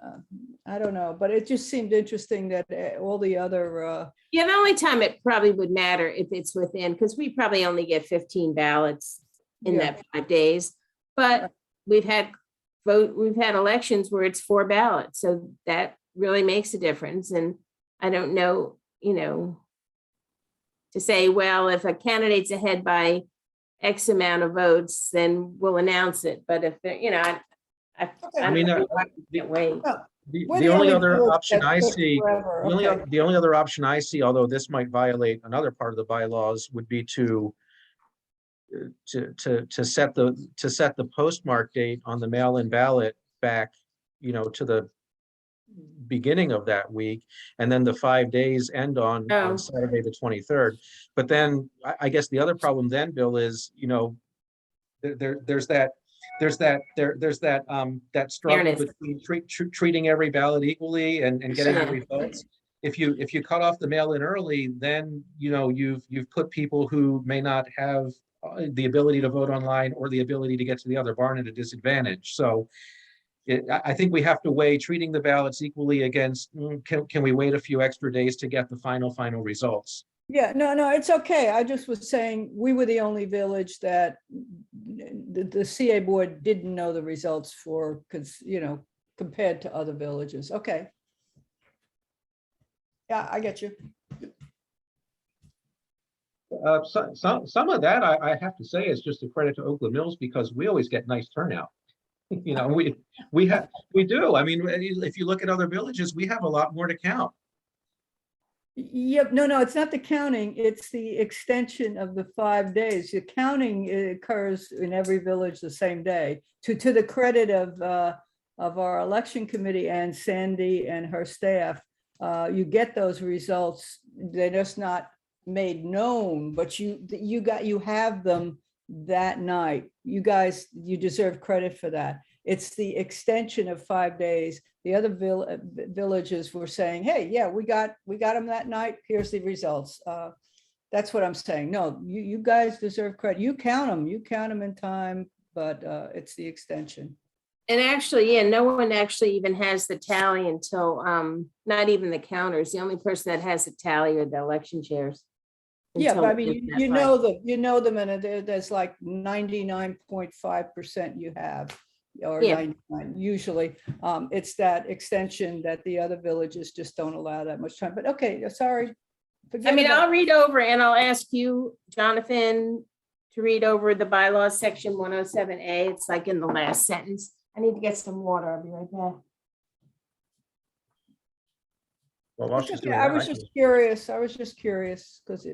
Speaker 7: I don't know, but it just seemed interesting that all the other,
Speaker 4: yeah, the only time it probably would matter if it's within, because we probably only get 15 ballots in
Speaker 7: Yeah.
Speaker 4: that 5 days. But we've had elections where it's 4 ballots, so that really makes a difference. And I don't know, to say, well, if a candidate's ahead by X amount of votes, then we'll announce it. But if they're,
Speaker 1: I mean,
Speaker 4: can't wait.
Speaker 1: the only other
Speaker 7: village
Speaker 1: option
Speaker 7: that
Speaker 1: I
Speaker 7: took
Speaker 1: see,
Speaker 7: forever.
Speaker 1: the
Speaker 7: Okay.
Speaker 1: only other option I see, although this might violate another part of the bylaws, would be to set the postmark date on the mail-in ballot back, to the beginning of that week, and then the 5 days end on
Speaker 4: Oh.
Speaker 1: Saturday, the 23rd. But then I guess the other problem then, Bill, is, there's that struggle
Speaker 4: Fairness.
Speaker 1: between treating every ballot equally and getting the
Speaker 4: Yeah.
Speaker 1: results. If you cut off the mail-in early, then you've put people who may not have the ability to vote online or the ability to get to the other barn at a disadvantage. So I think we have to weigh treating the ballots equally against, can we wait a few extra days to get the final results?
Speaker 7: Yeah, no, it's okay. I just was saying, we were the only village that the CA board didn't know the results for, because, compared to other villages. Okay. Yeah, I get you.
Speaker 1: Some of that, I have to say, is just a credit to Oakland Mills, because we always get nice turnout. We do. I mean, if you look at other villages, we have a lot more to count.
Speaker 7: Yep, no, it's not the counting, it's the extension of the 5 days. The counting occurs in every village the same day. To the credit of our election committee and Sandy and her staff, you get those results. They're just not made known, but you have them that night. You guys, you deserve credit for that. It's the extension of 5 days. The other villages were saying, hey, yeah, we got them that night. Here's the results. That's what I'm saying. No, you guys deserve credit. You count them in time, but it's the extension.
Speaker 4: And actually, yeah, no one actually even has the tally until, not even the counters. The only person that has the tally are the election chairs.
Speaker 7: Yeah, but I
Speaker 4: until
Speaker 7: mean,
Speaker 4: that
Speaker 7: you
Speaker 4: time.
Speaker 7: know them, and there's like 99.5% you have, or
Speaker 4: Yeah.
Speaker 7: 99, usually. It's that extension that the other villages just don't allow that much time, but okay, sorry.
Speaker 4: I
Speaker 7: Forget
Speaker 4: mean,
Speaker 7: about-
Speaker 4: I'll read over and I'll ask you, Jonathan, to read over the bylaws, section 107A. It's like in the last sentence. I need to get some water. I'll be right back.
Speaker 1: Well, while
Speaker 7: It's
Speaker 1: she's
Speaker 7: okay,
Speaker 1: doing
Speaker 7: I
Speaker 1: that,
Speaker 7: was just curious, because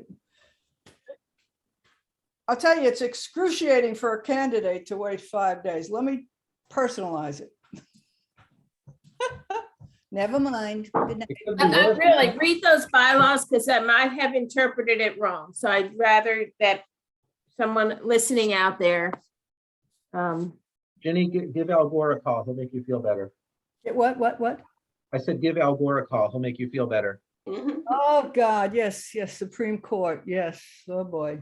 Speaker 7: I'll tell you, it's excruciating for a candidate to wait 5 days. Let me personalize it. Never mind. Good night.
Speaker 1: it could be worse.
Speaker 4: Really, read those bylaws because I might have interpreted it wrong. So I'd rather that someone listening out there.
Speaker 1: Ginny, give Al Gore a call. He'll make you feel better.
Speaker 7: What?
Speaker 1: I said, give Al Gore a call. He'll make you feel better.
Speaker 7: Oh, God, yes, Supreme Court, yes, oh, boy.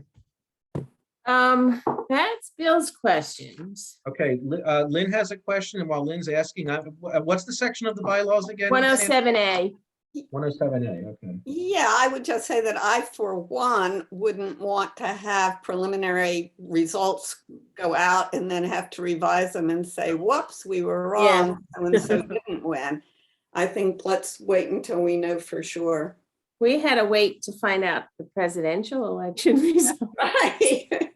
Speaker 4: That's Bill's questions.
Speaker 1: Okay, Lynn has a question, and while Lynn's asking, what's the section of the bylaws again?
Speaker 4: 107A.
Speaker 1: 107A, okay.
Speaker 3: Yeah, I would just say that I, for one, wouldn't want to have preliminary results go out and then have to revise them and say, whoops, we were wrong, so-and-so didn't win. I think let's wait until we know for sure.
Speaker 4: We had to wait to find out the presidential election results.
Speaker 3: Right.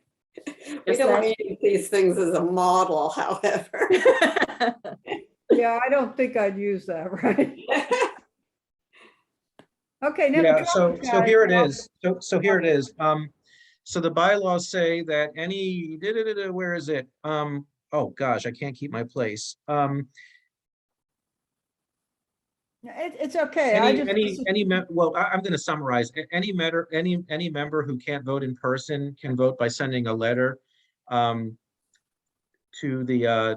Speaker 3: We don't need these things as a model, however.
Speaker 7: Yeah, I don't think I'd use that, right? Okay. never
Speaker 1: Yeah,
Speaker 7: mind,
Speaker 1: so
Speaker 7: guys.
Speaker 1: here it is. So here it is. So the bylaws say that any, where is it? Oh gosh, I can't keep my place.
Speaker 7: It's okay. I just.
Speaker 1: Well, I'm going to summarize. Any member who can't vote in person can vote by sending a letter to the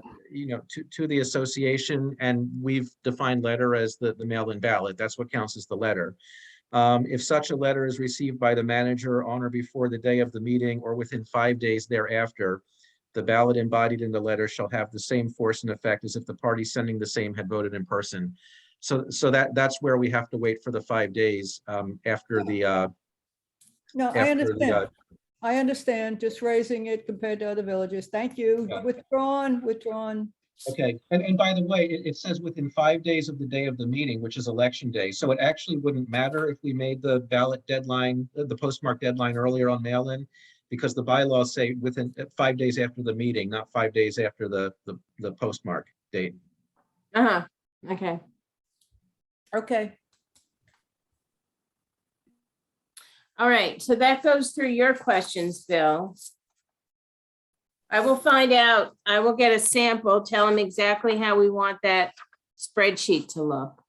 Speaker 1: to the association, and we've defined letter as the mail-in ballot. That's what counts as the letter. If such a letter is received by the manager on or before the day of the meeting or within 5 days thereafter, the ballot embodied in the letter shall have the same force and effect as if the party sending the same had voted in person. So that's where we have to wait for the 5 days after the.
Speaker 7: No, I
Speaker 1: after
Speaker 7: understand.
Speaker 1: the,
Speaker 7: I understand, just raising it compared to other villages. Thank you.
Speaker 1: Yeah.
Speaker 7: Withdrawn.
Speaker 1: Okay, and by the way, it says within 5 days of the day of the meeting, which is election day. So it actually wouldn't matter if we made the ballot deadline, the postmark deadline earlier on mail-in, because the bylaws say within 5 days after the meeting, not 5 days after the postmark date.
Speaker 4: Okay.
Speaker 7: Okay.
Speaker 4: All right, so that goes through your questions, Bill. I will find out, I will get a sample, tell him exactly how we want that spreadsheet to look.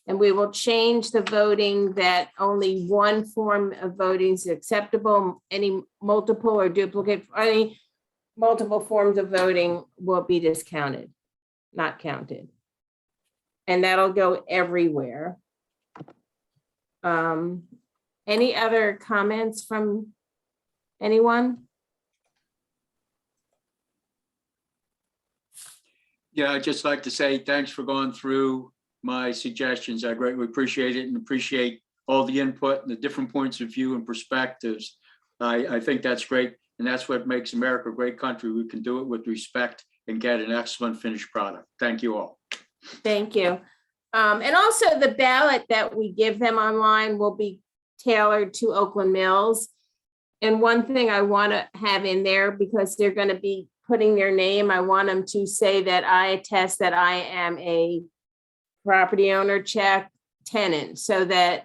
Speaker 4: And we will change the voting that only one form of voting is acceptable. Any multiple or duplicate, any multiple forms of voting will be discounted, not counted. And that'll go everywhere. Any other comments from anyone?
Speaker 8: Yeah, I'd just like to say thanks for going through my suggestions. I greatly appreciate it and appreciate all the input and the different points of view and perspectives. I think that's great. And that's what makes America a great country. We can do it with respect and get an excellent finished product. Thank you all.
Speaker 4: Thank you. And also the ballot that we give them online will be tailored to Oakland Mills. And one thing I want to have in there, because they're going to be putting their name, I want them to say that I attest that I am a property owner check tenant, so that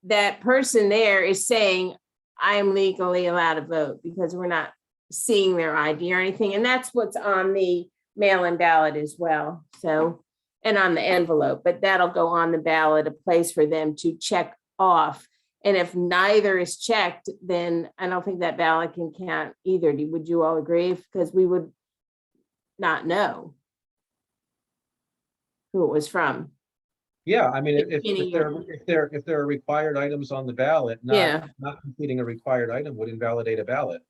Speaker 4: that person there is saying I am legally allowed to vote, because we're not seeing their ID or anything. And that's what's on the mail-in ballot as well. So, and on the envelope, but that'll go on the ballot, a place for them to check off. And if neither is checked, then I don't think that ballot can count either. Would you all agree? Because we would not know who it was from.
Speaker 1: Yeah, I mean, if
Speaker 4: Any
Speaker 1: there are required items on the ballot,
Speaker 4: Yeah.
Speaker 1: not completing a required item would invalidate a ballot.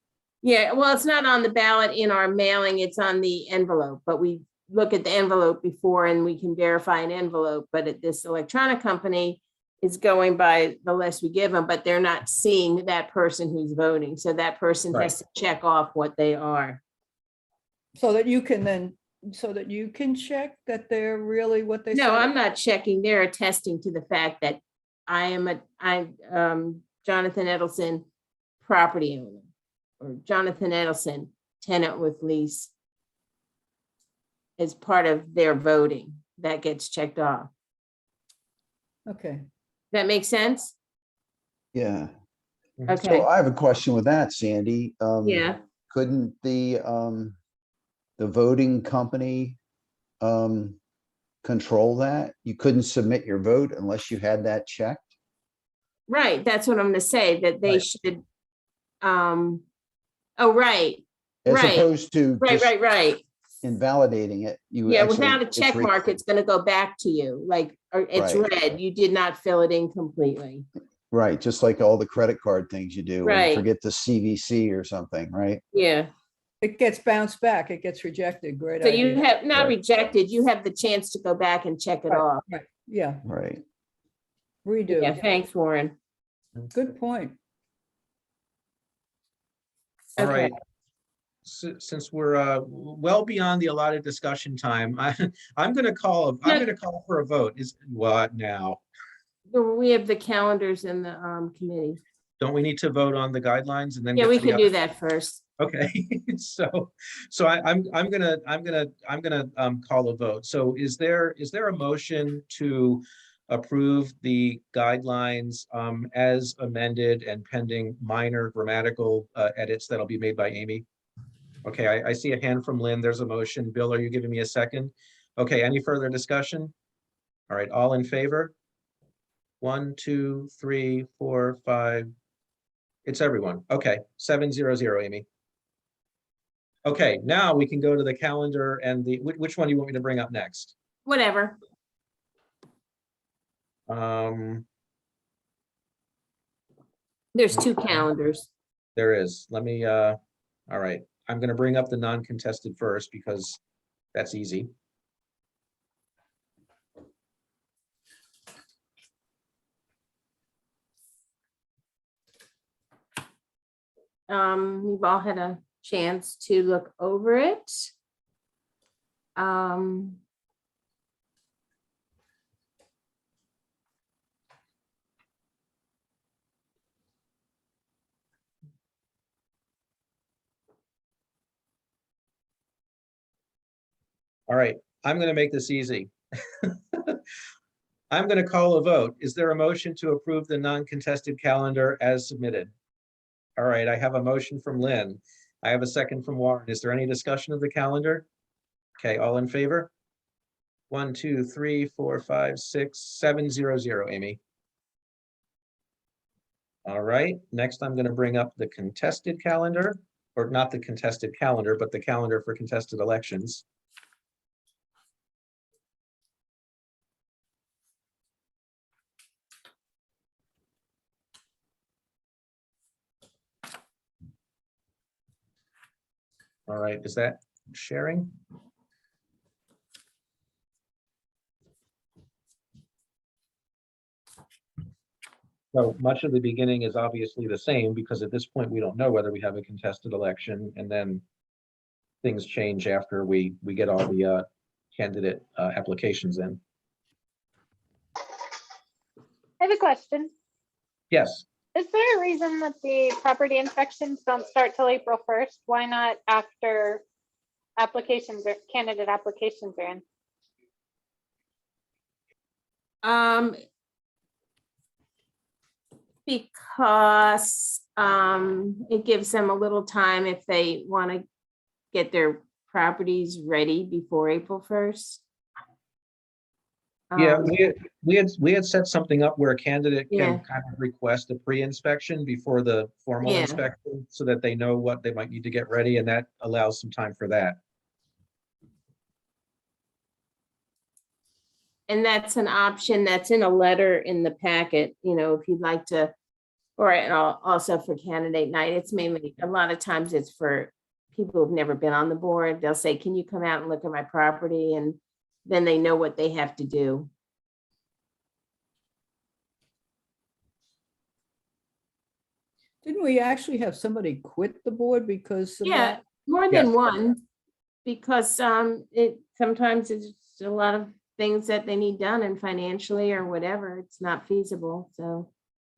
Speaker 4: Yeah, well, it's not on the ballot in our mailing, it's on the envelope, but we look at the envelope before and we can verify an envelope, but at this electronic company is going by the list we give them, but they're not seeing that person who's voting. So that person has to check off what they are.
Speaker 7: So that you can then, so that you can check that they're really what they say?
Speaker 4: No, I'm not checking. They're attesting to the fact that I'm Jonathan Edelson, property owner, or Jonathan Edelson, tenant with lease. As part of their voting, that gets checked off.
Speaker 7: Okay.
Speaker 4: That makes sense?
Speaker 12: Yeah.
Speaker 4: Okay,
Speaker 12: So I have a question with that, Sandy.
Speaker 4: yeah.
Speaker 12: Couldn't the voting company control that? You couldn't submit your vote unless you had that checked?
Speaker 4: Right, that's what I'm gonna say, that they
Speaker 12: Right.
Speaker 4: should, oh, right,
Speaker 12: As
Speaker 4: right,
Speaker 12: opposed to
Speaker 4: right,
Speaker 12: just
Speaker 4: right.
Speaker 12: invalidating it. You
Speaker 4: Yeah,
Speaker 12: actually,
Speaker 4: without a check mark, it's gonna go back to you, like, or it's
Speaker 12: Right.
Speaker 4: red, you did not fill it in completely.
Speaker 12: Right, just like all the credit card things you do, or you
Speaker 4: Right.
Speaker 12: forget the CVC or something, right?
Speaker 4: Yeah,
Speaker 7: It gets bounced back. It gets rejected. Great
Speaker 4: so you
Speaker 7: idea.
Speaker 4: have, not
Speaker 12: Right.
Speaker 4: rejected, you have the chance to go back and check it
Speaker 7: Right,
Speaker 4: off.
Speaker 7: right. Yeah,
Speaker 12: Right.
Speaker 4: Yeah,
Speaker 7: redo.
Speaker 4: thanks, Warren.
Speaker 7: Good point.
Speaker 1: All
Speaker 4: Okay.
Speaker 1: right. Since we're well beyond the allotted discussion time, I'm gonna call for a vote. Is what now?
Speaker 4: We have the calendars in the committee.
Speaker 1: Don't we need to vote on the guidelines and then?
Speaker 4: Yeah,
Speaker 1: get
Speaker 4: we
Speaker 1: to the
Speaker 4: can do
Speaker 1: other-
Speaker 4: that first.
Speaker 1: Okay, so I'm gonna call a vote. So is there a motion to approve the guidelines as amended and pending minor grammatical edits that'll be made by Amy? Okay, I see a hand from Lynn. There's a motion. Bill, are you giving me a second? Okay, any further discussion? All right, all in favor? 1, 2, 3, 4, 5. It's everyone. Okay, 700, Amy. Okay, now we can go to the calendar and which one do you want me to bring up next?
Speaker 4: Whatever. There's two calendars.
Speaker 1: There is. Let me, all right. I'm gonna bring up the non-contested first because that's easy.
Speaker 4: We've all had a chance to look over it.
Speaker 1: All right, I'm gonna make this easy. I'm gonna call a vote. Is there a motion to approve the non-contested calendar as submitted? All right, I have a motion from Lynn. I have a second from Warren. Is there any discussion of the calendar? Okay, all in favor? 1, 2, 3, 4, 5, 6, 700, Amy. All right, next I'm gonna bring up the contested calendar, or not the contested calendar, but the calendar for contested elections. All right, is that sharing? So much of the beginning is obviously the same because at this point, we don't know whether we have a contested election, and then things change after we get all the candidate applications in.
Speaker 13: I have a question.
Speaker 1: Yes.
Speaker 13: Is there a reason that the property inspections don't start till April 1st? Why not after applications or candidate applications are in?
Speaker 4: Because it gives them a little time if they want to get their properties ready before April 1st.
Speaker 1: Yeah, we had set something up where a candidate can
Speaker 4: Yeah.
Speaker 1: kind of request a pre-inspection before the formal
Speaker 4: Yeah.
Speaker 1: inspection so that they know what they might need to get ready, and that allows some time for that.
Speaker 4: And that's an option that's in a letter in the packet, you know, if you'd like to Or and also for candidate night, it's mainly, a lot of times it's for people who've never been on the board. They'll say, can you come out and look at my property? And then they know what they have to do.
Speaker 7: Didn't we actually have somebody quit the board because of
Speaker 4: Yeah,
Speaker 7: that?
Speaker 4: more
Speaker 1: Yes.
Speaker 4: than one, because it sometimes it's a lot of things that they need done, and financially or whatever, it's not feasible, so.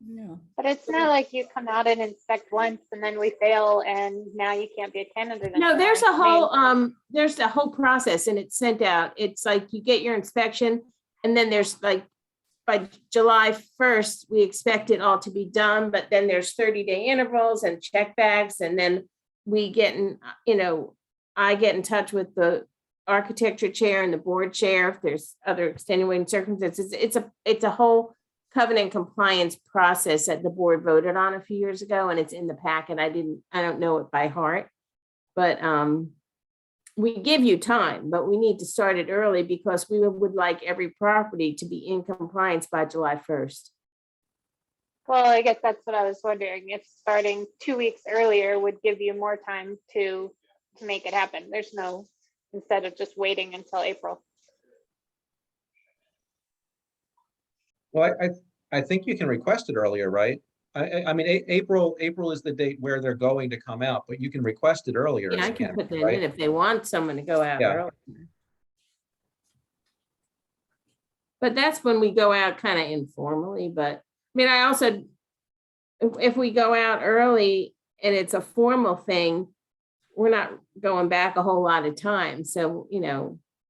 Speaker 7: Yeah.
Speaker 13: But it's not like you come out and inspect once and then we fail and now you can't be a candidate.
Speaker 4: No,
Speaker 13: anymore.
Speaker 4: there's a
Speaker 13: I mean,
Speaker 4: whole process, and it's sent out. It's like you get your inspection, and then there's like, by July 1st, we expect it all to be done, but then there's 30-day intervals and check bags, and then we get in, I get in touch with the architecture chair and the board chair if there's other extenuating circumstances. It's a whole covenant compliance process that the board voted on a few years ago, and it's in the packet. I don't know it by heart, but we give you time, but we need to start it early because we would like every property to be in compliance by July 1st.
Speaker 13: well, I guess that's what I was wondering, if starting 2 weeks earlier would give you more time to make it happen. There's no, instead of just waiting until April.
Speaker 1: Well, I think you can request it earlier, right? I mean, April is the date where they're going to come out, but you can request it earlier.
Speaker 4: Yeah,
Speaker 1: as
Speaker 4: I
Speaker 1: a
Speaker 4: can put
Speaker 1: candidate,
Speaker 4: that in
Speaker 1: right?
Speaker 4: if they want someone to go out
Speaker 1: Yeah.
Speaker 4: early. But that's when we go out kind of informally, but I mean, I also, if we go out early and it's a formal thing, we're not going back a whole lot of time. So,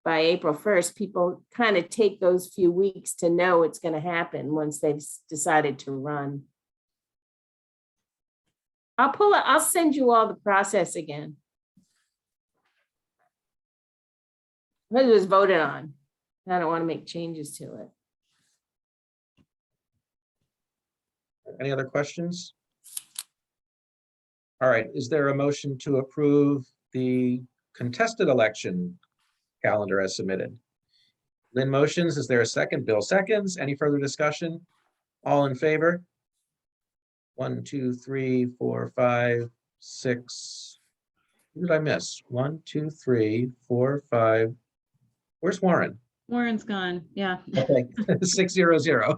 Speaker 4: by April 1st, people kind of take those few weeks to know it's going to happen once they've decided to run. I'll send you all the process again. But it was voted on. I don't want to make changes to it.
Speaker 1: Any other questions? All right, is there a motion to approve the contested election calendar as submitted? Lynn motions, is there a second? Bill seconds. Any further discussion? All in favor? 1, 2, 3, 4, 5, 6. Who did I miss? 1, 2, 3, 4, 5. Where's Warren?
Speaker 11: Warren's gone. Yeah.
Speaker 1: Okay, 600.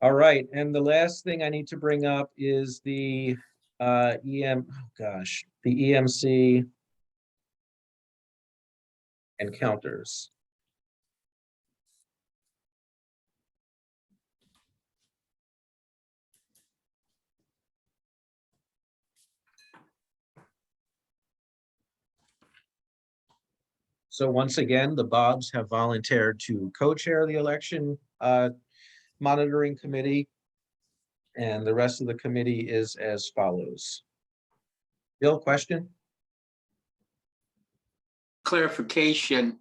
Speaker 1: All right, and the last thing I need to bring up is the the EMC encounters. So once again, the Bobs have volunteered to co-chair the election monitoring committee. And the rest of the committee is as follows. Bill, question?
Speaker 8: Clarification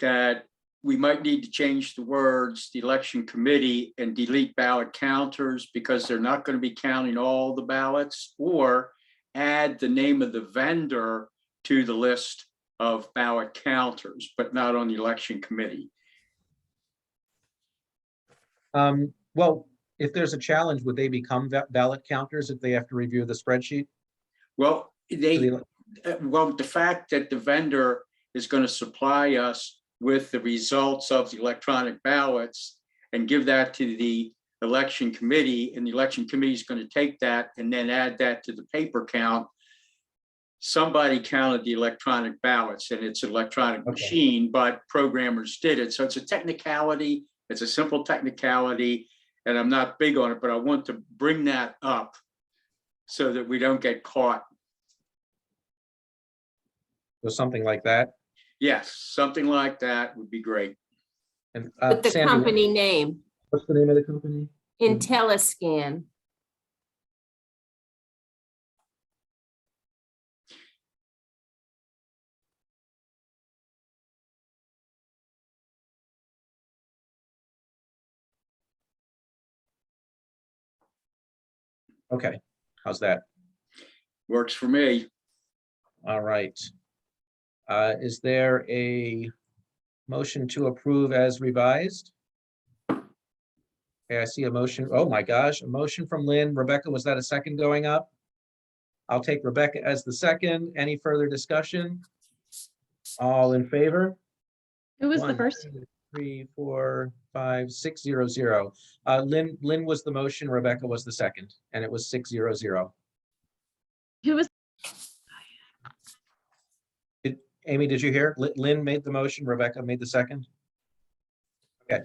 Speaker 8: that we might need to change the words, the election committee, and delete ballot counters because they're not going to be counting all the ballots, or add the name of the vendor to the list of ballot counters, but not on the election committee.
Speaker 1: Well, if there's a challenge, would they become ballot counters if they have to review the spreadsheet?
Speaker 8: Well, the fact that the vendor is going to supply us with the results of the electronic ballots and give that to the election committee, and the election committee is going to take that and then add that to the paper count. Somebody counted the electronic ballots, and it's an electronic machine, but programmers did it. So it's a technicality. It's a simple technicality, and I'm not big on it, but I want to bring that up so that we don't get caught.
Speaker 1: Or something like that?
Speaker 8: Yes, something like that would be great.
Speaker 1: And
Speaker 4: With the
Speaker 1: Sandy,
Speaker 4: company name,
Speaker 1: what's the name of the company?
Speaker 4: IntelliScan.
Speaker 1: Okay, how's that?
Speaker 8: Works for me.
Speaker 1: All right. Is there a motion to approve as revised? Okay, I see a motion. Oh my gosh, a motion from Lynn. Rebecca, was that a second going up? I'll take Rebecca as the second. Any further discussion? All in favor?
Speaker 11: Who was the
Speaker 1: 1,
Speaker 11: first?
Speaker 1: 2, 3, 4, 5, 6, 0, 0. Lynn was the motion, Rebecca was the second, and it was 6, 0, 0.
Speaker 11: Who was,
Speaker 1: Amy, did you hear? Lynn made the motion, Rebecca made the second? Okay.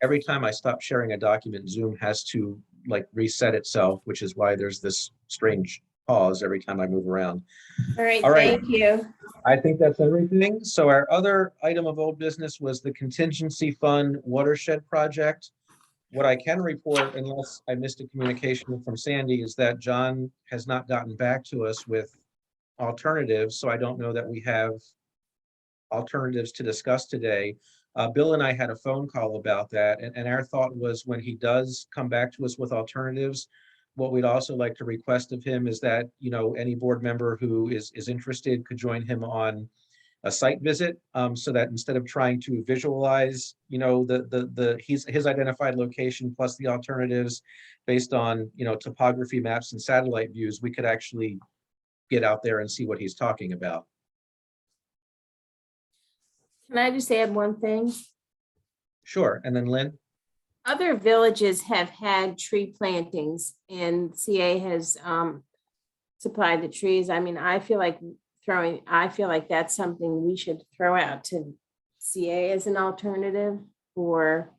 Speaker 1: Every time I stop sharing a document, Zoom has to like reset itself, which is why there's this strange pause every time I move around.
Speaker 4: All right,
Speaker 1: All right.
Speaker 4: thank you.
Speaker 1: I think that's everything. So our other item of old business was the contingency fund watershed project. What I can report, unless I missed a communication from Sandy, is that John has not gotten back to us with alternatives. So I don't know that we have alternatives to discuss today. Bill and I had a phone call about that, and our thought was when he does come back to us with alternatives, what we'd also like to request of him is that, you know, any board member who is interested could join him on a site visit, so that instead of trying to visualize, you know, his identified location plus the alternatives based on, you know, topography maps and satellite views, we could actually get out there and see what he's talking about.
Speaker 4: Can I just add one thing?
Speaker 1: Sure, and then Lynn?
Speaker 4: Other villages have had tree plantings and CA has supplied the trees. I mean, I feel like that's something we should throw out to CA as an alternative for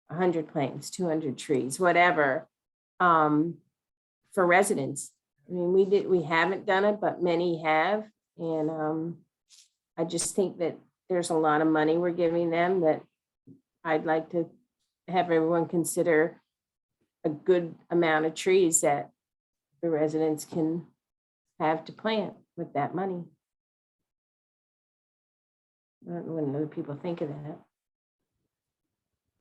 Speaker 4: 100 plants, 200 trees, whatever, for residents. I mean, we haven't done it, but many have. And I just think that there's a lot of money we're giving them that I'd like to have everyone consider a good amount of trees that the residents can have to plant with that money. I don't know what other people think of that.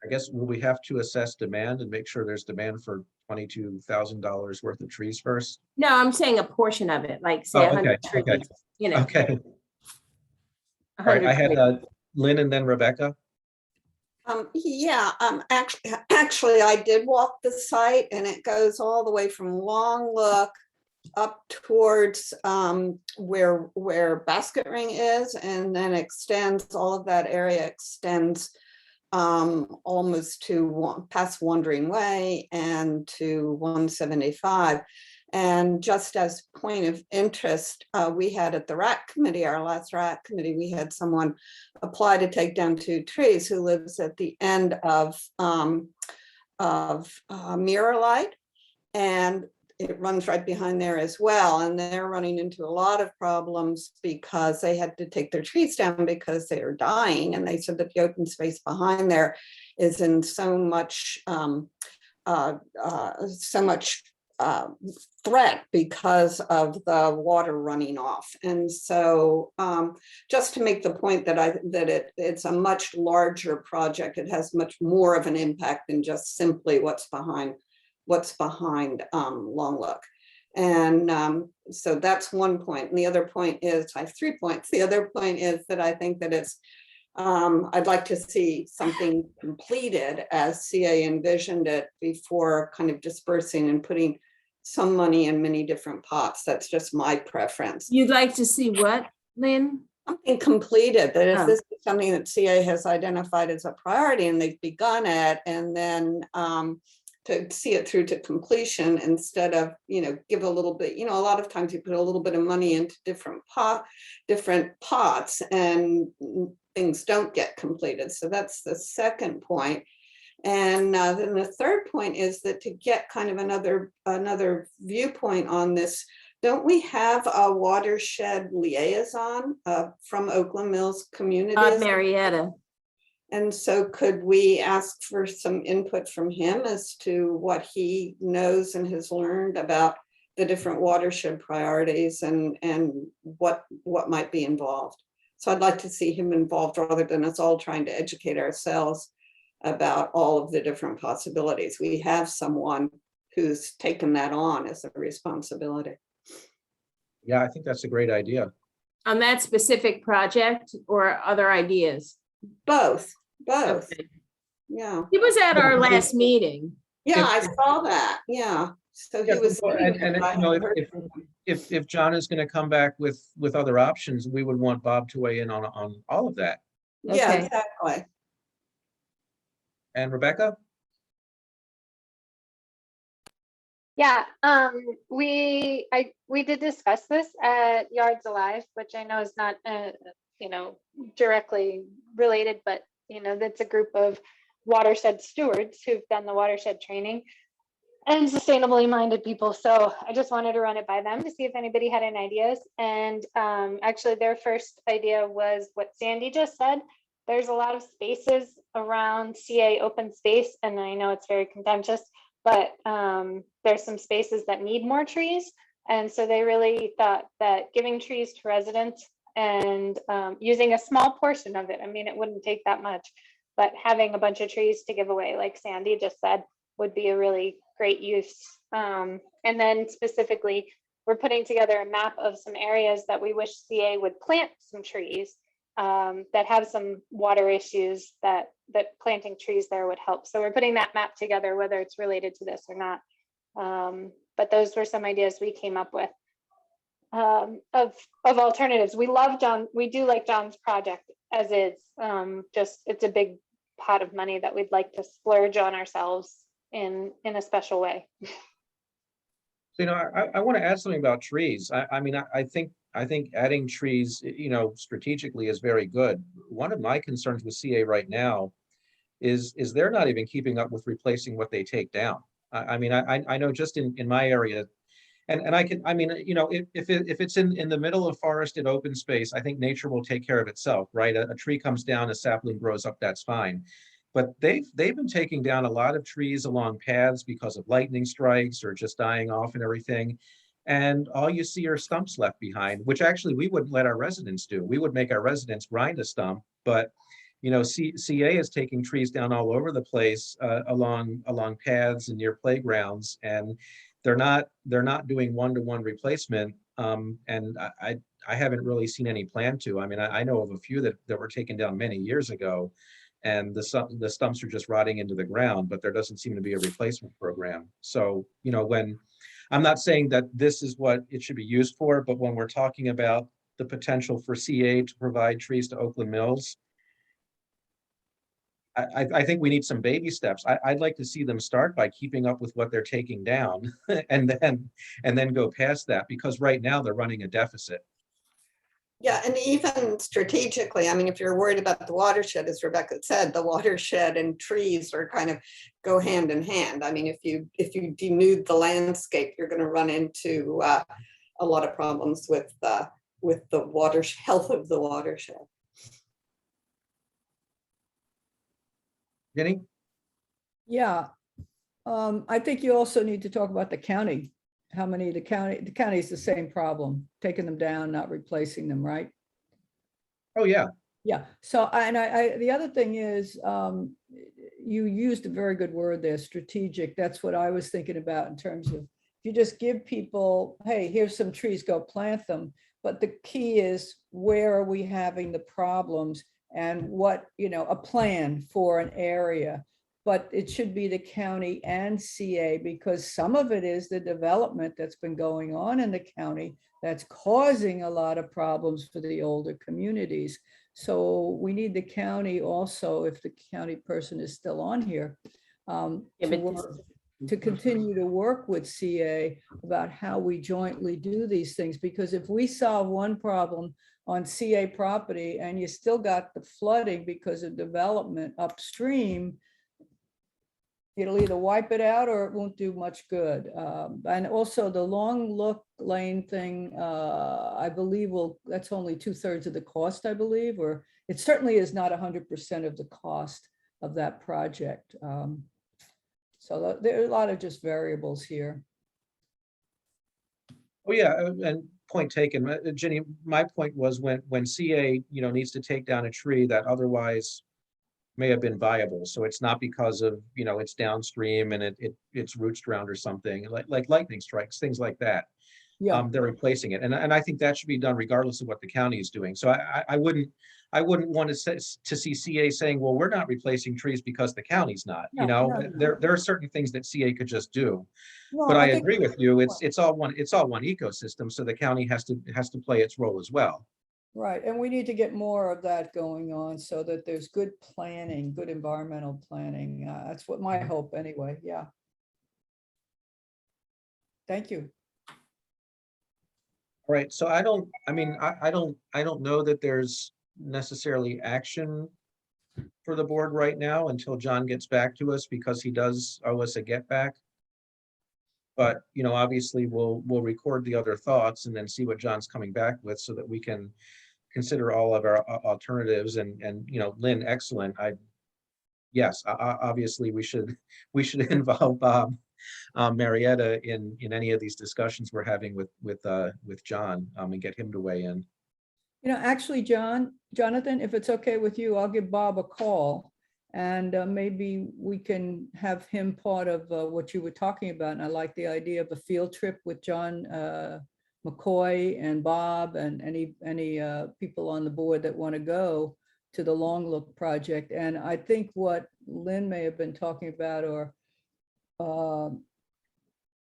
Speaker 1: I guess, will we have to assess demand and make sure there's demand for $22,000 worth of trees first?
Speaker 4: No, I'm saying a portion of it, like say
Speaker 1: Oh,
Speaker 4: 100
Speaker 1: okay, okay.
Speaker 4: trees, you know.
Speaker 1: Okay, all right,
Speaker 4: 100
Speaker 1: I had
Speaker 4: trees.
Speaker 1: Lynn and then Rebecca.
Speaker 3: Actually, I did walk the site and it goes all the way from Long Look up towards where Basket Ring is, and then extends, all of that area extends almost to past Wandering Way and to 175. And just as point of interest, we had at the RAC committee, our last RAC committee, we had someone apply to take down 2 trees who lives at the end of Mirror Light. And it runs right behind there as well. And they're running into a lot of problems because they had to take their trees down because they are dying. And they said that the open space behind there is in so much threat because of the water running off. And so just to make the point that it's a much larger project, it has much more of an impact than just simply what's behind Long Look. And so that's one point. And the other point is, I have 3 points. The other point is that I think that it's, I'd like to see something completed as CA envisioned it before kind of dispersing and putting some money in many different pots. That's just my preference.
Speaker 4: You'd like to see what, Lynn?
Speaker 3: Something completed, that if
Speaker 4: Oh.
Speaker 3: this is something that CA has identified as a priority and they've begun it, and then to see it through to completion instead of, you know, give a little bit, you know, a lot of times you put a little bit of money into different pots and things don't get completed. So that's the second point. And then the third point is that to get kind of another viewpoint on this, don't we have a watershed liaison from Oakland Mills communities?
Speaker 4: Marietta.
Speaker 3: And so could we ask for some input from him as to what he knows and has learned about the different watershed priorities and what might be involved? So I'd like to see him involved rather than us all trying to educate ourselves about all of the different possibilities. We have someone who's taken that on as a responsibility.
Speaker 1: Yeah, I think that's a great idea.
Speaker 4: On that specific project or other ideas?
Speaker 3: Both, both.
Speaker 4: Okay.
Speaker 3: Yeah,
Speaker 4: He was at our last meeting.
Speaker 3: yeah, I saw that. Yeah. So he
Speaker 1: Yeah,
Speaker 3: was.
Speaker 1: well,
Speaker 3: sitting there,
Speaker 1: and,
Speaker 3: but I
Speaker 1: you know,
Speaker 3: hadn't heard from him.
Speaker 1: if John is going to come back with other options, we would want Bob to weigh in on all of that.
Speaker 3: Yeah,
Speaker 4: Okay.
Speaker 3: exactly.
Speaker 1: And Rebecca?
Speaker 13: Yeah, we did discuss this at Yards Alive, which I know is not, you know, directly related, but you know, that's a group of watershed stewards who've done the watershed training and sustainably minded people. So I just wanted to run it by them to see if anybody had any ideas. And actually, their first idea was what Sandy just said. There's a lot of spaces around CA open space, and I know it's very contentious, but there's some spaces that need more trees. And so they really thought that giving trees to residents and using a small portion of it, I mean, it wouldn't take that much, but having a bunch of trees to give away, like Sandy just said, would be a really great use. And then specifically, we're putting together a map of some areas that we wish CA would plant some trees that have some water issues that planting trees there would help. So we're putting that map together, whether it's related to this or not. But those were some ideas we came up with of alternatives. We love John. We do like John's project as is. Just it's a big pot of money that we'd like to splurge on ourselves in a special way.
Speaker 1: You know, I want to add something about trees. I mean, I think adding trees, you know, strategically is very good. One of my concerns with CA right now is they're not even keeping up with replacing what they take down. I mean, I know just in my area, and I mean, you know, if it's in the middle of forested open space, I think nature will take care of itself, right? A tree comes down, a sapling grows up, that's fine. But they've been taking down a lot of trees along paths because of lightning strikes or just dying off and everything. And all you see are stumps left behind, which actually we wouldn't let our residents do. We would make our residents grind a stump, but you know, CA is taking trees down all over the place along paths and near playgrounds, and they're not doing one-to-one replacement. And I haven't really seen any plan to. I mean, I know of a few that were taken down many years ago, and the stumps are just rotting into the ground, but there doesn't seem to be a replacement program. So, you know, when I'm not saying that this is what it should be used for, but when we're talking about the potential for CA to provide trees to Oakland Mills, I think we need some baby steps. I'd like to see them start by keeping up with what they're taking down and then go past that, because right now they're running a deficit.
Speaker 3: Yeah, and even strategically, I mean, if you're worried about the watershed, as Rebecca said, the watershed and trees are kind of go hand in hand. I mean, if you denude the landscape, you're going to run into a lot of problems with the health of the watershed.
Speaker 1: Jenny?
Speaker 7: Yeah. I think you also need to talk about the county. How many the county is the same problem, taking them down, not replacing them, right?
Speaker 1: Oh, yeah.
Speaker 7: Yeah. So, the other thing is, you used a very good word there, strategic. That's what I was thinking about in terms of, if you just give people, hey, here's some trees, go plant them. But the key is, where are we having the problems, and what, you know, a plan for an area. But it should be the county and CA, because some of it is the development that's been going on in the county that's causing a lot of problems for the older communities. So we need the county also, if the county person is still on here, to continue to work with CA about how we jointly do these things. Because if we solve one problem on CA property and you still got the flooding because of development upstream, it'll either wipe it out or it won't do much good. And also the long look lane thing, I believe that's only 2/3 of the cost, I believe, or it certainly is not 100% of the cost of that project. So there are a lot of just variables here.
Speaker 1: Oh, yeah, and point taken. Jenny, my point was when CA, you know, needs to take down a tree that otherwise may have been viable. So it's not because of, you know, it's downstream and its roots drowned or something, like lightning strikes, things like that.
Speaker 7: Yeah,
Speaker 1: they're replacing it. And I think that should be done regardless of what the county is doing. So I wouldn't want to see CA saying, well, we're not replacing trees because the county's not, you
Speaker 7: No,
Speaker 1: know,
Speaker 7: no.
Speaker 1: there are certain things that CA could just do.
Speaker 7: No,
Speaker 1: But I
Speaker 7: think-
Speaker 1: agree with you, it's all one ecosystem, so the county has to play its role as well.
Speaker 7: Right, and we need to get more of that going on so that there's good planning, good environmental planning. That's what my hope anyway, yeah. Thank you.
Speaker 1: All right, so I don't know that there's necessarily action for the board right now until John gets back to us, because he does owe us a get back. But, you know, obviously we'll record the other thoughts and then see what John's coming back with so that we can consider all of our alternatives. And, you know, Lynn, excellent. Yes, obviously we should involve Marietta in any of these discussions we're having with John, and get him to weigh in.
Speaker 7: You know, actually, Jonathan, if it's okay with you, I'll give Bob a call and maybe we can have him part of what you were talking about. And I like the idea of a field trip with John McCoy and Bob and any people on the board that want to go to the Long Look project. And I think what Lynn may have been talking about, or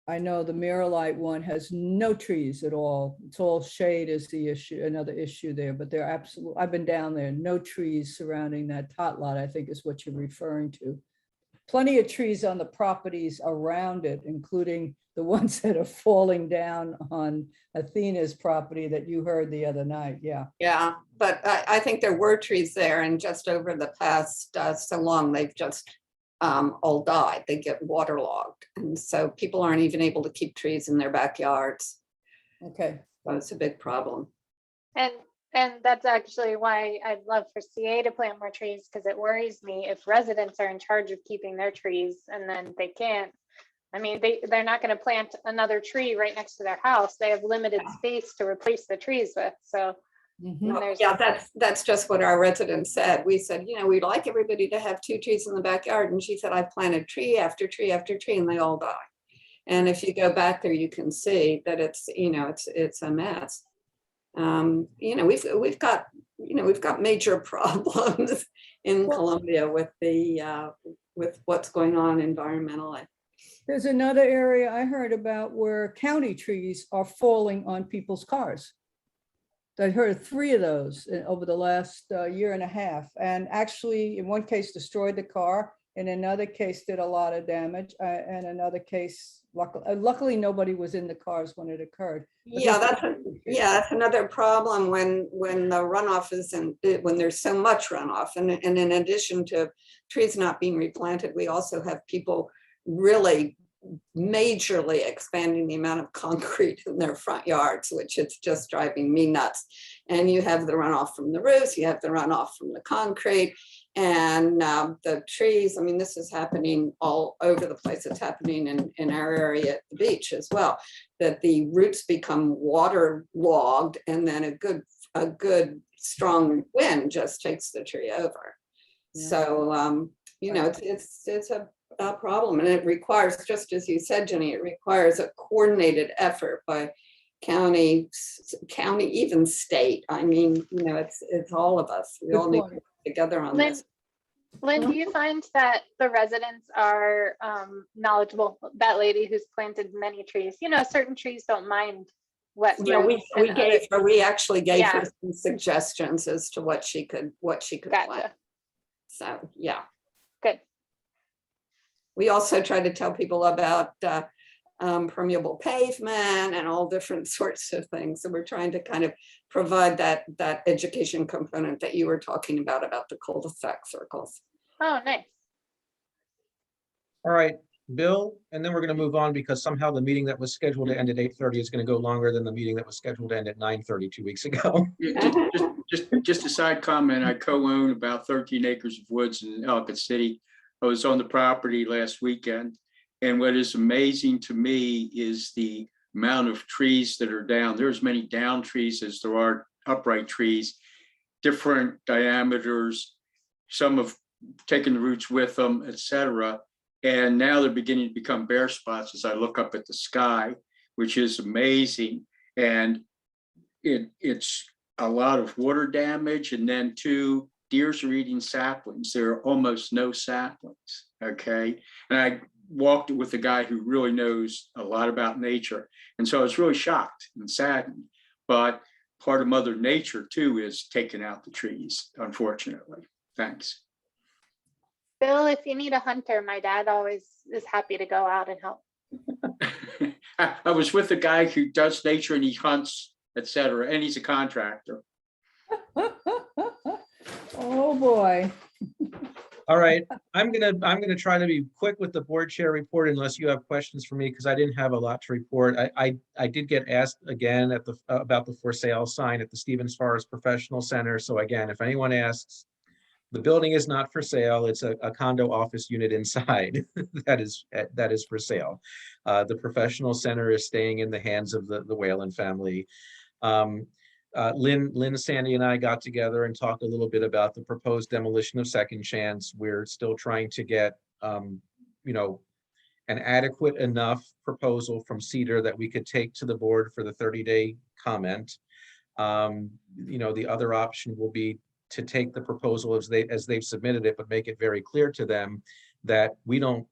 Speaker 7: I know the Mirrorlight one has no trees at all. It's all shade is the issue, another issue there, but they're absolutely, I've been down there, no trees surrounding that tot lot, I think is what you're referring to. Plenty of trees on the properties around it, including the ones that are falling down on Athena's property that you heard the other night, yeah.
Speaker 3: Yeah, but I think there were trees there, and just over the past so long, they've just all died. They get waterlogged. And so people aren't even able to keep trees in their backyards.
Speaker 7: Okay.
Speaker 3: So it's a big problem.
Speaker 13: And that's actually why I'd love for CA to plant more trees, because it worries me if residents are in charge of keeping their trees and then they can't. I mean, they're not going to plant another tree right next to their house. They have limited space to replace the trees with. So
Speaker 3: Yeah, that's just what our residents said. We said, you know, we'd like everybody to have 2 trees in the backyard. And she said, I've planted tree after tree after tree and they all die. And if you go back there, you can see that it's, you know, it's a mess. You know, we've got major problems in Columbia with what's going on environmentally.
Speaker 7: There's another area I heard about where county trees are falling on people's cars. I heard 3 of those over the last year and a half, and actually in one case destroyed the car, in another case did a lot of damage, and another case, luckily nobody was in the cars when it occurred. But
Speaker 3: Yeah, that's another problem when the runoff is when there's so much runoff, and in addition to trees not being replanted, we also have people really majorly expanding the amount of concrete in their front yards, which it's just driving me nuts. And you have the runoff from the roofs, you have the runoff from the concrete, and the trees. I mean, this is happening all over the place. It's happening in our area at the beach as well, that the roots become waterlogged, and then a good strong wind just takes the tree over. Yeah. So you know, it's a problem, and it requires, just as you said, Jenny, it requires a coordinated effort by county, even state. I mean, you know, it's all of us. We all need to work together on this.
Speaker 13: Lynn, do you find that the residents are knowledgeable? That lady who's planted many trees, you know, certain trees don't mind wet.
Speaker 3: Yeah, we actually gave her some suggestions as to what she could plant. So yeah.
Speaker 13: Good.
Speaker 3: We also try to tell people about permeable pavement and all different sorts of things. So we're trying to kind of provide that education component that you were talking about the cul-de-sac circles.
Speaker 13: Oh, nice.
Speaker 1: All right, Bill, and then we're going to move on because somehow the meeting that was scheduled to end at 8:30 is going to go longer than the meeting that was scheduled to end at 9:30 2 weeks ago.
Speaker 8: Just a side comment. I co-own about 13 acres of woods in Ellicott City. I was on the property last weekend, and what is amazing to me is the amount of trees that are down. There's as many down trees as there are upright trees, different diameters. Some have taken the roots with them, etc. And now they're beginning to become bare spots as I look up at the sky, which is amazing. And it's a lot of water damage. And then two, deers are eating saplings. There are almost no saplings, okay? And I walked with a guy who really knows a lot about nature. And so I was really shocked and saddened. But part of Mother Nature too is taking out the trees, unfortunately. Thanks.
Speaker 13: Bill, if you need a hunter, my dad always is happy to go out and help.
Speaker 8: I was with a guy who does nature and he hunts, etc., and he's a contractor.
Speaker 7: Oh, boy.
Speaker 1: All right, I'm gonna try to be quick with the board chair report unless you have questions for me, because I didn't have a lot to report. I did get asked again at the about the for sale sign at the Stevens Forest Professional Center. So again, if anyone asks, the building is not for sale. It's a condo office unit inside that is for sale. The professional center is staying in the hands of the Whalen family. Lynn, Sandy, and I got together and talked a little bit about the proposed demolition of Second Chance. We're still trying to get, you know, an adequate enough proposal from Cedar that we could take to the board for the 30-day comment. You know, the other option will be to take the proposal as they've submitted it, but make it very clear to them that we don't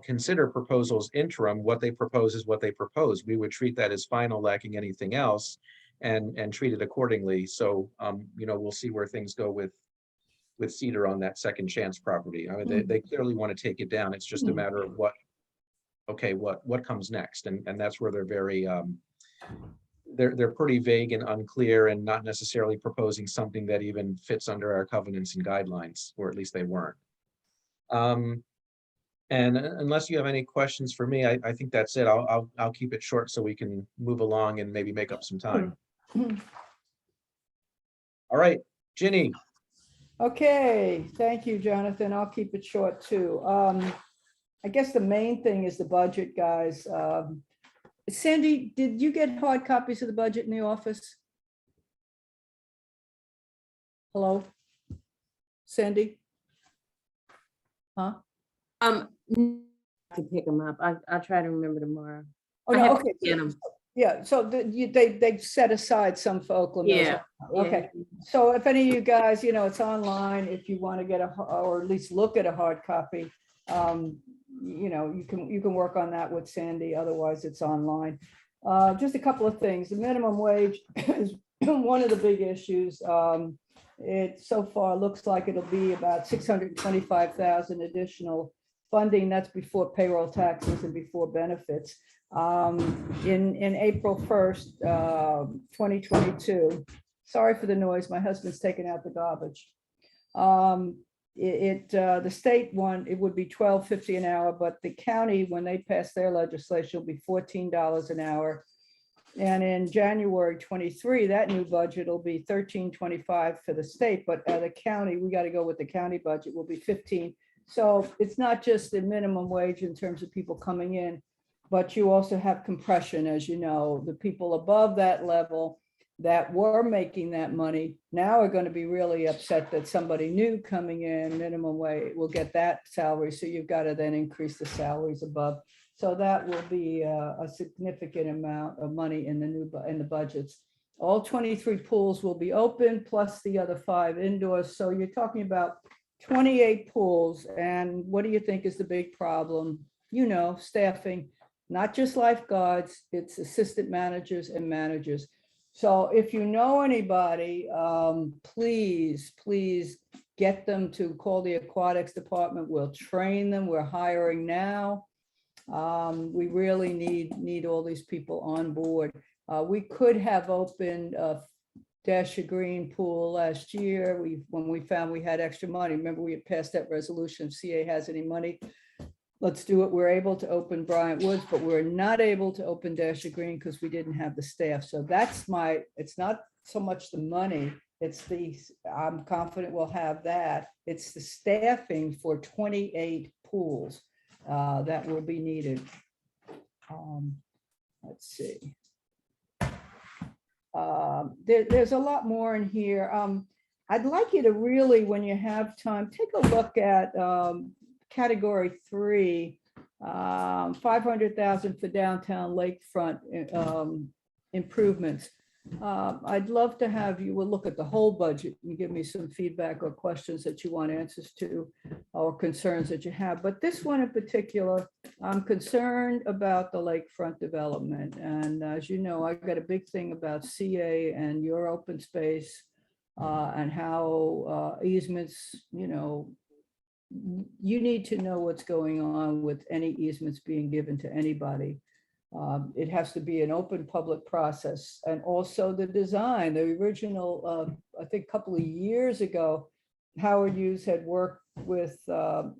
Speaker 1: consider proposals interim. What they propose is what they propose. We would treat that as final, lacking anything else, and treat it accordingly. So, you know, we'll see where things go with Cedar on that Second Chance property. I mean, they clearly want to take it down. It's just a matter of what comes next, and that's where they're very they're pretty vague and unclear, and not necessarily proposing something that even fits under our covenants and guidelines, or at least they weren't. And unless you have any questions for me, I think that's it. I'll keep it short so we can move along and maybe make up some time. All right, Ginny.
Speaker 7: Okay, thank you, Jonathan. I'll keep it short too. I guess the main thing is the budget, guys. Sandy, did you get hard copies of the budget in the office? Hello? Sandy? Huh?
Speaker 4: To pick them up. I'll try to remember tomorrow.
Speaker 7: Oh,
Speaker 4: I
Speaker 7: no,
Speaker 4: have to
Speaker 7: okay.
Speaker 4: get 'em.
Speaker 7: Yeah, so they set aside some for Oakland Mills.
Speaker 4: Yeah.
Speaker 7: Okay, so if any of you guys, you know, it's online, if you want to get or at least look at a hard copy, you know, you can work on that with Sandy, otherwise it's online. Just a couple of things. The minimum wage is one of the big issues. It so far looks like it'll be about 625,000 additional funding. That's before payroll taxes and before benefits. In April 1st, 2022. Sorry for the noise. My husband's taking out the garbage. The state one, it would be $12.50 an hour, but the county, when they pass their legislation, will be $14 an hour. And in January 23, that new budget will be $13.25 for the state, but at the county, we got to go with the county budget, will be $15. So it's not just the minimum wage in terms of people coming in, but you also have compression, as you know. The people above that level that were making that money now are going to be really upset that somebody new coming in minimum wage will get that salary. So you've got to then increase the salaries above. So that will be a significant amount of money in the budgets. All 23 pools will be open, plus the other 5 indoors. So you're talking about 28 pools. And what do you think is the big problem? You know, staffing. Not just lifeguards, it's assistant managers and managers. So if you know anybody, please get them to call the aquatics department. We'll train them. We're hiring now. We really need all these people on board. We could have opened a Dasher Green pool last year. When we found we had extra money, remember we had passed that resolution, if CA has any money, let's do it. We're able to open Bryant Woods, but we're not able to open Dasher Green because we didn't have the staff. So it's not so much the money, I'm confident we'll have that. It's the staffing for 28 pools that will be needed. Let's see. There's a lot more in here. I'd like you to really, when you have time, take a look at category 3, 500,000 for downtown lakefront improvements. I'd love to have you will look at the whole budget and give me some feedback or questions that you want answers to or concerns that you have. But this one in particular, I'm concerned about the lakefront development. And as you know, I've got a big thing about CA and your open space and how easements, you know, you need to know what's going on with any easements being given to anybody. It has to be an open public process, and also the design, the original, I think a couple of years ago, Howard Hughes had worked with a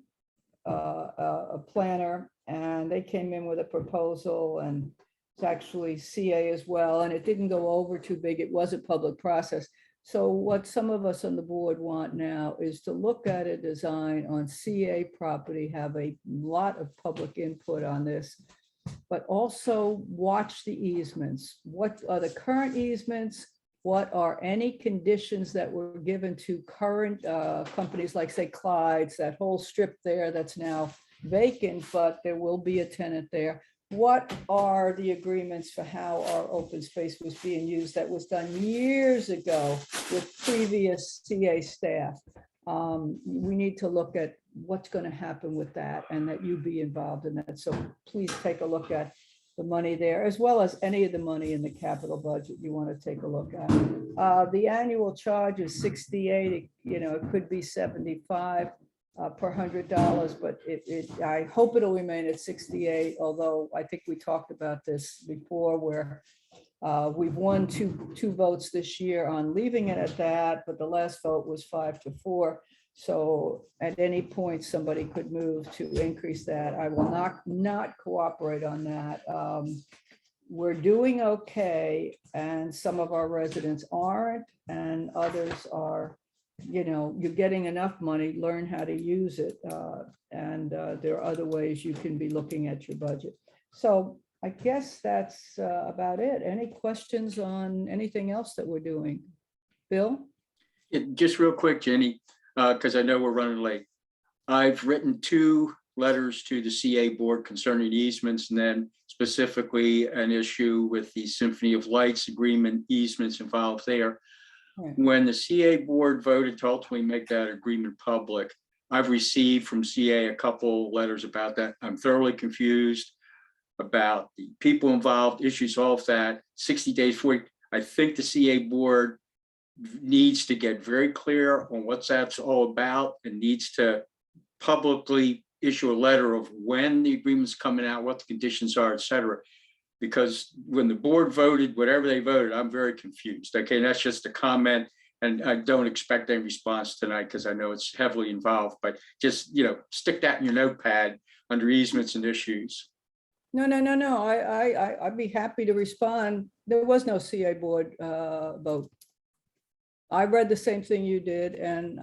Speaker 7: planner, and they came in with a proposal, and it's actually CA as well, and it didn't go over too big. It was a public process. So what some of us on the board want now is to look at a design on CA property, have a lot of public input on this, but also watch the easements. What are the current easements? What are any conditions that were given to current companies like, say, Clyde's, that whole strip there that's now vacant, but there will be a tenant there. What are the agreements for how our open space was being used that was done years ago with previous CA staff? We need to look at what's going to happen with that and that you be involved in that. So please take a look at the money there, as well as any of the money in the capital budget you want to take a look at. The annual charge is 68, you know, it could be 75 per $100, but I hope it'll remain at 68, although I think we talked about this before where we've won two votes this year on leaving it at that, but the last vote was 5-4. So at any point, somebody could move to increase that. I will not cooperate on that. We're doing okay, and some of our residents aren't, and others are, you know, you're getting enough money, learn how to use it. And there are other ways you can be looking at your budget. So I guess that's about it. Any questions on anything else that we're doing? Bill?
Speaker 8: Just real quick, Jenny, because I know we're running late. I've written 2 letters to the CA board concerning easements, and then specifically an issue with the Symphony of Lights agreement easements involved there.
Speaker 7: Right.
Speaker 8: When the CA board voted to ultimately make that agreement public, I've received from CA a couple letters about that. I'm thoroughly confused about the people involved, issues, all of that. 60 days, 40. I think the CA board needs to get very clear on what that's all about and needs to publicly issue a letter of when the agreement's coming out, what the conditions are, et cetera. Because when the board voted, whatever they voted, I'm very confused. Okay, and that's just a comment, and I don't expect any response tonight because I know it's heavily involved, but just, you know, stick that in your notepad under easements and issues.
Speaker 7: No. I'd be happy to respond. There was no CA board vote. I read the same thing you did, and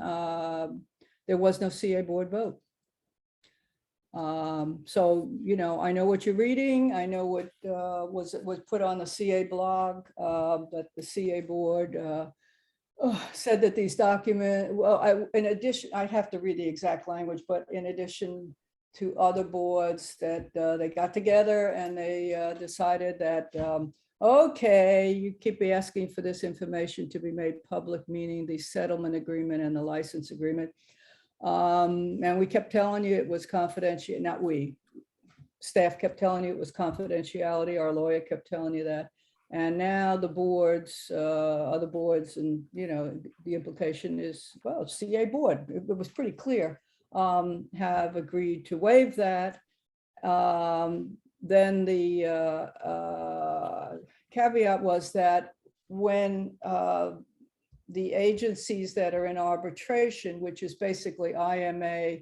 Speaker 7: there was no CA board vote. So, you know, I know what you're reading. I know what was put on the CA blog, that the CA board said that these documents, well, in addition, I'd have to read the exact language, but in addition to other boards that they got together and they decided that, okay, you keep asking for this information to be made public, meaning the settlement agreement and the license agreement. And we kept telling you it was confidential, not we, staff kept telling you it was confidentiality. Our lawyer kept telling you that. And now the boards, other boards, and, you know, the implication is, well, CA board, it was pretty clear, have agreed to waive that. Then the caveat was that when the agencies that are in arbitration, which is basically IMA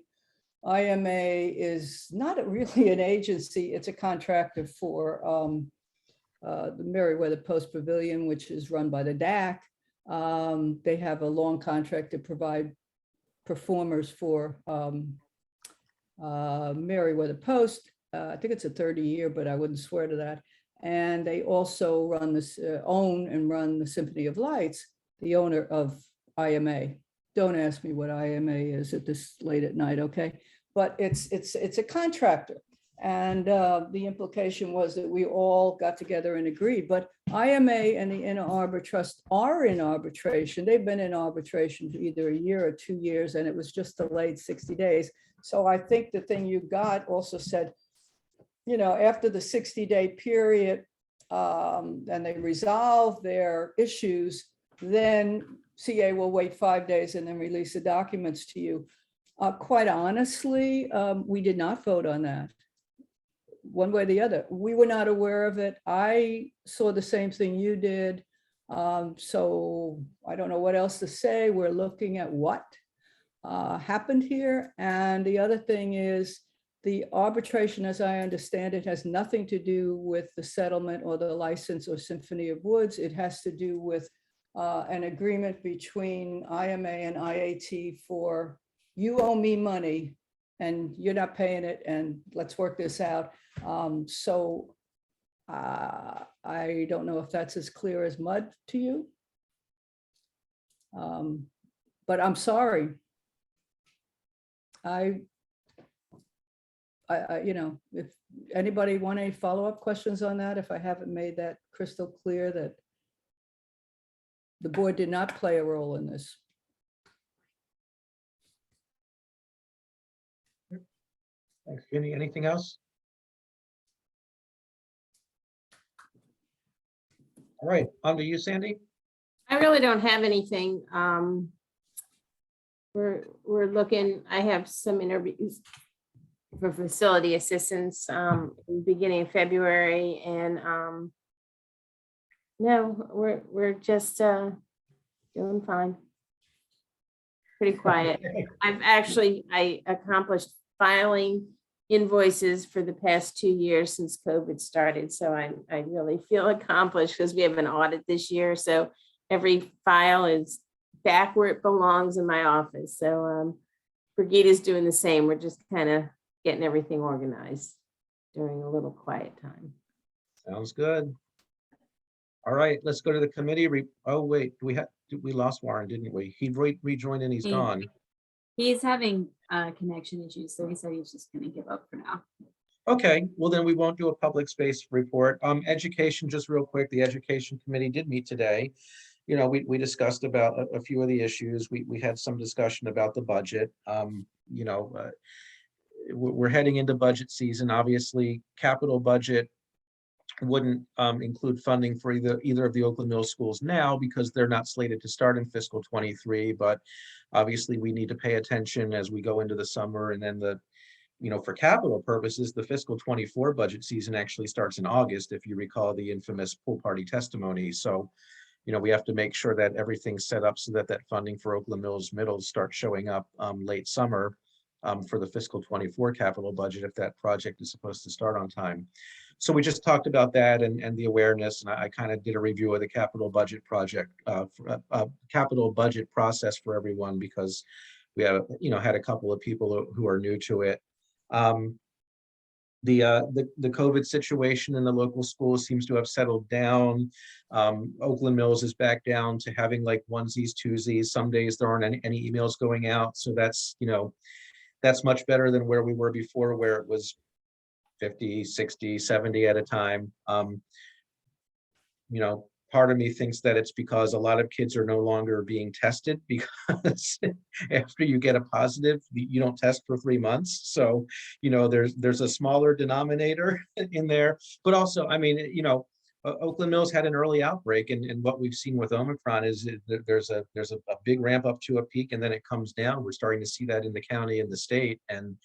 Speaker 7: is not really an agency, it's a contractor for the Meriwether Post Pavilion, which is run by the DAC. They have a long contract to provide performers for Meriwether Post. I think it's a 30-year, but I wouldn't swear to that. And they also run this, own and run the Symphony of Lights, the owner of IMA. Don't ask me what IMA is at this late at night, okay? But it's a contractor. And the implication was that we all got together and agreed. But IMA and the Inner Arbor Trust are in arbitration. They've been in arbitration for either a year or 2 years, and it was just delayed 60 days. So I think the thing you got also said, you know, after the 60-day period, and they resolve their issues, then CA will wait 5 days and then release the documents to you. Quite honestly, we did not vote on that. One way or the other. We were not aware of it. I saw the same thing you did. So I don't know what else to say. We're looking at what happened here. And the other thing is the arbitration, as I understand it, has nothing to do with the settlement or the license or Symphony of Woods. It has to do with an agreement between IMA and IAT for you owe me money and you're not paying it, and let's work this out. So I don't know if that's as clear as mud to you. But I'm sorry. I you know, if anybody want any follow-up questions on that, if I haven't made that crystal clear that the board did not play a role in this.
Speaker 1: Thanks, Ginny. Anything else? All right, on to you, Sandy.
Speaker 4: I really don't have anything. We're looking, I have some interviews for facility assistants in the beginning of February, and no, we're just doing fine. Pretty quiet. I accomplished filing invoices for the past 2 years since COVID started. So I really feel accomplished because we have an audit this year. So every file is back where it belongs in my office. So Brigitte is doing the same. We're just kind of getting everything organized during a little quiet time.
Speaker 1: Sounds good. All right, let's go to the committee. Oh, wait, we lost Warren, didn't we? He rejoined and he's gone.
Speaker 9: He's having connection issues, so he said he's just gonna give up for now.
Speaker 1: Okay, well then we won't do a public space report. Education, just real quick, the education committee did meet today. You know, we discussed about a few of the issues. We had some discussion about the budget. You know, we're heading into budget season. Obviously, capital budget wouldn't include funding for either of the Oakland Mills schools now because they're not slated to start in fiscal 23, but obviously we need to pay attention as we go into the summer, and then for capital purposes, the fiscal 24 budget season actually starts in August, if you recall the infamous pool party testimony. So, we have to make sure that everything's set up so that funding for Oakland Mills Middle starts showing up late summer for the fiscal 24 capital budget, if that project is supposed to start on time. So we just talked about that and the awareness, and I kind of did a review of the capital budget capital budget process for everyone, because we have, had a couple of people who are new to it. The COVID situation in the local schools seems to have settled down. Oakland Mills is back down to having like onesies, twosies. Some days there aren't any emails going out. So that's, that's much better than where we were before, where it was 50, 60, 70 at a time. Part of me thinks that it's because a lot of kids are no longer being tested, because after you get a positive, you don't test for 3 months. So, there's a smaller denominator in there, but also, Oakland Mills had an early outbreak, and what we've seen with Omicron is there's a big ramp up to a peak, and then it comes down. We're starting to see that in the county and the state, and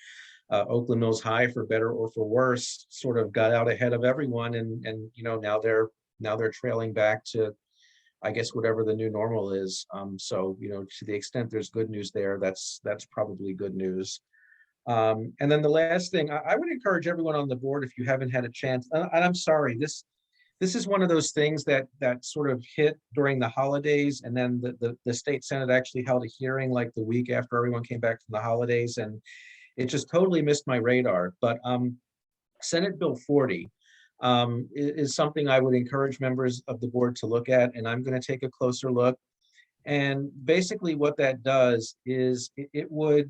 Speaker 1: Oakland Mills High, for better or for worse, sort of got out ahead of everyone, and now they're trailing back to, I guess, whatever the new normal is. So, to the extent there's good news there, that's probably good news. And then the last thing, I would encourage everyone on the board, if you haven't had a chance, and I'm sorry, this is one of those things that sort of hit during the holidays, and then the state Senate actually held a hearing like the week after everyone came back from the holidays, and it just totally missed my radar. But Senate Bill 40 is something I would encourage members of the board to look at, and I'm going to take a closer look. And basically what that does is it would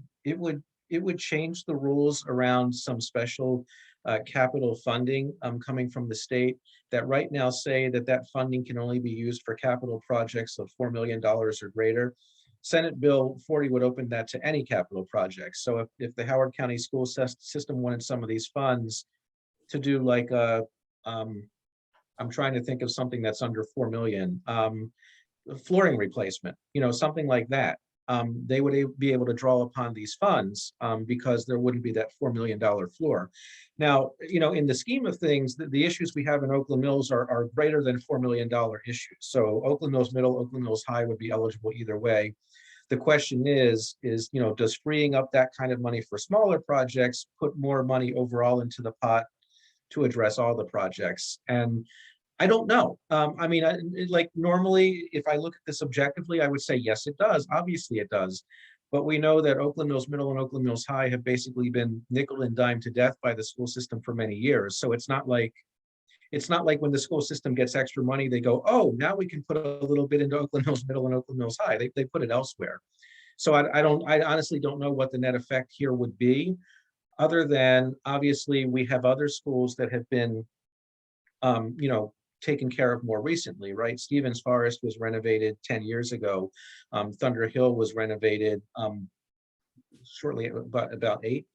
Speaker 1: change the rules around some special capital funding coming from the state that right now say that that funding can only be used for capital projects of $4 million or greater. Senate Bill 40 would open that to any capital project. So if the Howard County school system wanted some of these funds to do like a, I'm trying to think of something that's under 4 million, flooring replacement, you know, something like that. They would be able to draw upon these funds because there wouldn't be that $4 million floor. Now, you know, in the scheme of things, the issues we have in Oakland Mills are greater than $4 million issues. So Oakland Mills Middle, Oakland Mills High would be eligible either way. The question is, you know, does freeing up that kind of money for smaller projects put more money overall into the pot to address all the projects? And I don't know. I mean, like normally, if I look at this objectively, I would say, yes, it does. Obviously it does. But we know that Oakland Mills Middle and Oakland Mills High have basically been nickel and dime to death by the school system for many years. So it's not like when the school system gets extra money, they go, oh, now we can put a little bit into Oakland Mills Middle and Oakland Mills High. They put it elsewhere. So I honestly don't know what the net effect here would be, other than obviously we have other schools that have been, you know, taken care of more recently, right? Stevens Forest was renovated 10 years ago. Thunder Hill was renovated shortly, about eight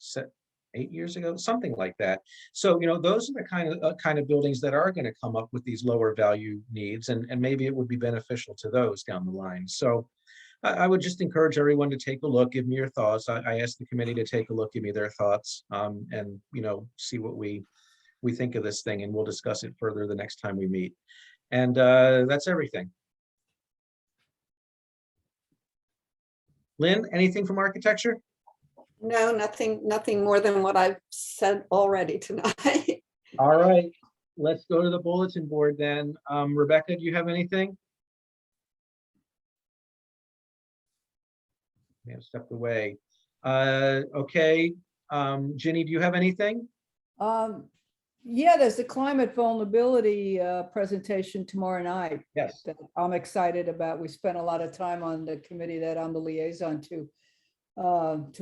Speaker 1: years ago, something like that. So, you know, those are the kind of buildings that are going to come up with these lower value needs, and maybe it would be beneficial to those down the line. So I would just encourage everyone to take a look, give me your thoughts. I asked the committee to take a look, give me their thoughts, and, you know, see what we think of this thing, and we'll discuss it further the next time we meet. And that's everything. Lynn, anything from architecture?
Speaker 3: No, nothing more than what I've said already tonight.
Speaker 1: All right, let's go to the bulletin board then. Rebecca, do you have anything? May have stepped away. Okay, Ginny, do you have anything?
Speaker 7: Yeah, there's the climate vulnerability presentation tomorrow night.
Speaker 1: Yes.
Speaker 7: That I'm excited about. We spent a lot of time on the committee that I'm the liaison to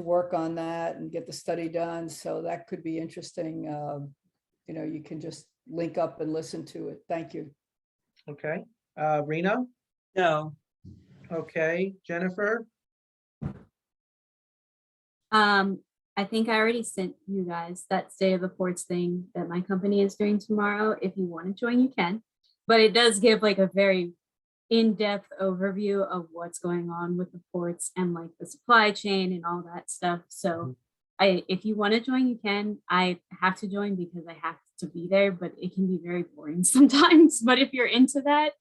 Speaker 7: work on that and get the study done. So that could be interesting. You know, you can just link up and listen to it. Thank you.
Speaker 1: Okay, Rena?
Speaker 14: No.
Speaker 1: Okay, Jennifer?
Speaker 9: I think I already sent you guys that State of the Ports thing that my company is doing tomorrow. If you want to join, you can. But it does give like a very in-depth overview of what's going on with the ports and like the supply chain and all that stuff. So if you want to join, you can. I have to join because I have to be there, but it can be very boring sometimes. But if you're into that,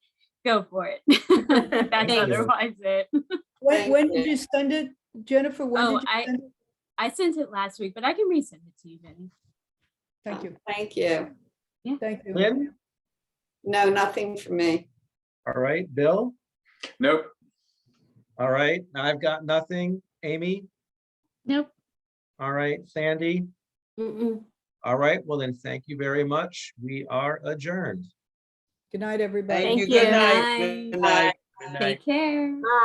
Speaker 9: go for it. That's otherwise it.
Speaker 7: When did you send it, Jennifer? When did you send it?
Speaker 9: I sent it last week, but I can resend it to you, Jenny.
Speaker 7: Thank you.
Speaker 3: Thank you.
Speaker 9: Yeah.
Speaker 7: Thank you.
Speaker 1: Lynn?
Speaker 3: No, nothing for me.
Speaker 1: All right, Bill?
Speaker 8: Nope.
Speaker 1: All right, I've got nothing. Amy?
Speaker 9: Nope.
Speaker 1: All right, Sandy?
Speaker 4: Mm-mm.
Speaker 1: All right, well then, thank you very much. We are adjourned.
Speaker 7: Good night, everybody.
Speaker 14: Thank you.
Speaker 9: Thank you.
Speaker 14: Good night.
Speaker 9: Bye.
Speaker 14: Good night. Good night.
Speaker 9: Take care.
Speaker 10: Bye.